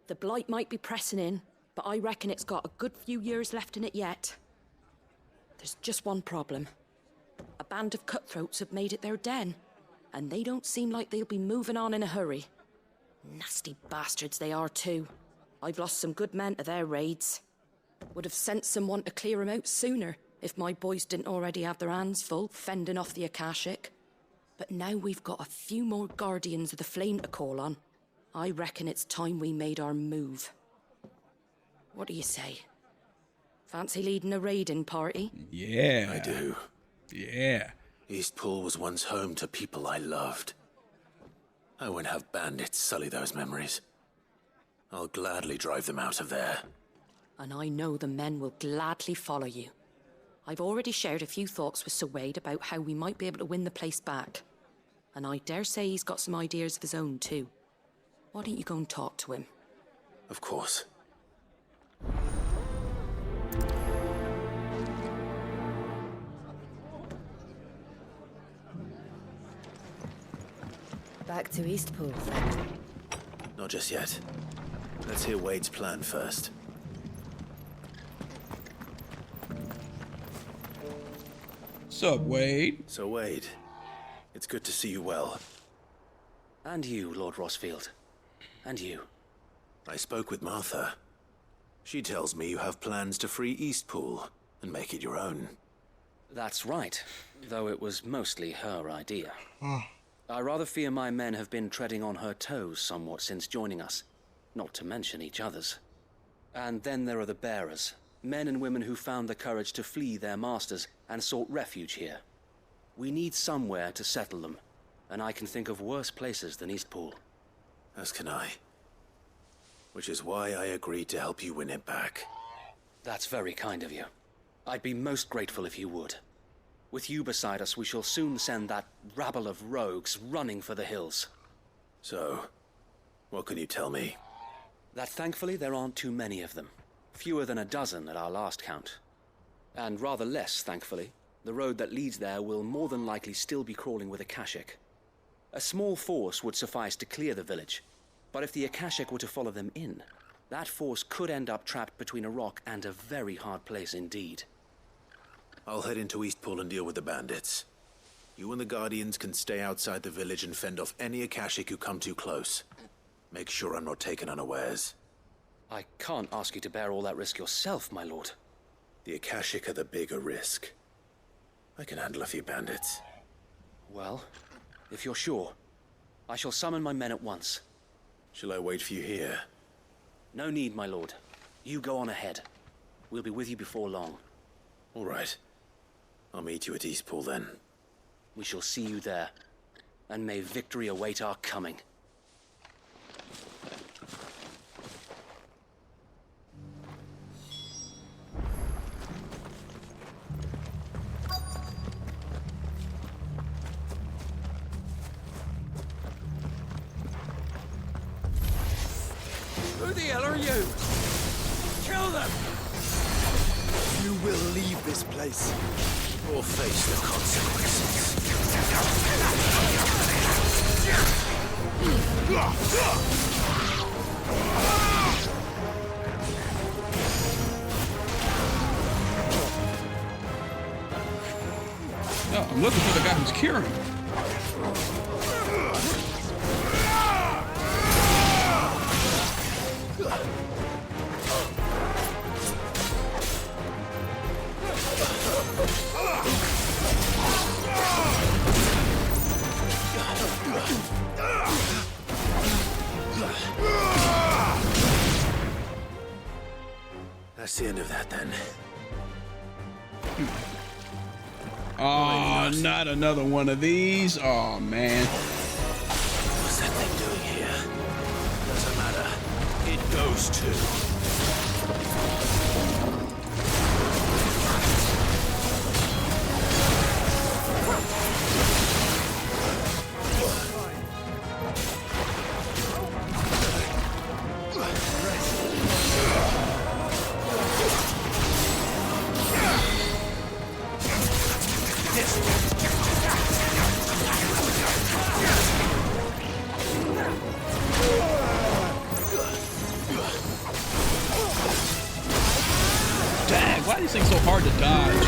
[SPEAKER 13] The blight might be pressing in, but I reckon it's got a good few years left in it yet. There's just one problem. A band of cutthroats have made it their den, and they don't seem like they'll be moving on in a hurry. Nasty bastards they are too. I've lost some good men to their raids. Would have sent someone to clear 'em out sooner if my boys didn't already have their hands full fending off the Akashic. But now we've got a few more guardians of the flame to call on. I reckon it's time we made our move. What do you say? Fancy leading a raiding party?
[SPEAKER 1] Yeah.
[SPEAKER 4] I do.
[SPEAKER 1] Yeah.
[SPEAKER 4] Eastpool was once home to people I loved. I won't have bandits sully those memories. I'll gladly drive them out of there.
[SPEAKER 13] And I know the men will gladly follow you. I've already shared a few thoughts with Sir Wade about how we might be able to win the place back. And I dare say he's got some ideas of his own too. Why don't you go and talk to him?
[SPEAKER 4] Of course.
[SPEAKER 5] Back to Eastpool.
[SPEAKER 4] Not just yet. Let's hear Wade's plan first.
[SPEAKER 1] Sup, Wade?
[SPEAKER 4] So, Wade, it's good to see you well.
[SPEAKER 27] And you, Lord Rosfield. And you.
[SPEAKER 4] I spoke with Martha. She tells me you have plans to free Eastpool and make it your own.
[SPEAKER 27] That's right, though it was mostly her idea. I rather fear my men have been treading on her toes somewhat since joining us, not to mention each other's. And then there are the bearers, men and women who found the courage to flee their masters and sought refuge here. We need somewhere to settle them, and I can think of worse places than Eastpool.
[SPEAKER 4] As can I. Which is why I agreed to help you win it back.
[SPEAKER 27] That's very kind of you. I'd be most grateful if you would. With you beside us, we shall soon send that rabble of rogues running for the hills.
[SPEAKER 4] So, what can you tell me?
[SPEAKER 27] That thankfully there aren't too many of them. Fewer than a dozen at our last count. And rather less, thankfully, the road that leads there will more than likely still be crawling with Akashic. A small force would suffice to clear the village, but if the Akashic were to follow them in, that force could end up trapped between a rock and a very hard place indeed.
[SPEAKER 4] I'll head into Eastpool and deal with the bandits. You and the Guardians can stay outside the village and fend off any Akashic who come too close. Make sure I'm not taken unawares.
[SPEAKER 27] I can't ask you to bear all that risk yourself, my lord.
[SPEAKER 4] The Akashic are the bigger risk. I can handle a few bandits.
[SPEAKER 27] Well, if you're sure, I shall summon my men at once.
[SPEAKER 4] Shall I wait for you here?
[SPEAKER 27] No need, my lord. You go on ahead. We'll be with you before long.
[SPEAKER 4] All right. I'll meet you at Eastpool then.
[SPEAKER 27] We shall see you there, and may victory await our coming.
[SPEAKER 16] Who the hell are you? Kill them!
[SPEAKER 2] You will leave this place.
[SPEAKER 4] Or face the consequences.
[SPEAKER 1] No, I'm looking for the guy who's curing.
[SPEAKER 4] That's the end of that then.
[SPEAKER 1] Oh, not another one of these. Oh, man.
[SPEAKER 4] What's that thing doing here? Doesn't matter. It goes too.
[SPEAKER 1] Dang, why are these things so hard to dodge?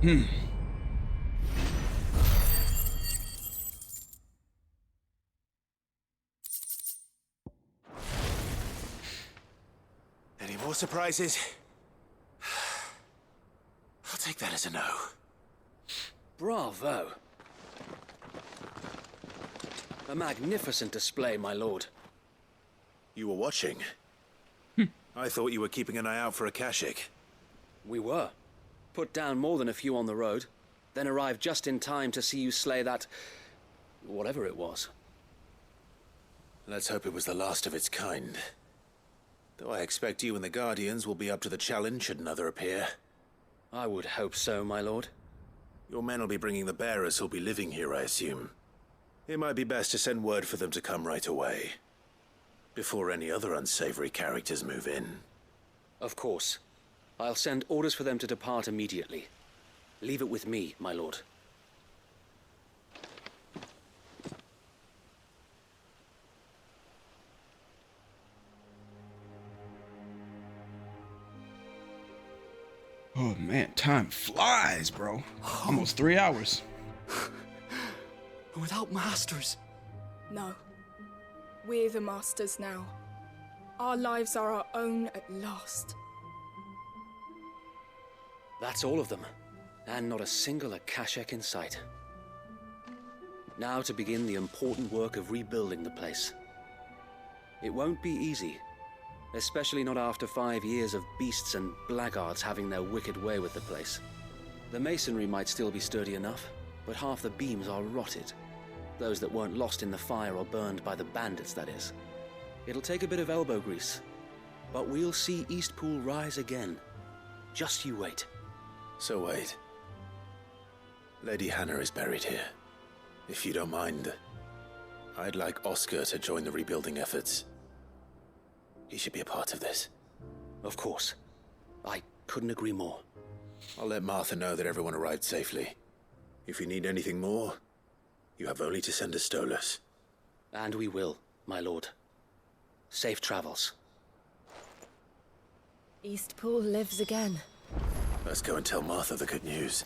[SPEAKER 4] Any more surprises? I'll take that as a no.
[SPEAKER 27] Bravo. A magnificent display, my lord.
[SPEAKER 4] You were watching? I thought you were keeping an eye out for a Kashik.
[SPEAKER 27] We were. Put down more than a few on the road, then arrived just in time to see you slay that... whatever it was.
[SPEAKER 4] Let's hope it was the last of its kind. Though I expect you and the Guardians will be up to the challenge should another appear.
[SPEAKER 27] I would hope so, my lord.
[SPEAKER 4] Your men will be bringing the bearers who'll be living here, I assume. It might be best to send word for them to come right away, before any other unsavory characters move in.
[SPEAKER 27] Of course. I'll send orders for them to depart immediately. Leave it with me, my lord.
[SPEAKER 1] Oh man, time flies, bro. Almost 3 hours.
[SPEAKER 16] Without masters.
[SPEAKER 22] No. We're the masters now. Our lives are our own at last.
[SPEAKER 27] That's all of them, and not a single Akashek in sight. Now to begin the important work of rebuilding the place. It won't be easy, especially not after 5 years of beasts and blackguards having their wicked way with the place. The masonry might still be sturdy enough, but half the beams are rotted. Those that weren't lost in the fire or burned by the bandits, that is. It'll take a bit of elbow grease, but we'll see Eastpool rise again. Just you wait.
[SPEAKER 4] So wait. Lady Hannah is buried here. If you don't mind, I'd like Oscar to join the rebuilding efforts. He should be a part of this.
[SPEAKER 27] Of course. I couldn't agree more.
[SPEAKER 4] I'll let Martha know that everyone arrived safely. If you need anything more, you have only to send a Stolas.
[SPEAKER 27] And we will, my lord. Safe travels.
[SPEAKER 22] Eastpool lives again.
[SPEAKER 4] Let's go and tell Martha the good news.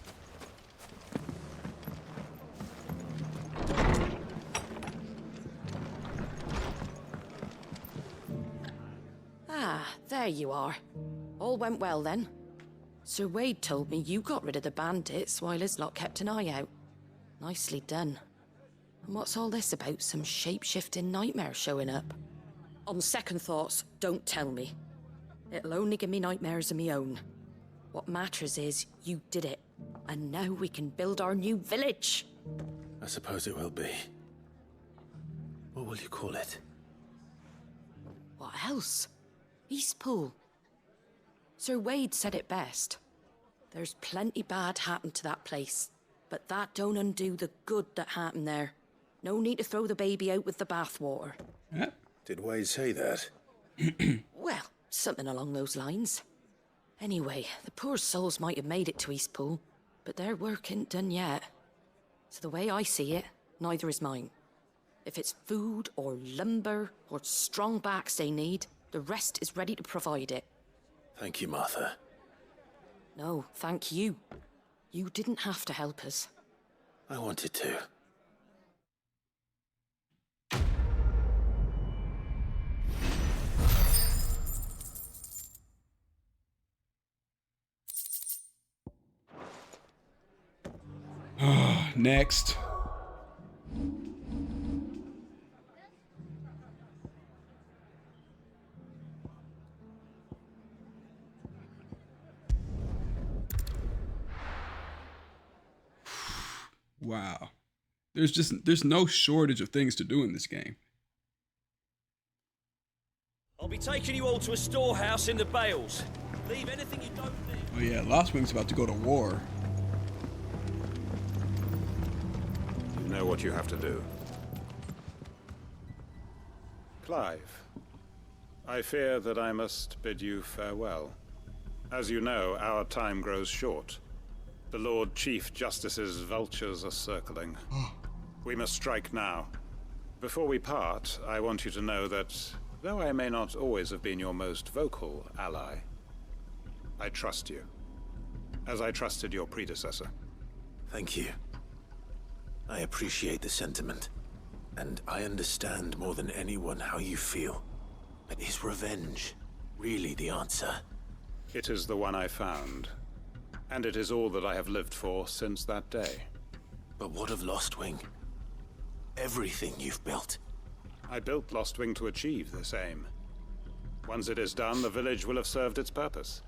[SPEAKER 13] Ah, there you are. All went well then. Sir Wade told me you got rid of the bandits while his lot kept an eye out. Nicely done. And what's all this about some shape-shifting nightmare showing up? On second thoughts, don't tell me. It'll only give me nightmares of me own. What matters is you did it, and now we can build our new village.
[SPEAKER 4] I suppose it will be. What will you call it?
[SPEAKER 13] What else? Eastpool. Sir Wade said it best. There's plenty bad happened to that place, but that don't undo the good that happened there. No need to throw the baby out with the bathwater.
[SPEAKER 4] Did Wade say that?
[SPEAKER 13] Well, something along those lines. Anyway, the poor souls might have made it to Eastpool, but their work ain't done yet. So the way I see it, neither is mine. If it's food or lumber or strong backs they need, the rest is ready to provide it.
[SPEAKER 4] Thank you, Martha.
[SPEAKER 13] No, thank you. You didn't have to help us.
[SPEAKER 4] I wanted to.
[SPEAKER 1] Next. Wow. There's no shortage of things to do in this game.
[SPEAKER 6] I'll be taking you all to a storehouse in the Bales. Leave anything you don't need.
[SPEAKER 1] Oh yeah, Lost Wing's about to go to war.
[SPEAKER 10] You know what you have to do. Clive, I fear that I must bid you farewell. As you know, our time grows short. The Lord Chief Justice's vultures are circling. We must strike now. Before we part, I want you to know that, though I may not always have been your most vocal ally, I trust you. as I trusted your predecessor.
[SPEAKER 4] Thank you. I appreciate the sentiment, and I understand more than anyone how you feel. But is revenge really the answer?
[SPEAKER 10] It is the one I found, and it is all that I have lived for since that day.
[SPEAKER 4] But what of Lostwing? Everything you've built.
[SPEAKER 10] I built Lostwing to achieve this aim. Once it is done, the village will have served its purpose.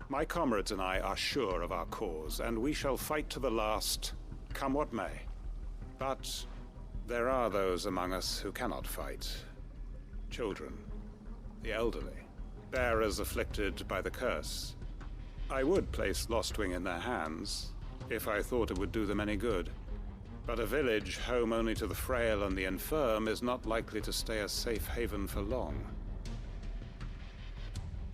[SPEAKER 10] My comrades and I are sure of our cause, and we shall fight to the last, come what may. But there are those among us who cannot fight. Children, the elderly, bearers afflicted by the curse. I would place Lostwing in their hands, if I thought it would do them any good. But a village home only to the frail and the infirm is not likely to stay a safe haven for long.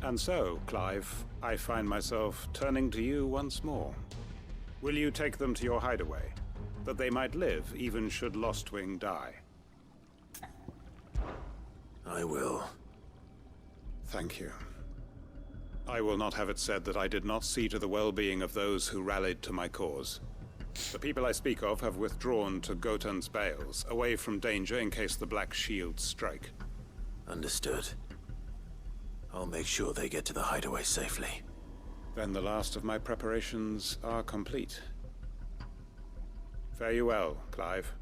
[SPEAKER 10] And so, Clive, I find myself turning to you once more. Will you take them to your hideaway, that they might live even should Lostwing die?
[SPEAKER 4] I will.
[SPEAKER 10] Thank you. I will not have it said that I did not see to the well-being of those who rallied to my cause. The people I speak of have withdrawn to Gotan's Bales, away from danger in case the Black Shields strike.
[SPEAKER 4] Understood. I'll make sure they get to the hideaway safely.
[SPEAKER 10] Then the last of my preparations are complete. Fare you well, Clive.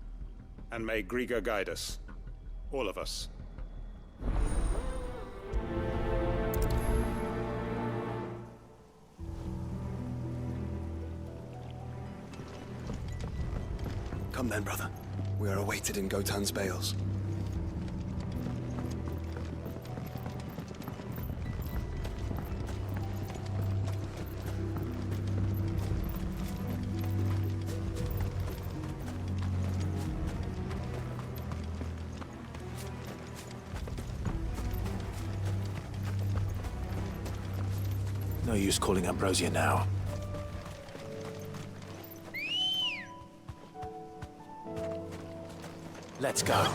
[SPEAKER 10] And may Griga guide us. All of us.
[SPEAKER 2] Come then, brother. We are awaited in Gotan's Bales.
[SPEAKER 4] No use calling Ambrosia now. Let's go.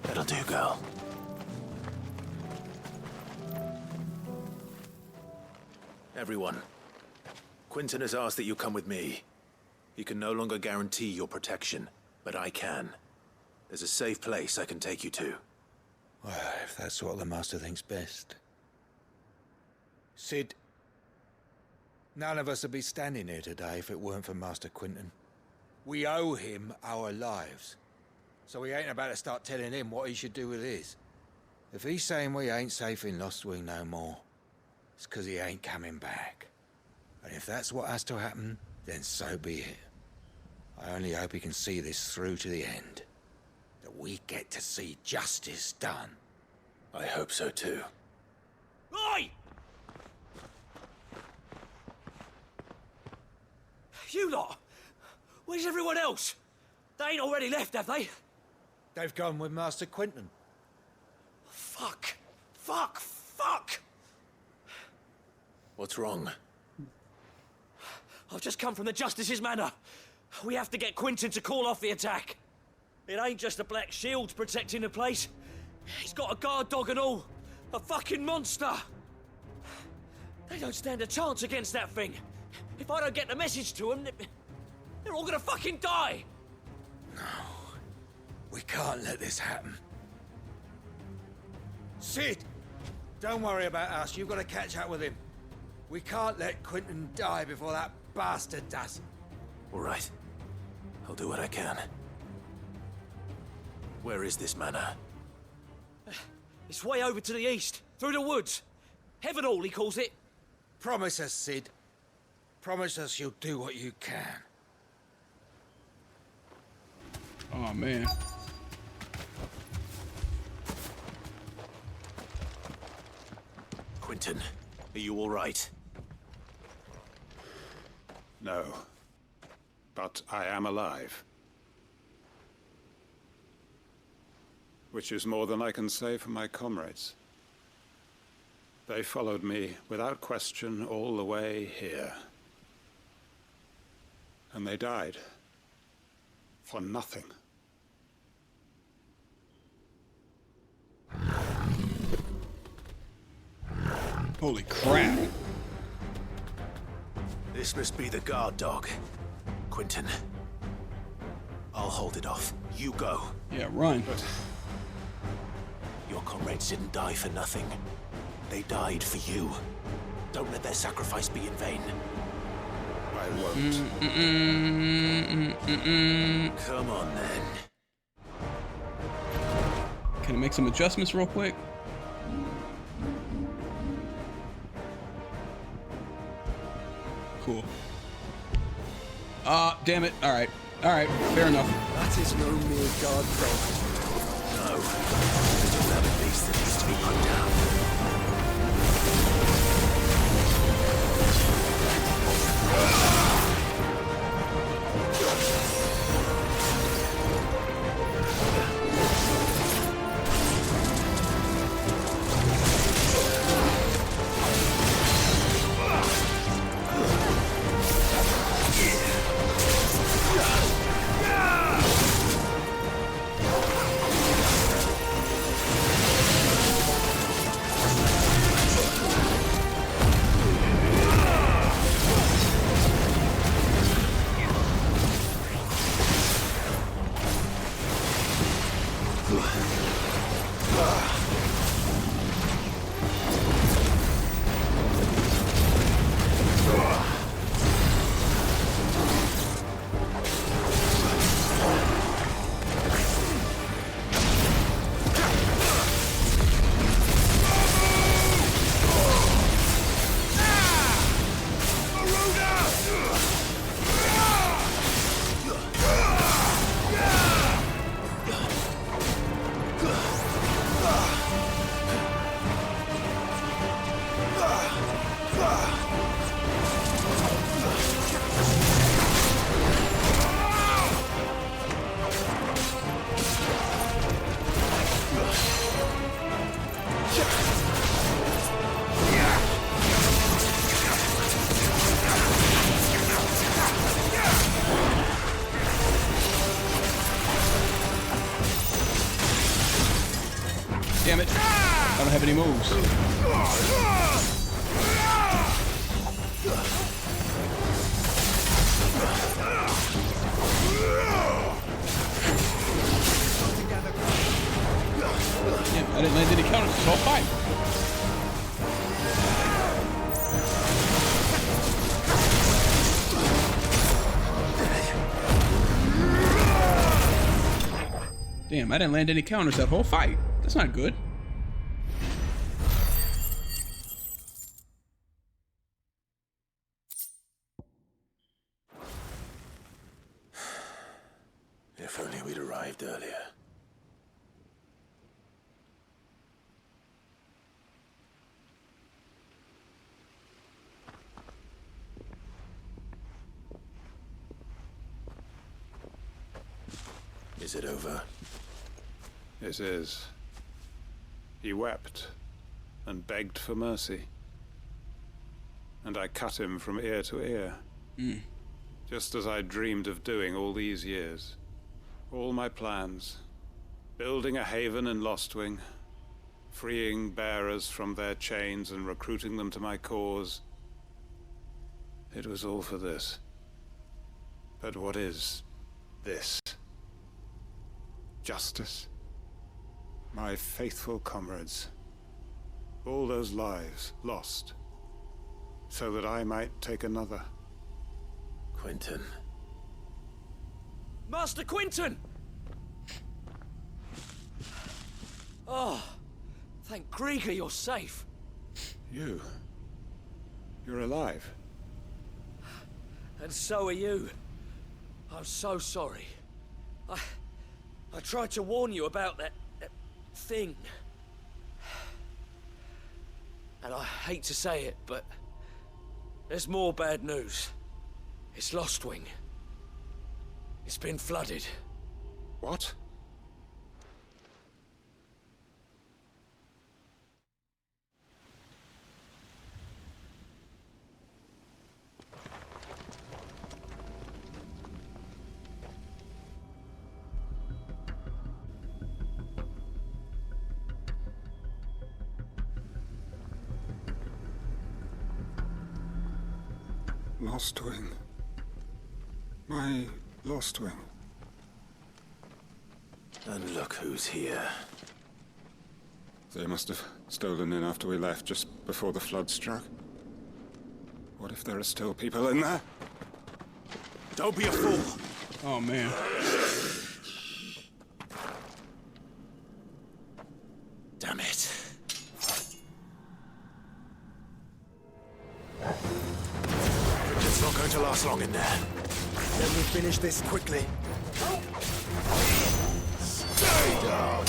[SPEAKER 4] That'll do, girl. Everyone, Quinton has asked that you come with me. He can no longer guarantee your protection, but I can. There's a safe place I can take you to.
[SPEAKER 11] Well, if that's what the Master thinks best. Sid, none of us would be standing here today if it weren't for Master Quinton. We owe him our lives. So we ain't about to start telling him what he should do with his. If he's saying we ain't safe in Lostwing no more, it's 'cause he ain't coming back. And if that's what has to happen, then so be it. I only hope he can see this through to the end. That we get to see justice done.
[SPEAKER 4] I hope so too.
[SPEAKER 6] Oi! You lot! Where's everyone else? They ain't already left, have they?
[SPEAKER 11] They've gone with Master Quinton.
[SPEAKER 6] Fuck! Fuck! Fuck!
[SPEAKER 4] What's wrong?
[SPEAKER 6] I've just come from the Justice's manor. We have to get Quinton to call off the attack. It ain't just the Black Shields protecting the place. He's got a guard dog and all. A fucking monster. They don't stand a chance against that thing. If I don't get the message to them, they're all gonna fucking die.
[SPEAKER 11] No. We can't let this happen. Sid! Don't worry about us. You've got to catch up with him. We can't let Quinton die before that bastard does.
[SPEAKER 4] All right. I'll do what I can. Where is this manor?
[SPEAKER 6] It's way over to the east, through the woods. Heaven Hall, he calls it.
[SPEAKER 11] Promise us, Sid. Promise us you'll do what you can.
[SPEAKER 1] Oh, man.
[SPEAKER 4] Quinton, are you all right?
[SPEAKER 10] No. But I am alive. Which is more than I can say for my comrades. They followed me without question all the way here. And they died. For nothing.
[SPEAKER 1] Holy crap.
[SPEAKER 4] This must be the guard dog. Quentin. I'll hold it off. You go.
[SPEAKER 1] Yeah, run.
[SPEAKER 4] But your comrades didn't die for nothing. They died for you. Don't let their sacrifice be in vain.
[SPEAKER 10] I won't.
[SPEAKER 4] Come on, then.
[SPEAKER 1] Can I make some adjustments real quick? Cool. Damn it. Alright. Alright, fair enough.
[SPEAKER 2] That is no mere guard dog.
[SPEAKER 4] No. It's a rabid beast that needs to be put down.
[SPEAKER 1] Damn it. I don't have any moves. Yeah, I didn't land any counters. It's all fine. Damn, I didn't land any counters that whole fight. That's not good.
[SPEAKER 4] If only we'd arrived earlier. Is it over?
[SPEAKER 10] It is. He wept and begged for mercy. And I cut him from ear to ear. Just as I dreamed of doing all these years. All my plans. Building a haven in Lostwing. Freeing bearers from their chains and recruiting them to my cause. It was all for this. But what is this? Justice? My faithful comrades. All those lives lost. So that I might take another.
[SPEAKER 4] Quentin.
[SPEAKER 6] Master Quentin! Oh, thank Grieger you're safe.
[SPEAKER 10] You? You're alive?
[SPEAKER 6] And so are you. I'm so sorry. I tried to warn you about that thing. And I hate to say it, but there's more bad news.
[SPEAKER 14] It's Lostwing. It's been flooded.
[SPEAKER 10] What? Lostwing. My Lostwing.
[SPEAKER 4] And look who's here.
[SPEAKER 10] They must have stolen in after we left, just before the flood struck. What if there are still people in there?
[SPEAKER 4] Don't be a fool!
[SPEAKER 1] Oh, man.
[SPEAKER 4] Damn it. It's not going to last long in there.
[SPEAKER 2] Let me finish this quickly.
[SPEAKER 4] Stay down,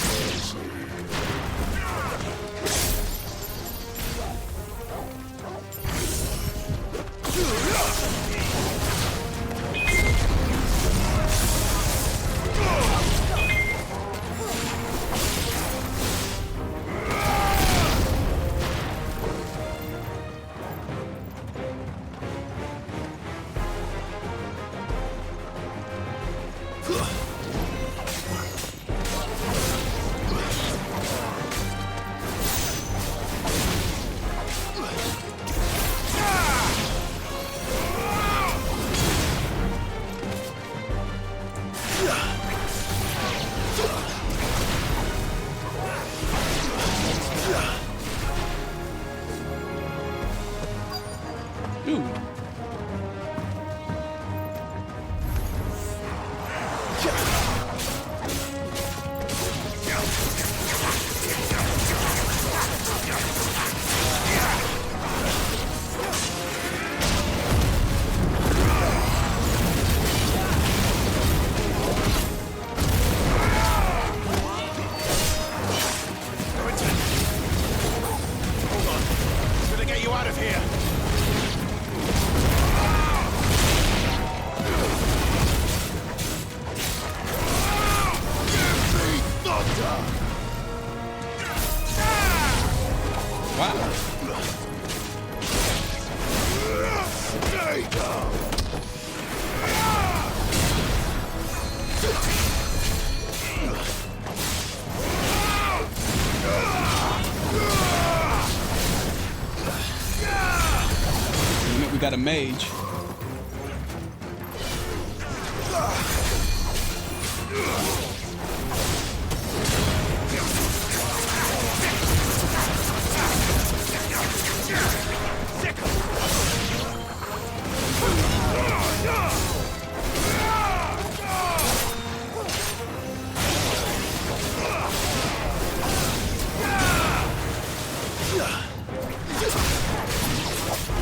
[SPEAKER 1] We got a mage.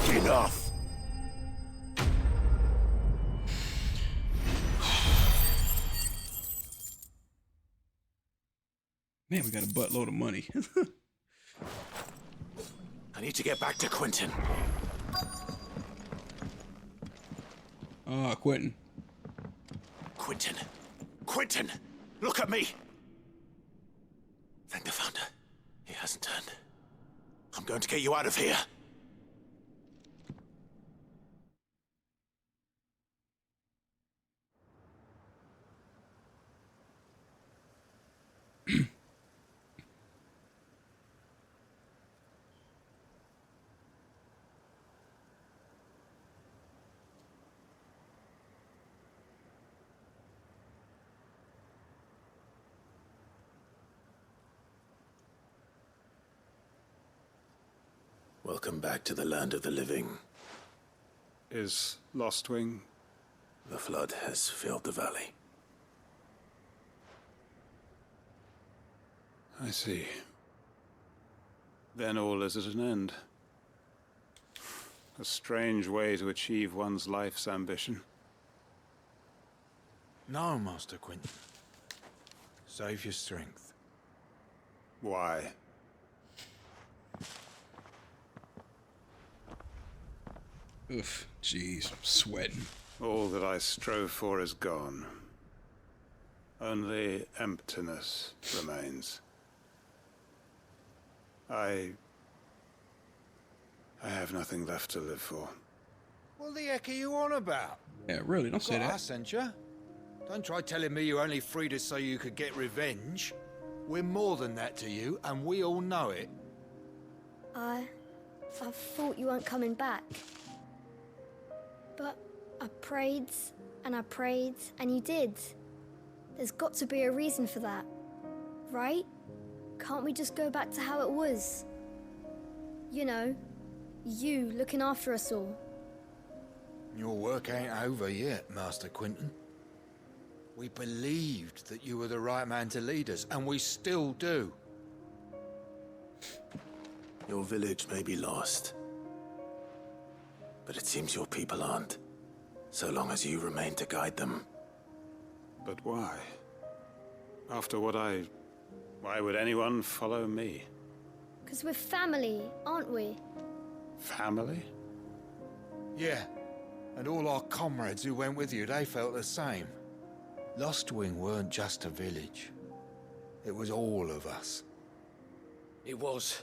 [SPEAKER 4] Enough.
[SPEAKER 1] Man, we got a buttload of money.
[SPEAKER 4] I need to get back to Quentin.
[SPEAKER 1] Quentin.
[SPEAKER 4] Quentin. Quentin! Look at me! Thank the Founder. He hasn't turned. I'm going to get you out of here. Welcome back to the land of the living.
[SPEAKER 10] Is Lostwing?
[SPEAKER 4] The flood has filled the valley.
[SPEAKER 10] I see. Then all is at an end. A strange way to achieve one's life's ambition.
[SPEAKER 11] No, Master Quentin. Save your strength.
[SPEAKER 10] Why?
[SPEAKER 1] Oof, jeez, I'm sweating.
[SPEAKER 10] All that I strove for is gone. Only emptiness remains. I have nothing left to live for.
[SPEAKER 11] What the heck are you on about?
[SPEAKER 1] Yeah, really, don't say that.
[SPEAKER 11] I sent you. Don't try telling me you only freed us so you could get revenge. We're more than that to you, and we all know it.
[SPEAKER 8] I thought you weren't coming back. But I prayed, and you did. There's got to be a reason for that, right? Can't we just go back to how it was? You know, you looking after us all.
[SPEAKER 11] Your work ain't over yet, Master Quinton. We believed that you were the right man to lead us, and we still do.
[SPEAKER 4] Your village may be lost, but it seems your people aren't, so long as you remain to guide them.
[SPEAKER 10] But why? After what why would anyone follow me?
[SPEAKER 8] 'Cause we're family, aren't we?
[SPEAKER 10] Family?
[SPEAKER 11] Yeah, and all our comrades who went with you, they felt the same. Lostwing weren't just a village. It was all of us.
[SPEAKER 6] It was.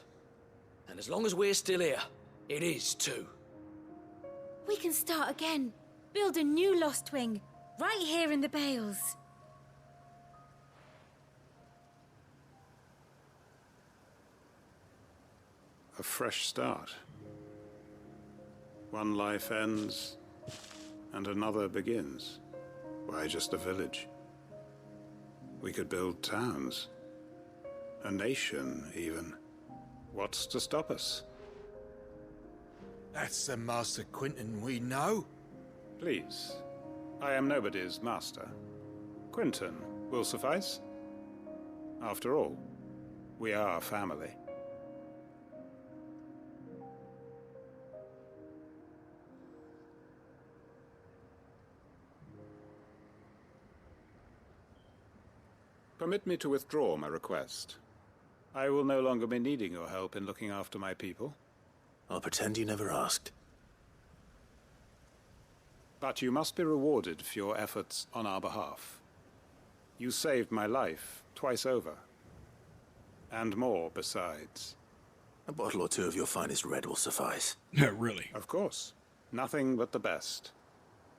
[SPEAKER 6] And as long as we're still here, it is too.
[SPEAKER 12] We can start again. Build a new Lostwing, right here in the Bales.
[SPEAKER 10] A fresh start. One life ends, and another begins. Why just a village? We could build towns. A nation, even. What's to stop us?
[SPEAKER 11] That's the Master Quinton we know.
[SPEAKER 10] Please. I am nobody's master. Quinton will suffice. After all, we are family. Permit me to withdraw my request. I will no longer be needing your help in looking after my people.
[SPEAKER 4] I'll pretend you never asked.
[SPEAKER 10] But you must be rewarded for your efforts on our behalf. You saved my life twice over. And more besides.
[SPEAKER 4] A bottle or two of your finest red will suffice.
[SPEAKER 1] Really?
[SPEAKER 10] Of course. Nothing but the best.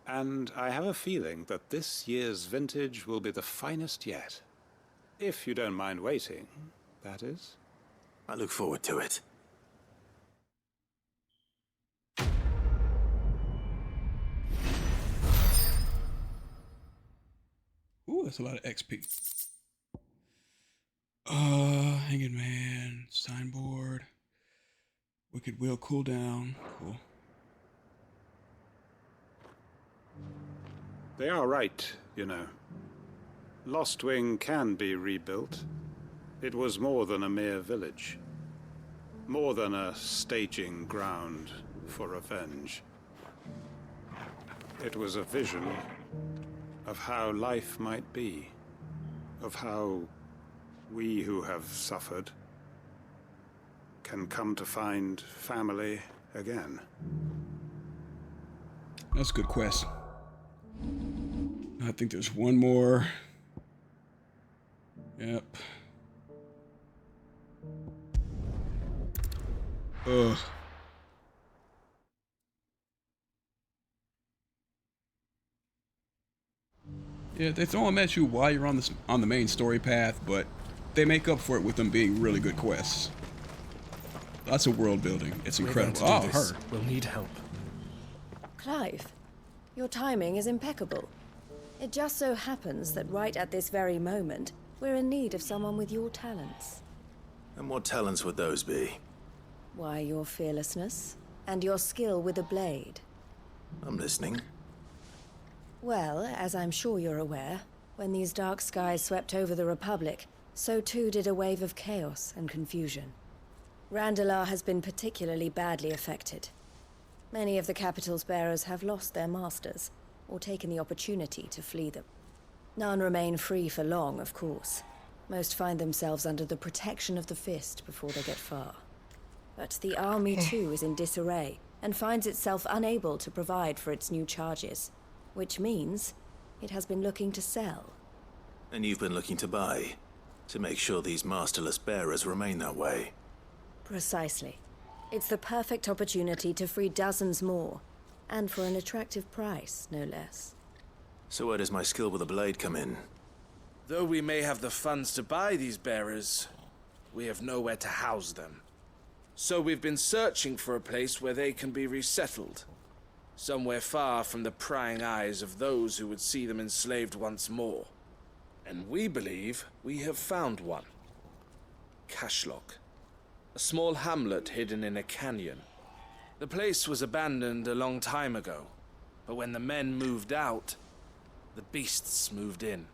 [SPEAKER 10] And I have a feeling that this year's vintage will be the finest yet. If you don't mind waiting, that is.
[SPEAKER 4] I look forward to it.
[SPEAKER 1] Ooh, that's a lot of XP. Hanging Man, signboard. Wicked Will cooldown. Cool.
[SPEAKER 10] They are right, you know. Lostwing can be rebuilt. It was more than a mere village. More than a staging ground for revenge. It was a vision of how life might be. Of how we who have suffered can come to find family again.
[SPEAKER 1] That's a good quest. I think there's one more. Yep. Ugh. Yeah, they throw them at you while you're on the main story path, but they make up for it with them being really good quests. Lots of world building. It's incredible. Oh, her.
[SPEAKER 2] We'll need help.
[SPEAKER 5] Clive, your timing is impeccable. It just so happens that right at this very moment, we're in need of someone with your talents.
[SPEAKER 4] And what talents would those be?
[SPEAKER 5] Why, your fearlessness and your skill with a blade.
[SPEAKER 4] I'm listening.
[SPEAKER 5] Well, as I'm sure you're aware, when these dark skies swept over the Republic, so too did a wave of chaos and confusion. Randalar has been particularly badly affected. Many of the capital's bearers have lost their masters, or taken the opportunity to flee them. None remain free for long, of course. Most find themselves under the protection of the Fist before they get far. But the army too is in disarray, and finds itself unable to provide for its new charges.
[SPEAKER 15] which means it has been looking to sell.
[SPEAKER 4] And you've been looking to buy, to make sure these masterless bearers remain that way.
[SPEAKER 15] Precisely. It's the perfect opportunity to free dozens more, and for an attractive price, no less.
[SPEAKER 4] So where does my skill with a blade come in?
[SPEAKER 17] Though we may have the funds to buy these bearers, we have nowhere to house them. So we've been searching for a place where they can be resettled. Somewhere far from the prying eyes of those who would see them enslaved once more. And we believe we have found one. Cashlock. A small hamlet hidden in a canyon. The place was abandoned a long time ago, but when the men moved out, the beasts moved in.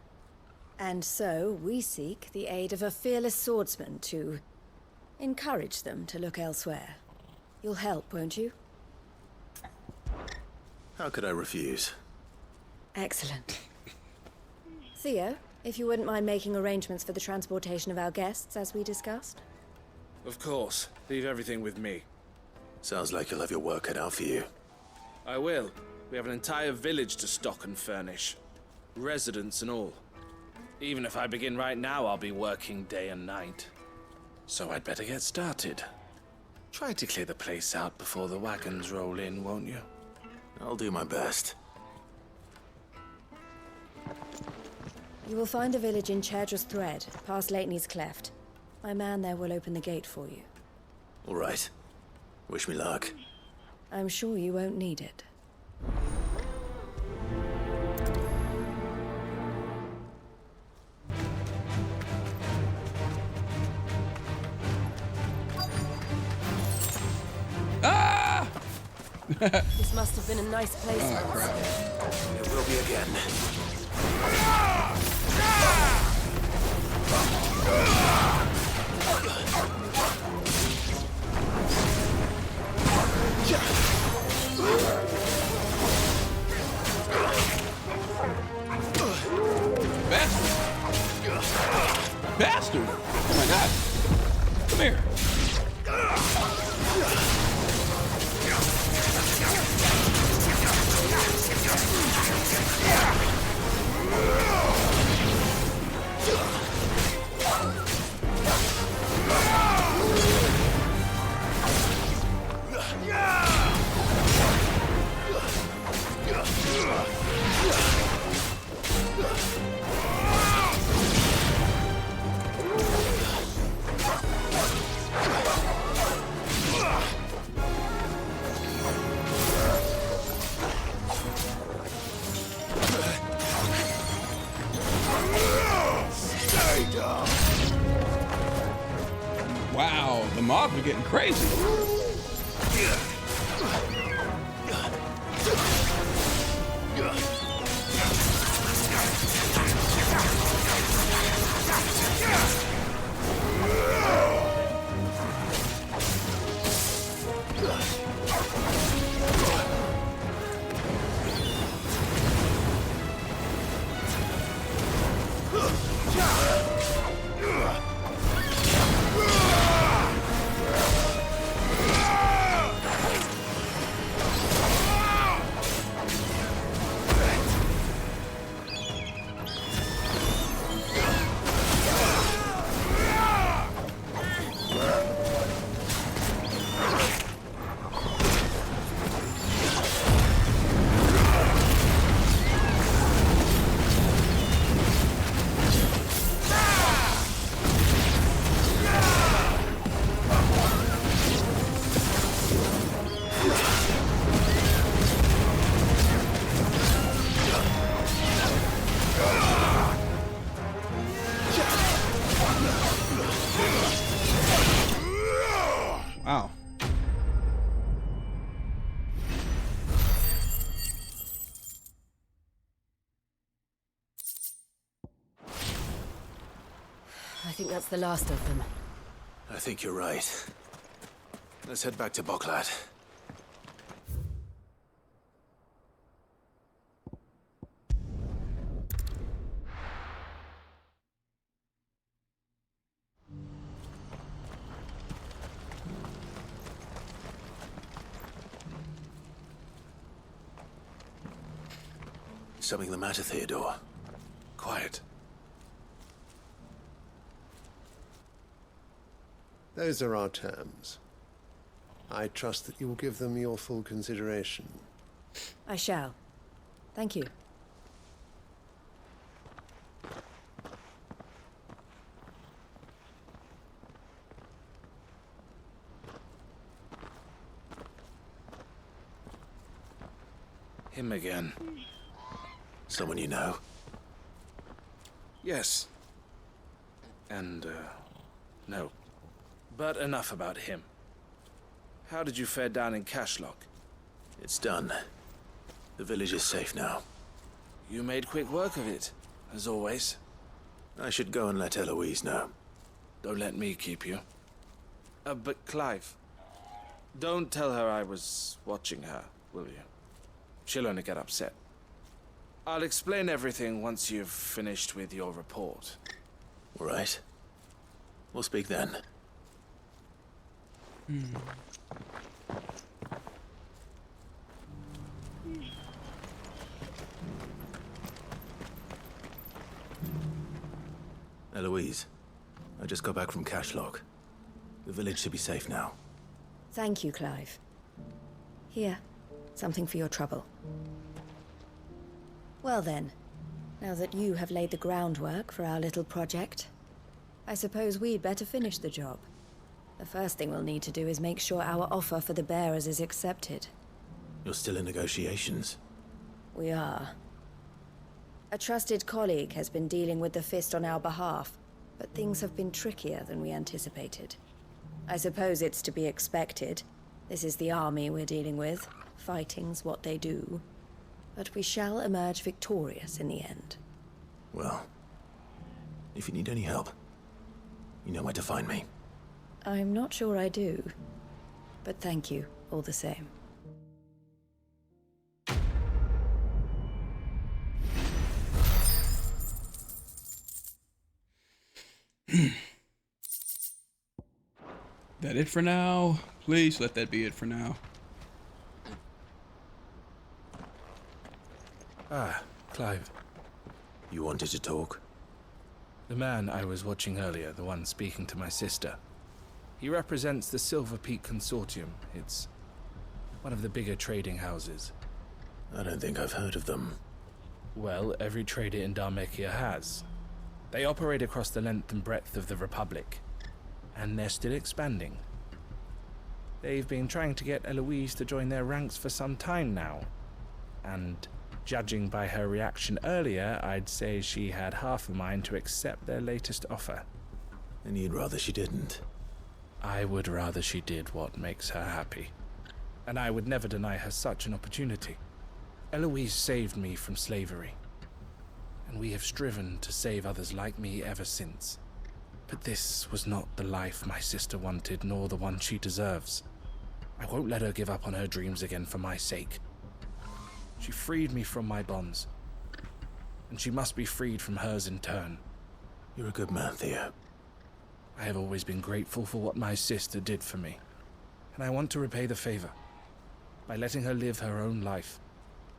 [SPEAKER 15] And so we seek the aid of a fearless swordsman to encourage them to look elsewhere. You'll help, won't you?
[SPEAKER 4] How could I refuse?
[SPEAKER 15] Excellent. Theo, if you wouldn't mind making arrangements for the transportation of our guests, as we discussed.
[SPEAKER 17] Of course. Leave everything with me.
[SPEAKER 4] Sounds like you'll have your work cut out for you.
[SPEAKER 17] I will. We have an entire village to stock and furnish. Residents and all. Even if I begin right now, I'll be working day and night. So I'd better get started. Try to clear the place out before the wagons roll in, won't you?
[SPEAKER 4] I'll do my best.
[SPEAKER 15] You will find a village in Chairdra's Thread, past Sleipnir's Cleft. My man there will open the gate for you.
[SPEAKER 4] All right. Wish me luck.
[SPEAKER 15] I'm sure you won't need it.
[SPEAKER 1] Ah!
[SPEAKER 15] This must have been a nice place.
[SPEAKER 1] Oh, crap.
[SPEAKER 4] It will be again.
[SPEAKER 1] Bastard! Bastard! Oh my god! Come here! Wow, the mobs are getting crazy. Wow.
[SPEAKER 15] I think that's the last of them.
[SPEAKER 4] I think you're right. Let's head back to Boklat. something the matter, Theodore? Quiet.
[SPEAKER 3] Those are our terms. I trust that you will give them your full consideration.
[SPEAKER 15] I shall. Thank you.
[SPEAKER 17] Him again.
[SPEAKER 4] Someone you know?
[SPEAKER 17] Yes. And, no. But enough about him. How did you fare down in Cashlock?
[SPEAKER 4] It's done. The village is safe now.
[SPEAKER 17] You made quick work of it, as always.
[SPEAKER 4] I should go and let Eloise know.
[SPEAKER 17] Don't let me keep you. But Clive, don't tell her I was watching her, will you? She'll only get upset. I'll explain everything once you've finished with your report.
[SPEAKER 4] All right. We'll speak then. Eloise, I just got back from Cashlock. The village should be safe now.
[SPEAKER 15] Thank you, Clive. Here, something for your trouble. Well then, now that you have laid the groundwork for our little project, I suppose we'd better finish the job. The first thing we'll need to do is make sure our offer for the bearers is accepted.
[SPEAKER 4] You're still in negotiations?
[SPEAKER 15] We are. A trusted colleague has been dealing with the Fist on our behalf, but things have been trickier than we anticipated. I suppose it's to be expected. This is the army we're dealing with. Fighting's what they do. But we shall emerge victorious in the end.
[SPEAKER 4] Well, if you need any help, you know where to find me.
[SPEAKER 15] I'm not sure I do. But thank you, all the same.
[SPEAKER 1] That it for now? Please let that be it for now.
[SPEAKER 17] Ah, Clive.
[SPEAKER 4] You wanted to talk?
[SPEAKER 17] The man I was watching earlier, the one speaking to my sister. He represents the Silver Peak Consortium. It's one of the bigger trading houses.
[SPEAKER 4] I don't think I've heard of them.
[SPEAKER 17] Well, every trader in Dharmekia has. They operate across the length and breadth of the Republic, and they're still expanding. They've been trying to get Eloise to join their ranks for some time now, and judging by her reaction earlier, I'd say she had half a mind to accept their latest offer.
[SPEAKER 4] And you'd rather she didn't?
[SPEAKER 17] I would rather she did what makes her happy, and I would never deny her such an opportunity. Eloise saved me from slavery, and we have striven to save others like me ever since. But this was not the life my sister wanted, nor the one she deserves. I won't let her give up on her dreams again for my sake. She freed me from my bonds, and she must be freed from hers in turn.
[SPEAKER 4] You're a good man, Theo.
[SPEAKER 17] I have always been grateful for what my sister did for me, and I want to repay the favor by letting her live her own life.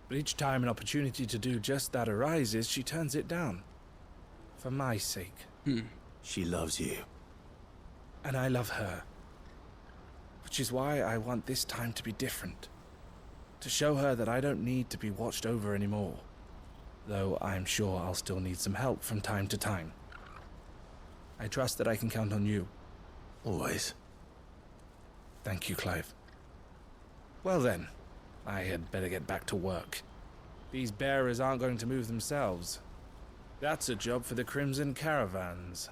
[SPEAKER 17] But each time an opportunity to do just that arises, she turns it down. For my sake.
[SPEAKER 4] She loves you.
[SPEAKER 17] And I love her. Which is why I want this time to be different. To show her that I don't need to be watched over anymore. Though I'm sure I'll still need some help from time to time. I trust that I can count on you.
[SPEAKER 4] Always.
[SPEAKER 17] Thank you, Clive. Well then, I had better get back to work. These bearers aren't going to move themselves. That's a job for the Crimson Caravans.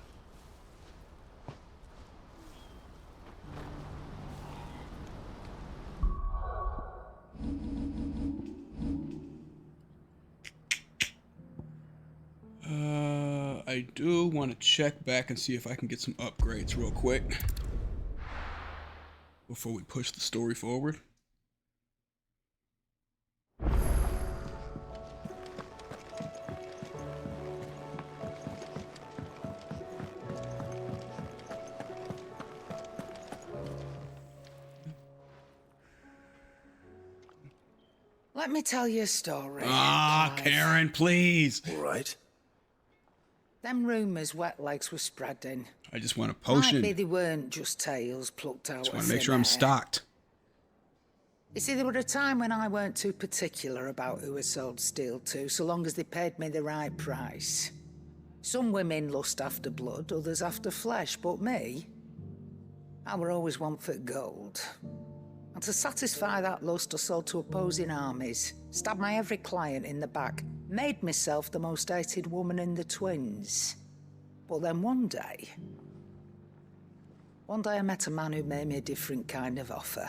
[SPEAKER 1] I do want to check back and see if I can get some upgrades real quick before we push the story forward.
[SPEAKER 9] Let me tell you a story.
[SPEAKER 1] Ah,
[SPEAKER 9] Clive.
[SPEAKER 1] Karen, please.
[SPEAKER 4] All right.
[SPEAKER 9] Them rumours wet legs were spreading.
[SPEAKER 1] I just want a potion.
[SPEAKER 9] Might be they weren't just tales plucked out
[SPEAKER 1] Just
[SPEAKER 9] of
[SPEAKER 1] want to make
[SPEAKER 9] thin
[SPEAKER 1] sure I'm
[SPEAKER 9] air.
[SPEAKER 1] stocked.
[SPEAKER 9] You see, there were a time when I weren't too particular about who I sold steel to, so long as they paid me the right price. Some women lust after blood, others after flesh, but me, I were always one for gold. And to satisfy that lust, I sold to opposing armies, stabbed my every client in the back, made myself the most hated woman in the twins. But then one day I met a man who made me a different kind of offer.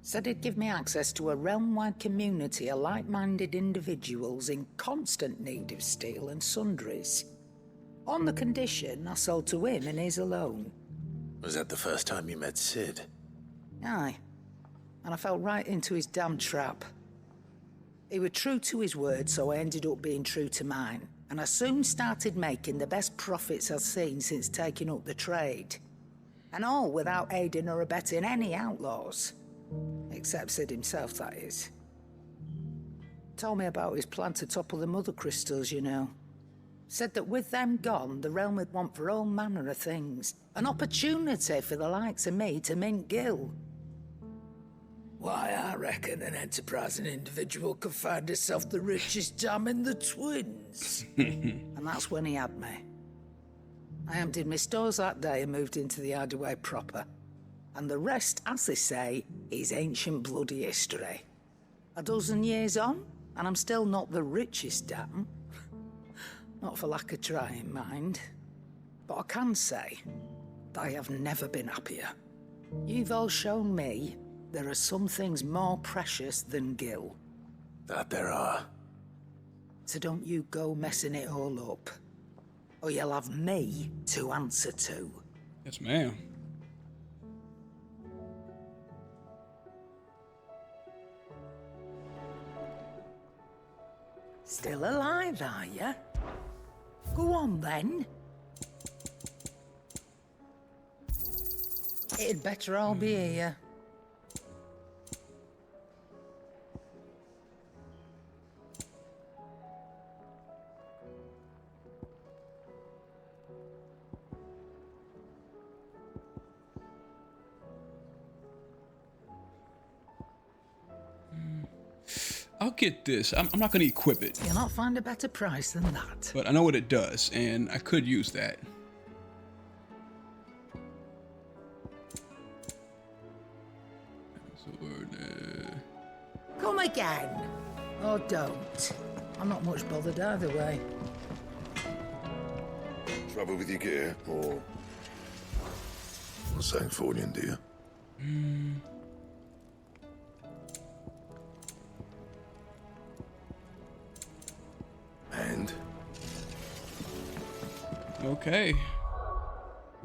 [SPEAKER 9] Said he'd give me access to a realm-wide community of like-minded individuals in constant need of steel and sundries. On the condition I sold to him and his alone.
[SPEAKER 4] Was that the first time you met Sid?
[SPEAKER 9] Aye. And I fell right into his damn trap. He was true to his word, so I ended up being true to mine. And I soon started making the best profits I've seen since taking up the trade. And all without aiding or abetting any outlaws. Except Sid himself, that is. Told me about his plan to topple the mother crystals, you know. Said that with them gone, the realm would want for all manner of things. An opportunity for the likes of me to mint gil. Why, I reckon an enterprising individual could find himself the richest dam in the twins. And that's when he had me. I emptied my stores that day and moved into the hideaway proper. And the rest, as they say, is ancient bloody history. A dozen years on, and I'm still not the richest dam. Not for lack of trying, mind. But I can say that I have never been happier. You've all shown me there are some things more precious than gil.
[SPEAKER 4] That there are.
[SPEAKER 9] So don't you go messing it all up. Or you'll have me to answer to.
[SPEAKER 1] Yes, ma'am.
[SPEAKER 9] Still alive, are you? Go on, then. It'd better all be here.
[SPEAKER 1] I'll get this. I'm not going to equip it.
[SPEAKER 9] You'll not find a better price than that.
[SPEAKER 1] But I know what it does, and I could use that.
[SPEAKER 9] Come again. Or don't. I'm not much bothered either way.
[SPEAKER 18] Trouble with your gear, or something Fordian, do you? And?
[SPEAKER 1] Okay.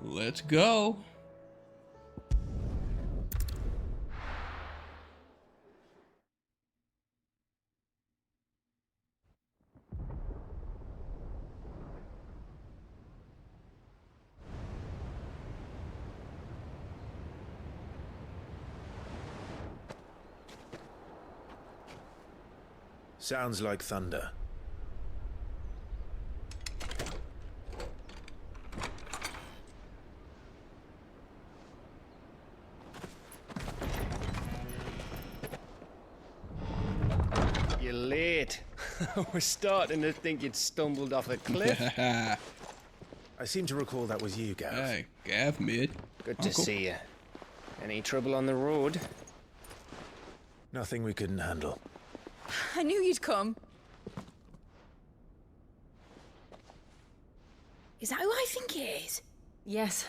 [SPEAKER 1] Let's go.
[SPEAKER 4] Sounds like thunder.
[SPEAKER 19] You're late. We're starting to think you'd stumbled off a cliff.
[SPEAKER 4] I seem to recall that was you, Gav.
[SPEAKER 1] Hey, Gav, mid.
[SPEAKER 19] Good to see you. Any trouble on the road?
[SPEAKER 4] Nothing we couldn't handle.
[SPEAKER 12] I knew you'd come. Is that who I think it is?
[SPEAKER 15] Yes.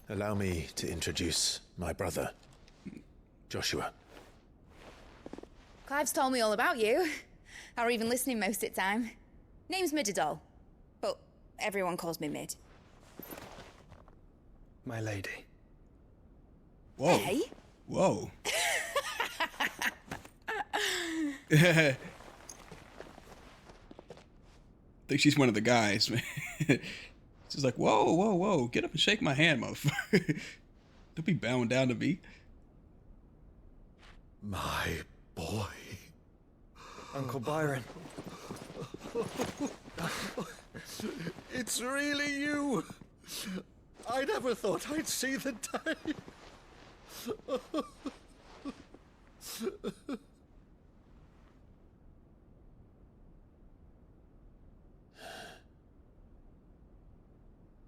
[SPEAKER 4] Allow me to introduce my brother, Joshua.
[SPEAKER 12] Clive's told me all about you. Or even listening most of the time. Name's Midadol, but everyone calls me Mid.
[SPEAKER 2] My lady.
[SPEAKER 1] Whoa.
[SPEAKER 12] Hey?
[SPEAKER 1] Whoa. I think she's one of the guys, man. She's like, whoa, whoa, whoa. Get up and shake my hand, motherfucker. Don't be bowing down to me.
[SPEAKER 16] My boy.
[SPEAKER 2] Uncle Byron.
[SPEAKER 16] It's really you. I never thought I'd see the day.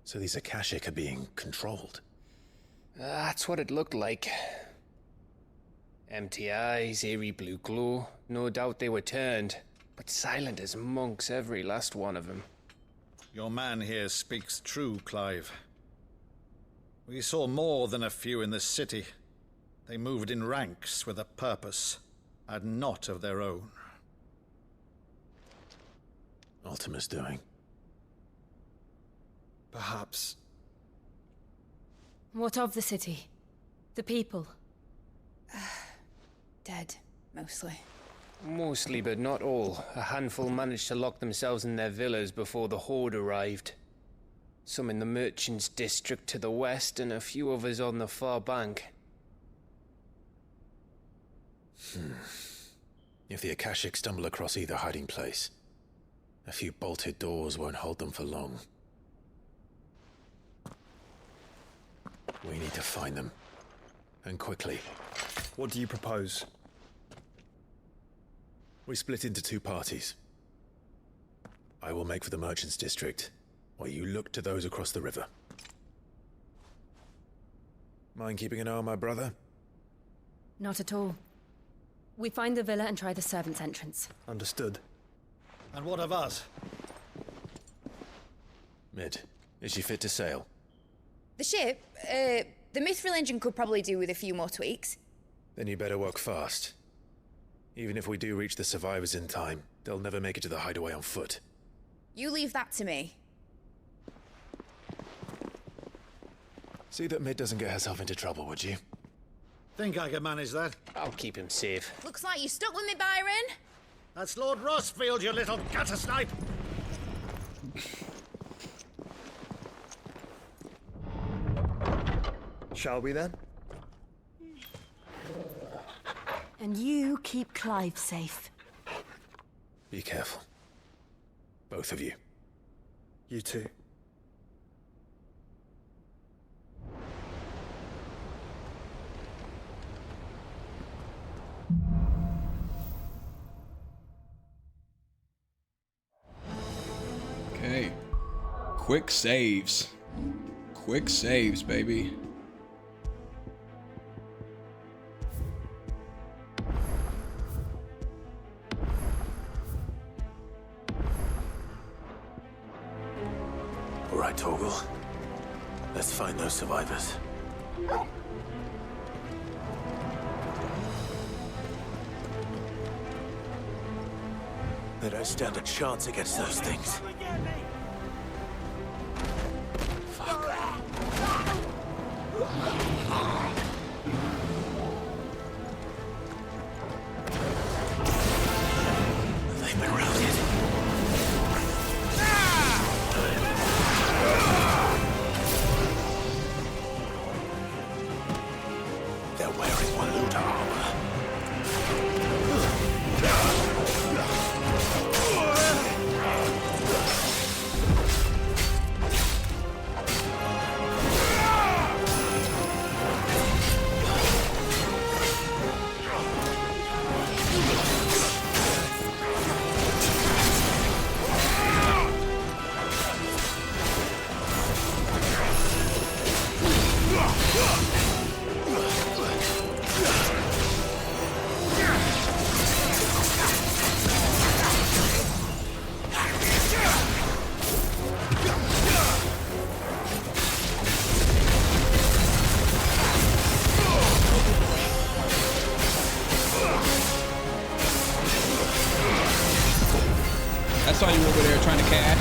[SPEAKER 4] So these Akashic are being controlled?
[SPEAKER 19] That's what it looked like. Empty eyes, eerie blue glow. No doubt they were turned, but silent as monks, every last one of them.
[SPEAKER 16] Your man here speaks true, Clive. We saw more than a few in the city. They moved in ranks with a purpose, and not of their own.
[SPEAKER 4] Ultima's doing.
[SPEAKER 2] Perhaps.
[SPEAKER 7] What of the city? The people?
[SPEAKER 12] Dead, mostly.
[SPEAKER 19] Mostly, but not all. A handful managed to lock themselves in their villas before the Horde arrived. Some in the Merchants' District to the west, and a few others on the far bank.
[SPEAKER 4] If the Akashic stumble across either hiding place, a few bolted doors won't hold them for long. We need to find them. And quickly.
[SPEAKER 2] What do you propose?
[SPEAKER 4] We split into two parties. I will make for the Merchants' District, while you look to those across the river. Mind keeping an eye on my brother?
[SPEAKER 7] Not at all. We find the villa and try the servants' entrance.
[SPEAKER 2] Understood.
[SPEAKER 16] And what of us?
[SPEAKER 4] Mid, is she fit to sail?
[SPEAKER 12] The ship, the Mithril engine could probably do with a few more tweaks.
[SPEAKER 4] Then you better work fast. Even if we do reach the survivors in time, they'll never make it to the hideaway on foot.
[SPEAKER 12] You leave that to me.
[SPEAKER 4] See that Mid doesn't get herself into trouble, would you?
[SPEAKER 16] Think I can manage that?
[SPEAKER 19] I'll keep him safe.
[SPEAKER 12] Looks like you stuck with me, Byron.
[SPEAKER 16] That's Lord Rossfield, you little gutter snipe!
[SPEAKER 2] Shall we then?
[SPEAKER 7] And you keep Clive safe.
[SPEAKER 4] Be careful. Both of you.
[SPEAKER 2] You too.
[SPEAKER 1] Okay. Quick saves. Quick saves, baby.
[SPEAKER 4] All right, Torgal. Let's find those survivors. They don't stand a chance against those things. They've been routed. They're wearing Waluta armor.
[SPEAKER 1] I saw you over there trying to cash.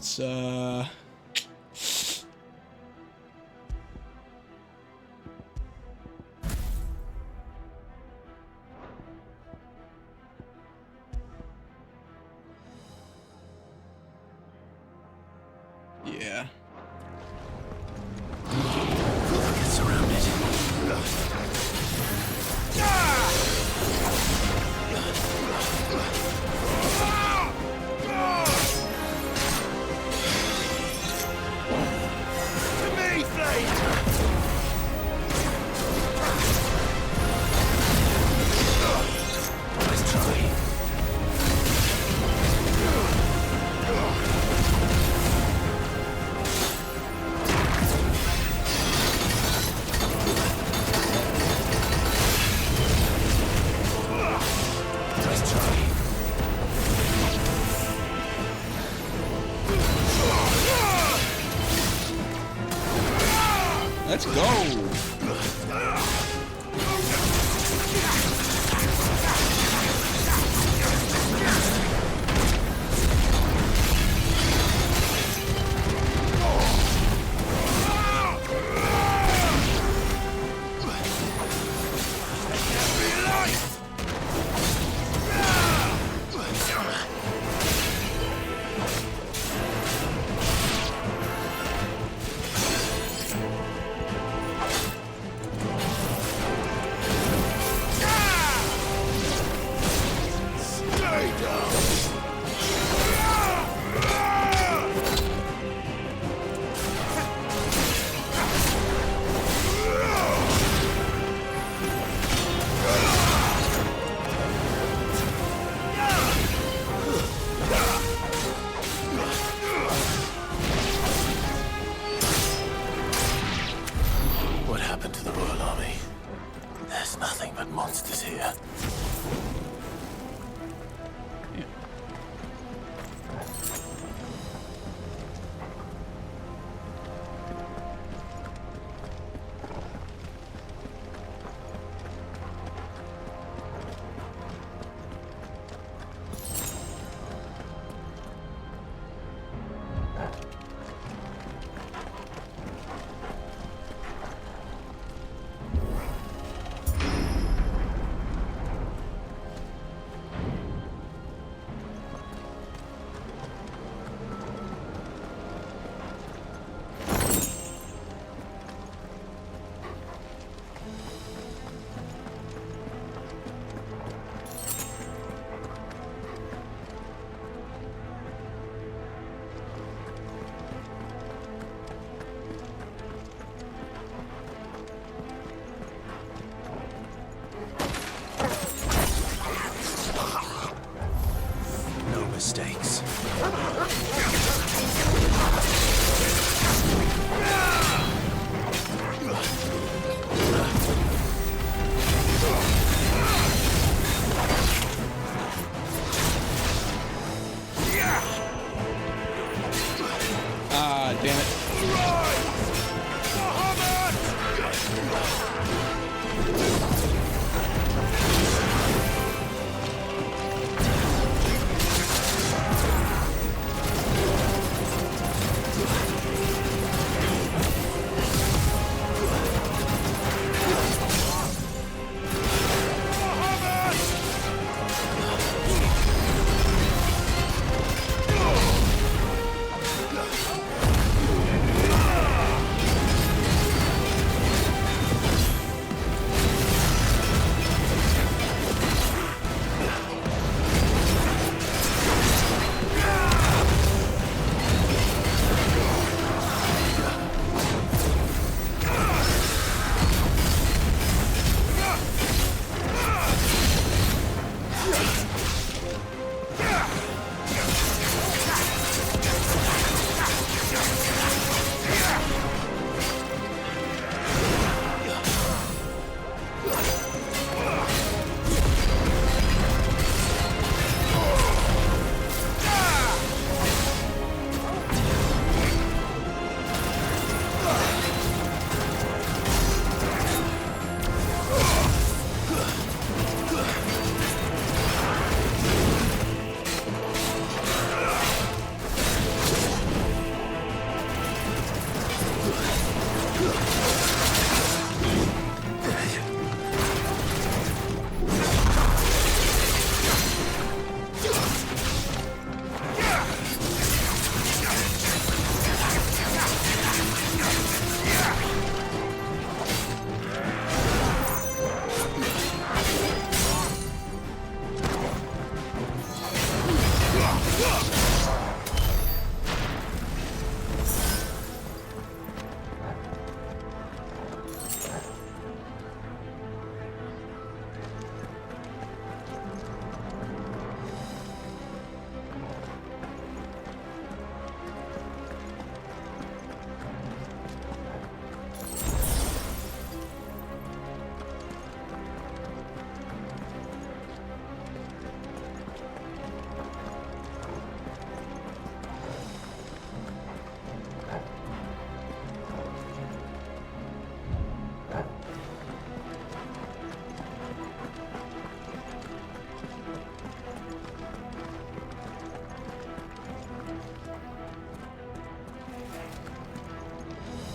[SPEAKER 1] Let's yeah.
[SPEAKER 6] Get surrounded. To me, Flame! Nice try.
[SPEAKER 1] Let's go.
[SPEAKER 6] What happened to the Royal Army? There's nothing but monsters here. No mistakes.
[SPEAKER 1] Ah, damn it.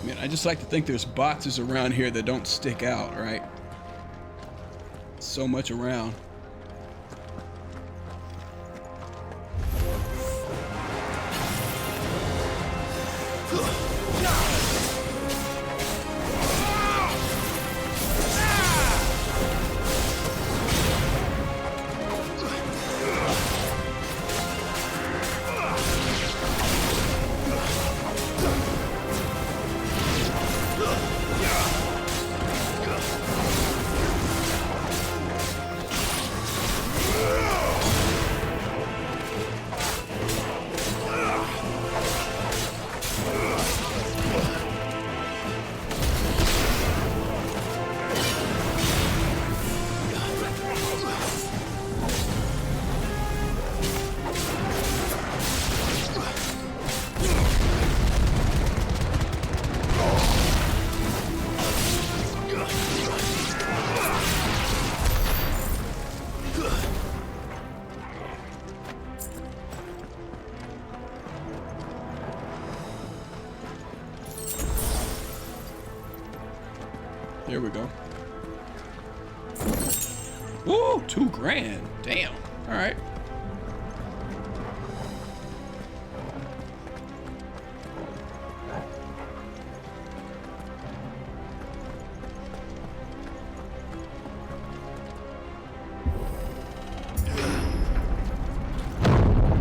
[SPEAKER 1] Man, I just like to think there's boxes around here that don't stick out, right? So much around. There we go. Ooh, $2,000. Damn. All right.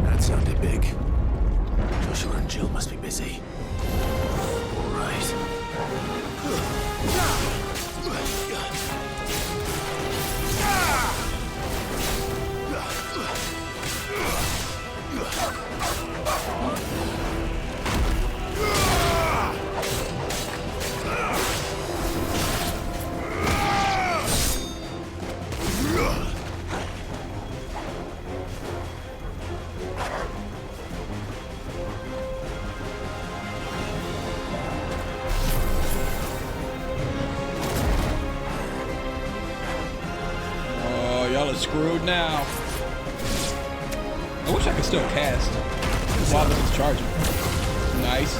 [SPEAKER 4] That sounded big. Joshua and Jill must be busy. All right.
[SPEAKER 1] Y'all are screwed now. I wish I could still cast while this is charging. Nice.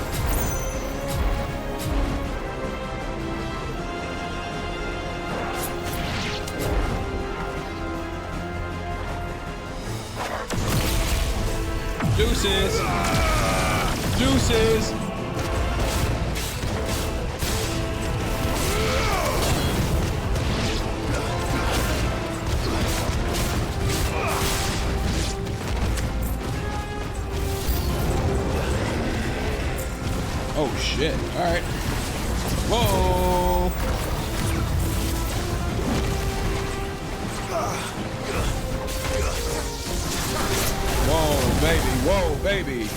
[SPEAKER 1] Deuces. Deuces. Oh shit. Alright. Whoa. Whoa, baby. Whoa, baby.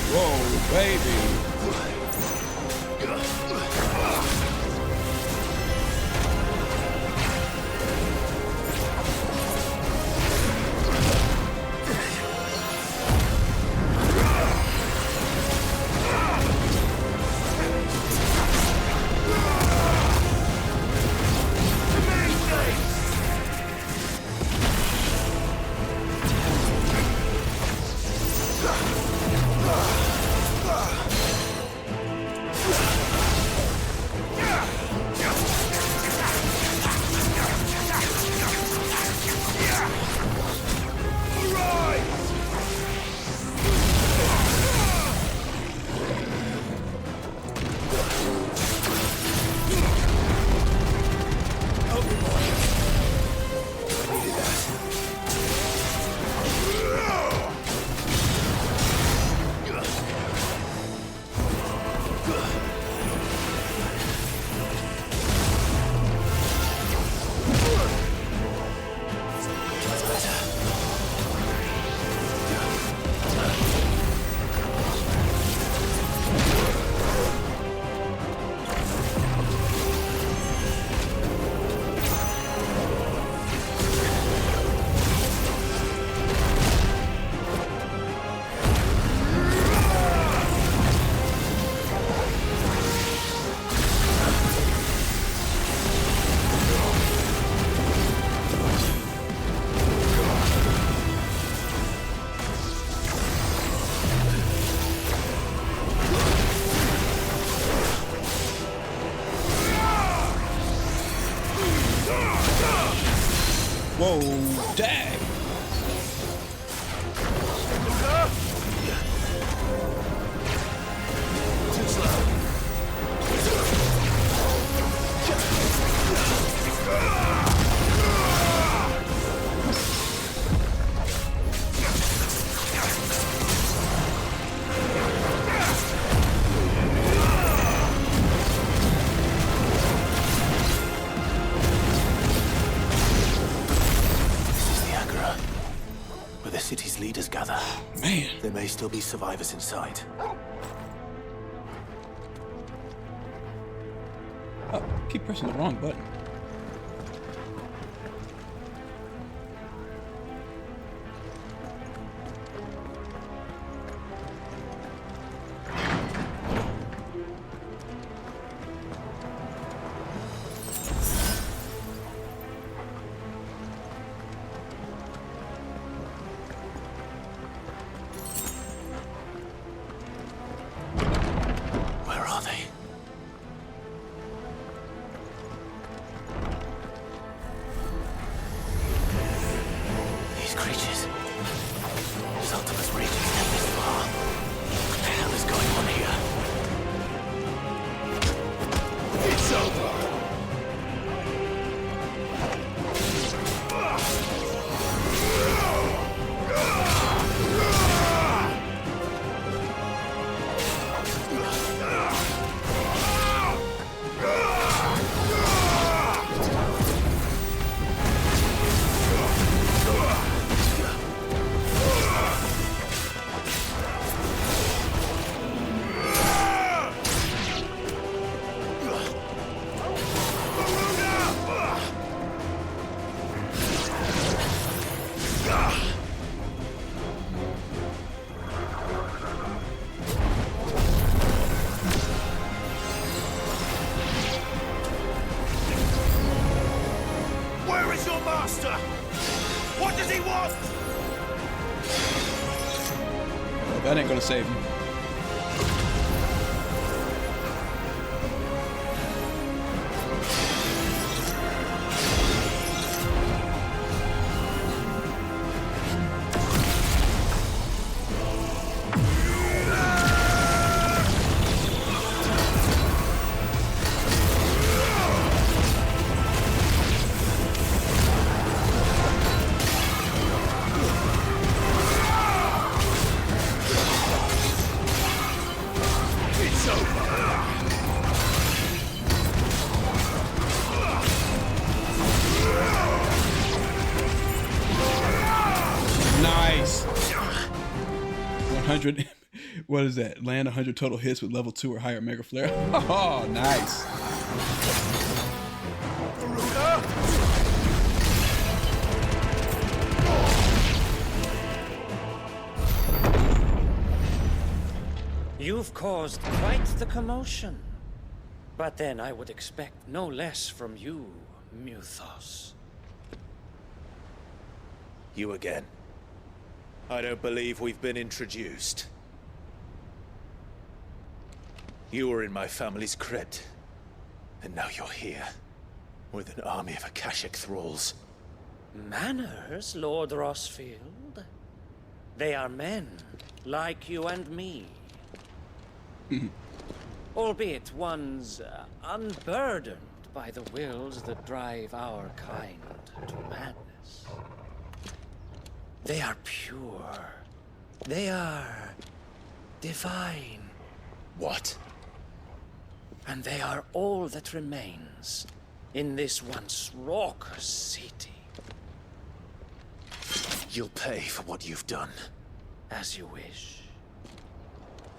[SPEAKER 1] Whoa, baby.
[SPEAKER 4] city's leaders gather.
[SPEAKER 1] Man.
[SPEAKER 4] There may still be survivors inside.
[SPEAKER 1] Oh, keep pressing the wrong button.
[SPEAKER 4] Where are they? These creatures. Sultan's region step this far. What the hell is going on here? It's over!
[SPEAKER 6] Where is your master? What does he want?
[SPEAKER 1] Well, that ain't gonna save him. Nice. 100. What is that? Land 100 total hits with level 2 or higher Mega Flare. Oh, nice.
[SPEAKER 6] You've caused quite the commotion. But then I would expect no less from you, Muthos.
[SPEAKER 4] You again. I don't believe we've been introduced. You were in my family's crypt, and now you're here, with an army of Akashic thralls.
[SPEAKER 6] Manners, Lord Rossfield? They are men, like you and me. Albeit ones unburdened by the wills that drive our kind to madness. They are pure. They are divine.
[SPEAKER 4] What?
[SPEAKER 6] And they are all that remains in this once raucous city.
[SPEAKER 4] You'll pay for what you've done.
[SPEAKER 6] As you wish.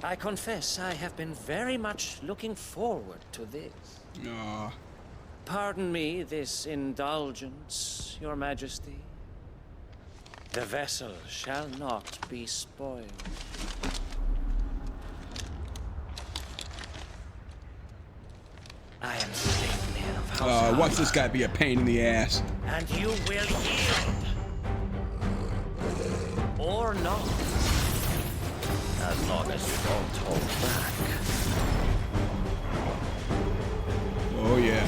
[SPEAKER 6] I confess I have been very much looking forward to this. Pardon me this indulgence, Your Majesty. The vessel shall not be spoiled. I am Sleipnir of House
[SPEAKER 1] Watch this guy be a pain in the ass.
[SPEAKER 6] And you will yield. Or not. As long as you don't hold back.
[SPEAKER 1] Oh, yeah.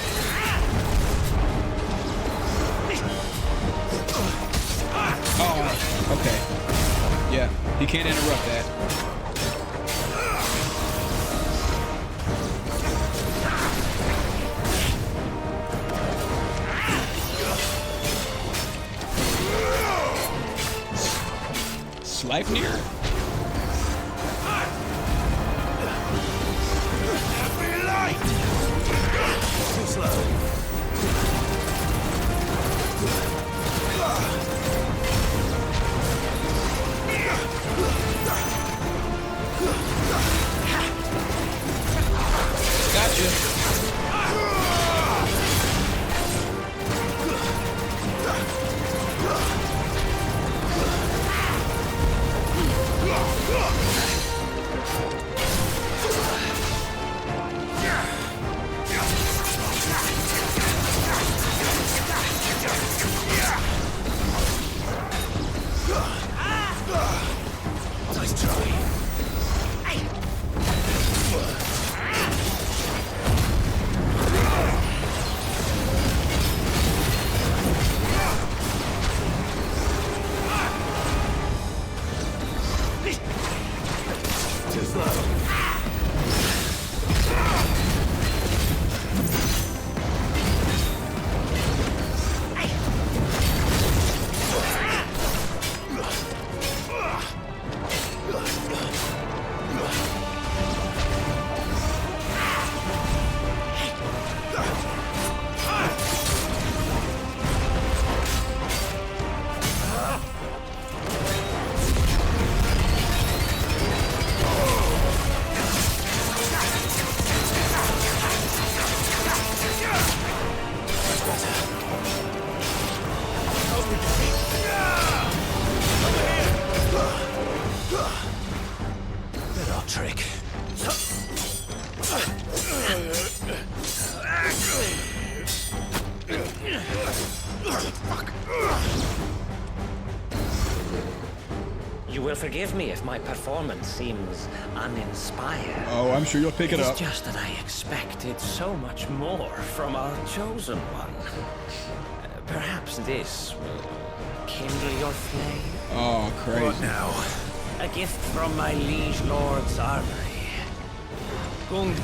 [SPEAKER 1] Oh, okay. Yeah, he can't interrupt that. Sleipnir?
[SPEAKER 6] Every light! Too slow.
[SPEAKER 14] Nice try.
[SPEAKER 6] Too slow.
[SPEAKER 20] You will forgive me if my performance seems uninspired.
[SPEAKER 1] Oh, I'm sure you'll pick it up.
[SPEAKER 20] It's just that I expected so much more from our chosen one. Perhaps this will kindle your flame.
[SPEAKER 1] Oh, crazy.
[SPEAKER 20] What now? A gift from my liege lord's armory. Gungnir.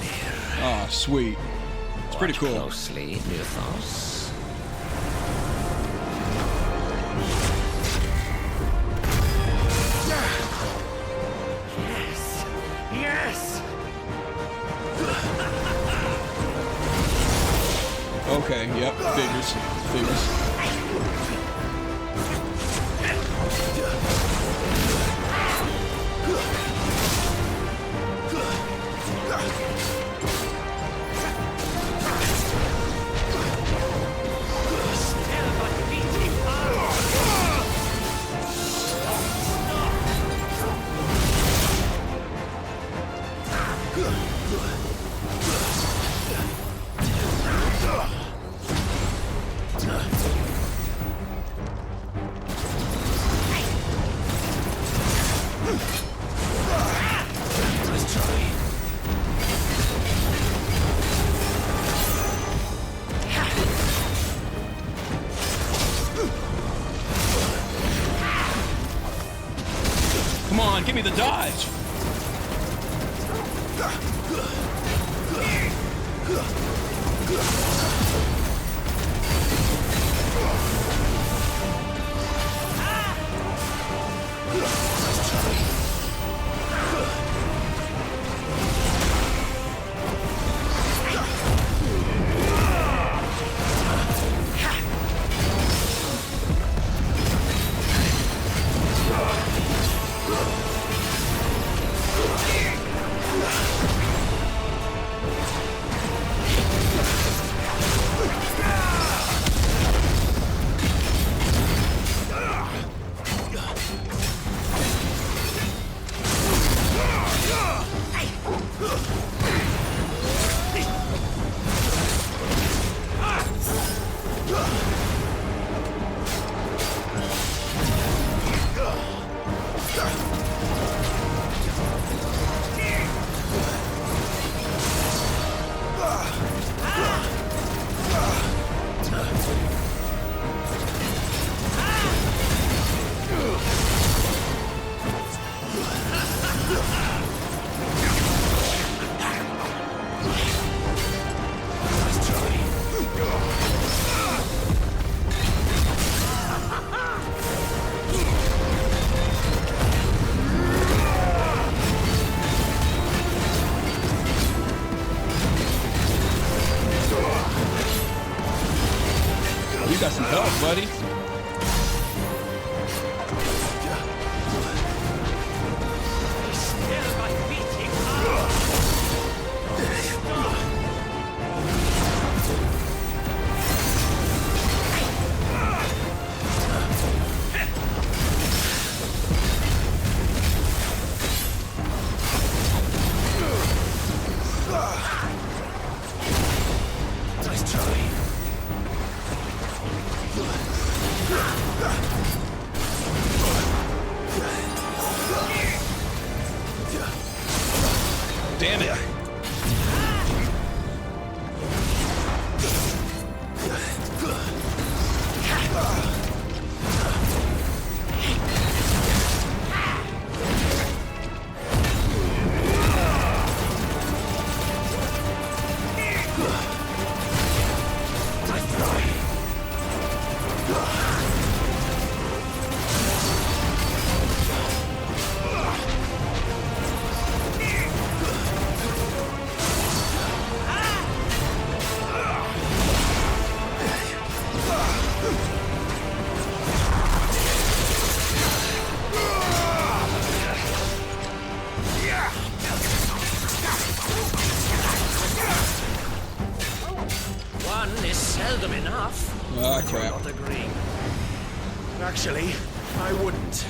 [SPEAKER 1] Oh, sweet. It's pretty cool.
[SPEAKER 20] Closely, Mythos. Yes!
[SPEAKER 1] Okay, yep, figures. Come on, give me the dodge. You got some help, buddy.
[SPEAKER 6] Nice try.
[SPEAKER 1] Damn it.
[SPEAKER 20] One is seldom enough.
[SPEAKER 1] Ah,
[SPEAKER 20] Would you
[SPEAKER 1] crap.
[SPEAKER 20] not agree?
[SPEAKER 17] Actually, I wouldn't.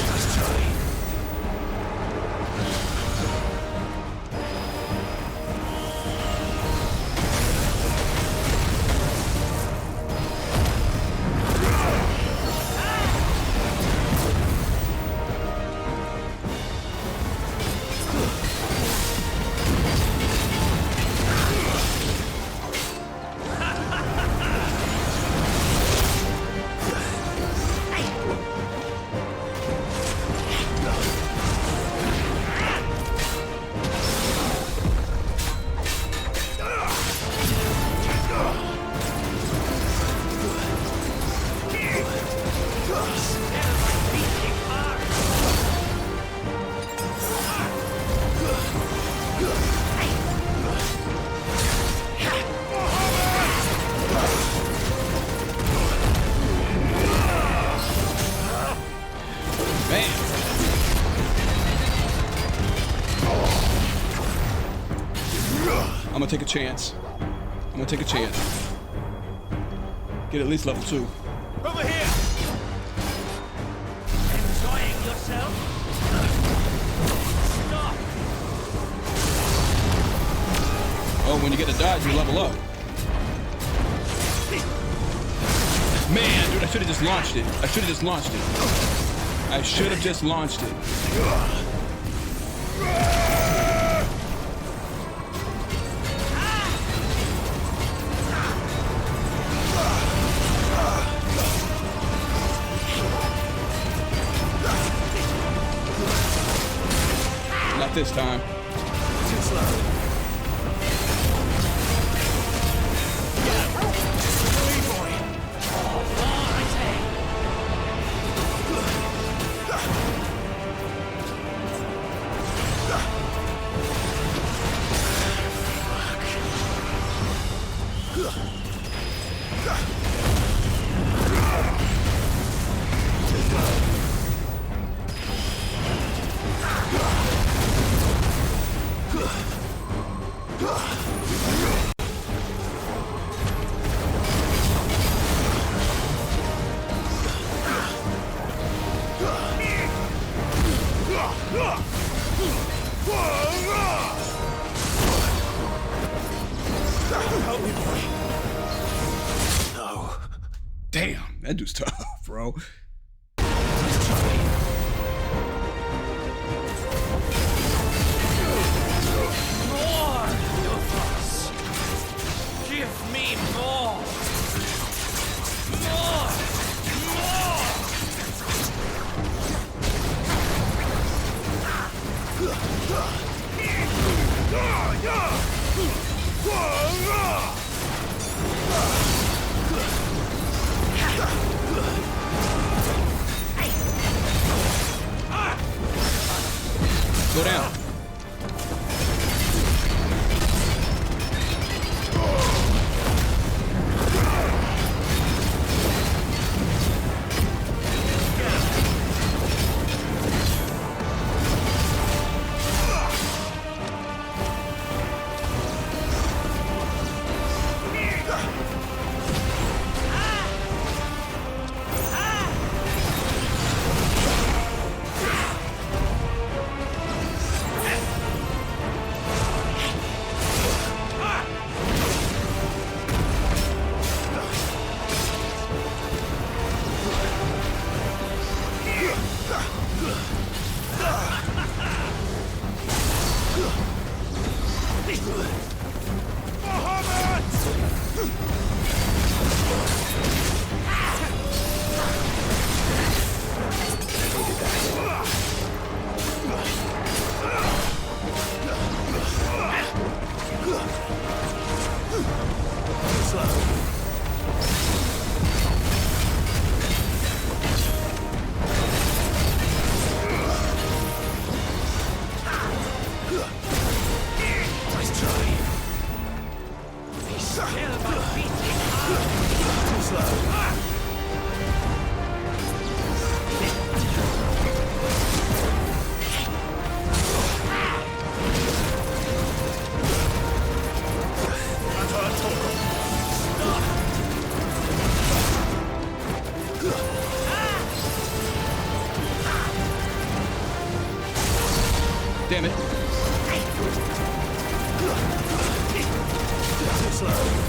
[SPEAKER 20] Let's try.
[SPEAKER 1] I'm gonna take a chance. I'm gonna take a chance. Get at least level 2.
[SPEAKER 6] Over here! Enjoying yourself? Stop!
[SPEAKER 1] Oh, when you get a dodge, you level up. Man, dude, I should have just launched it. I should have just launched it. I should have just launched it. Not this time.
[SPEAKER 6] Too slow.
[SPEAKER 1] Damn, that dude's tough, bro.
[SPEAKER 6] More of us. Give me more. More.
[SPEAKER 1] Go down. Damn it.
[SPEAKER 4] Too slow.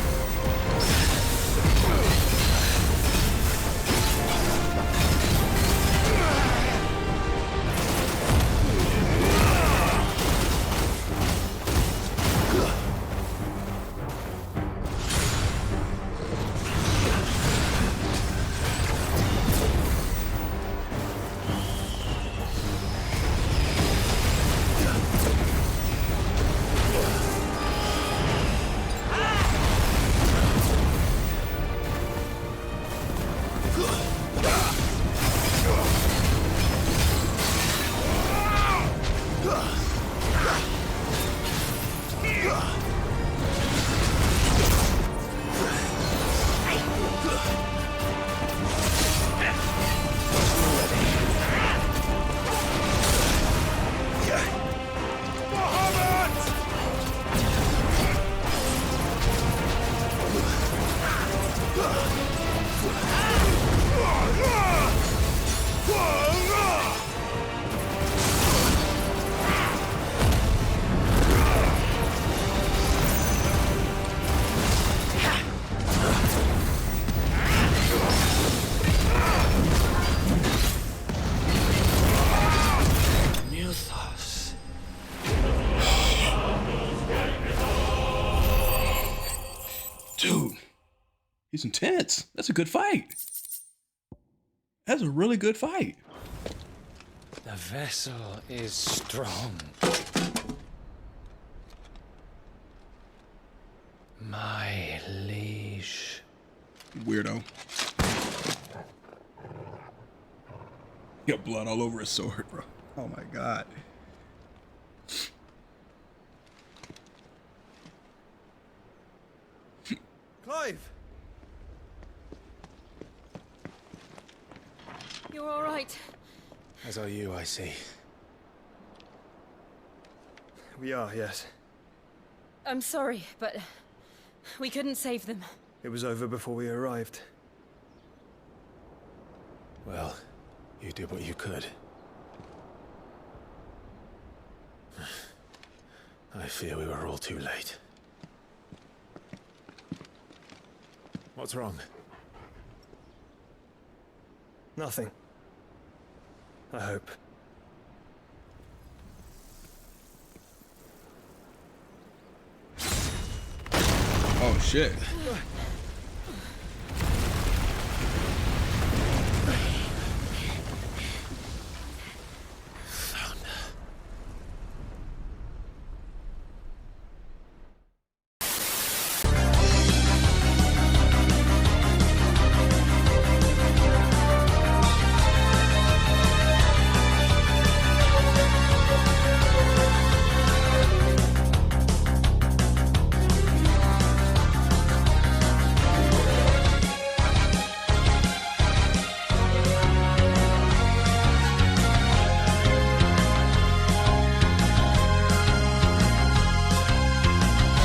[SPEAKER 1] Dude, he's intense. That's a good fight. That's a really good fight.
[SPEAKER 20] The vessel is strong. My liege.
[SPEAKER 1] Weirdo. He got blood all over his sword, bro. Oh my god.
[SPEAKER 2] Clive!
[SPEAKER 7] You're all right.
[SPEAKER 17] As are you, I see.
[SPEAKER 2] We are, yes.
[SPEAKER 7] I'm sorry, but we couldn't save them.
[SPEAKER 2] It was over before we arrived.
[SPEAKER 4] Well, you did what you could. I fear we were all too late. What's wrong?
[SPEAKER 2] Nothing. I hope.
[SPEAKER 1] Oh shit.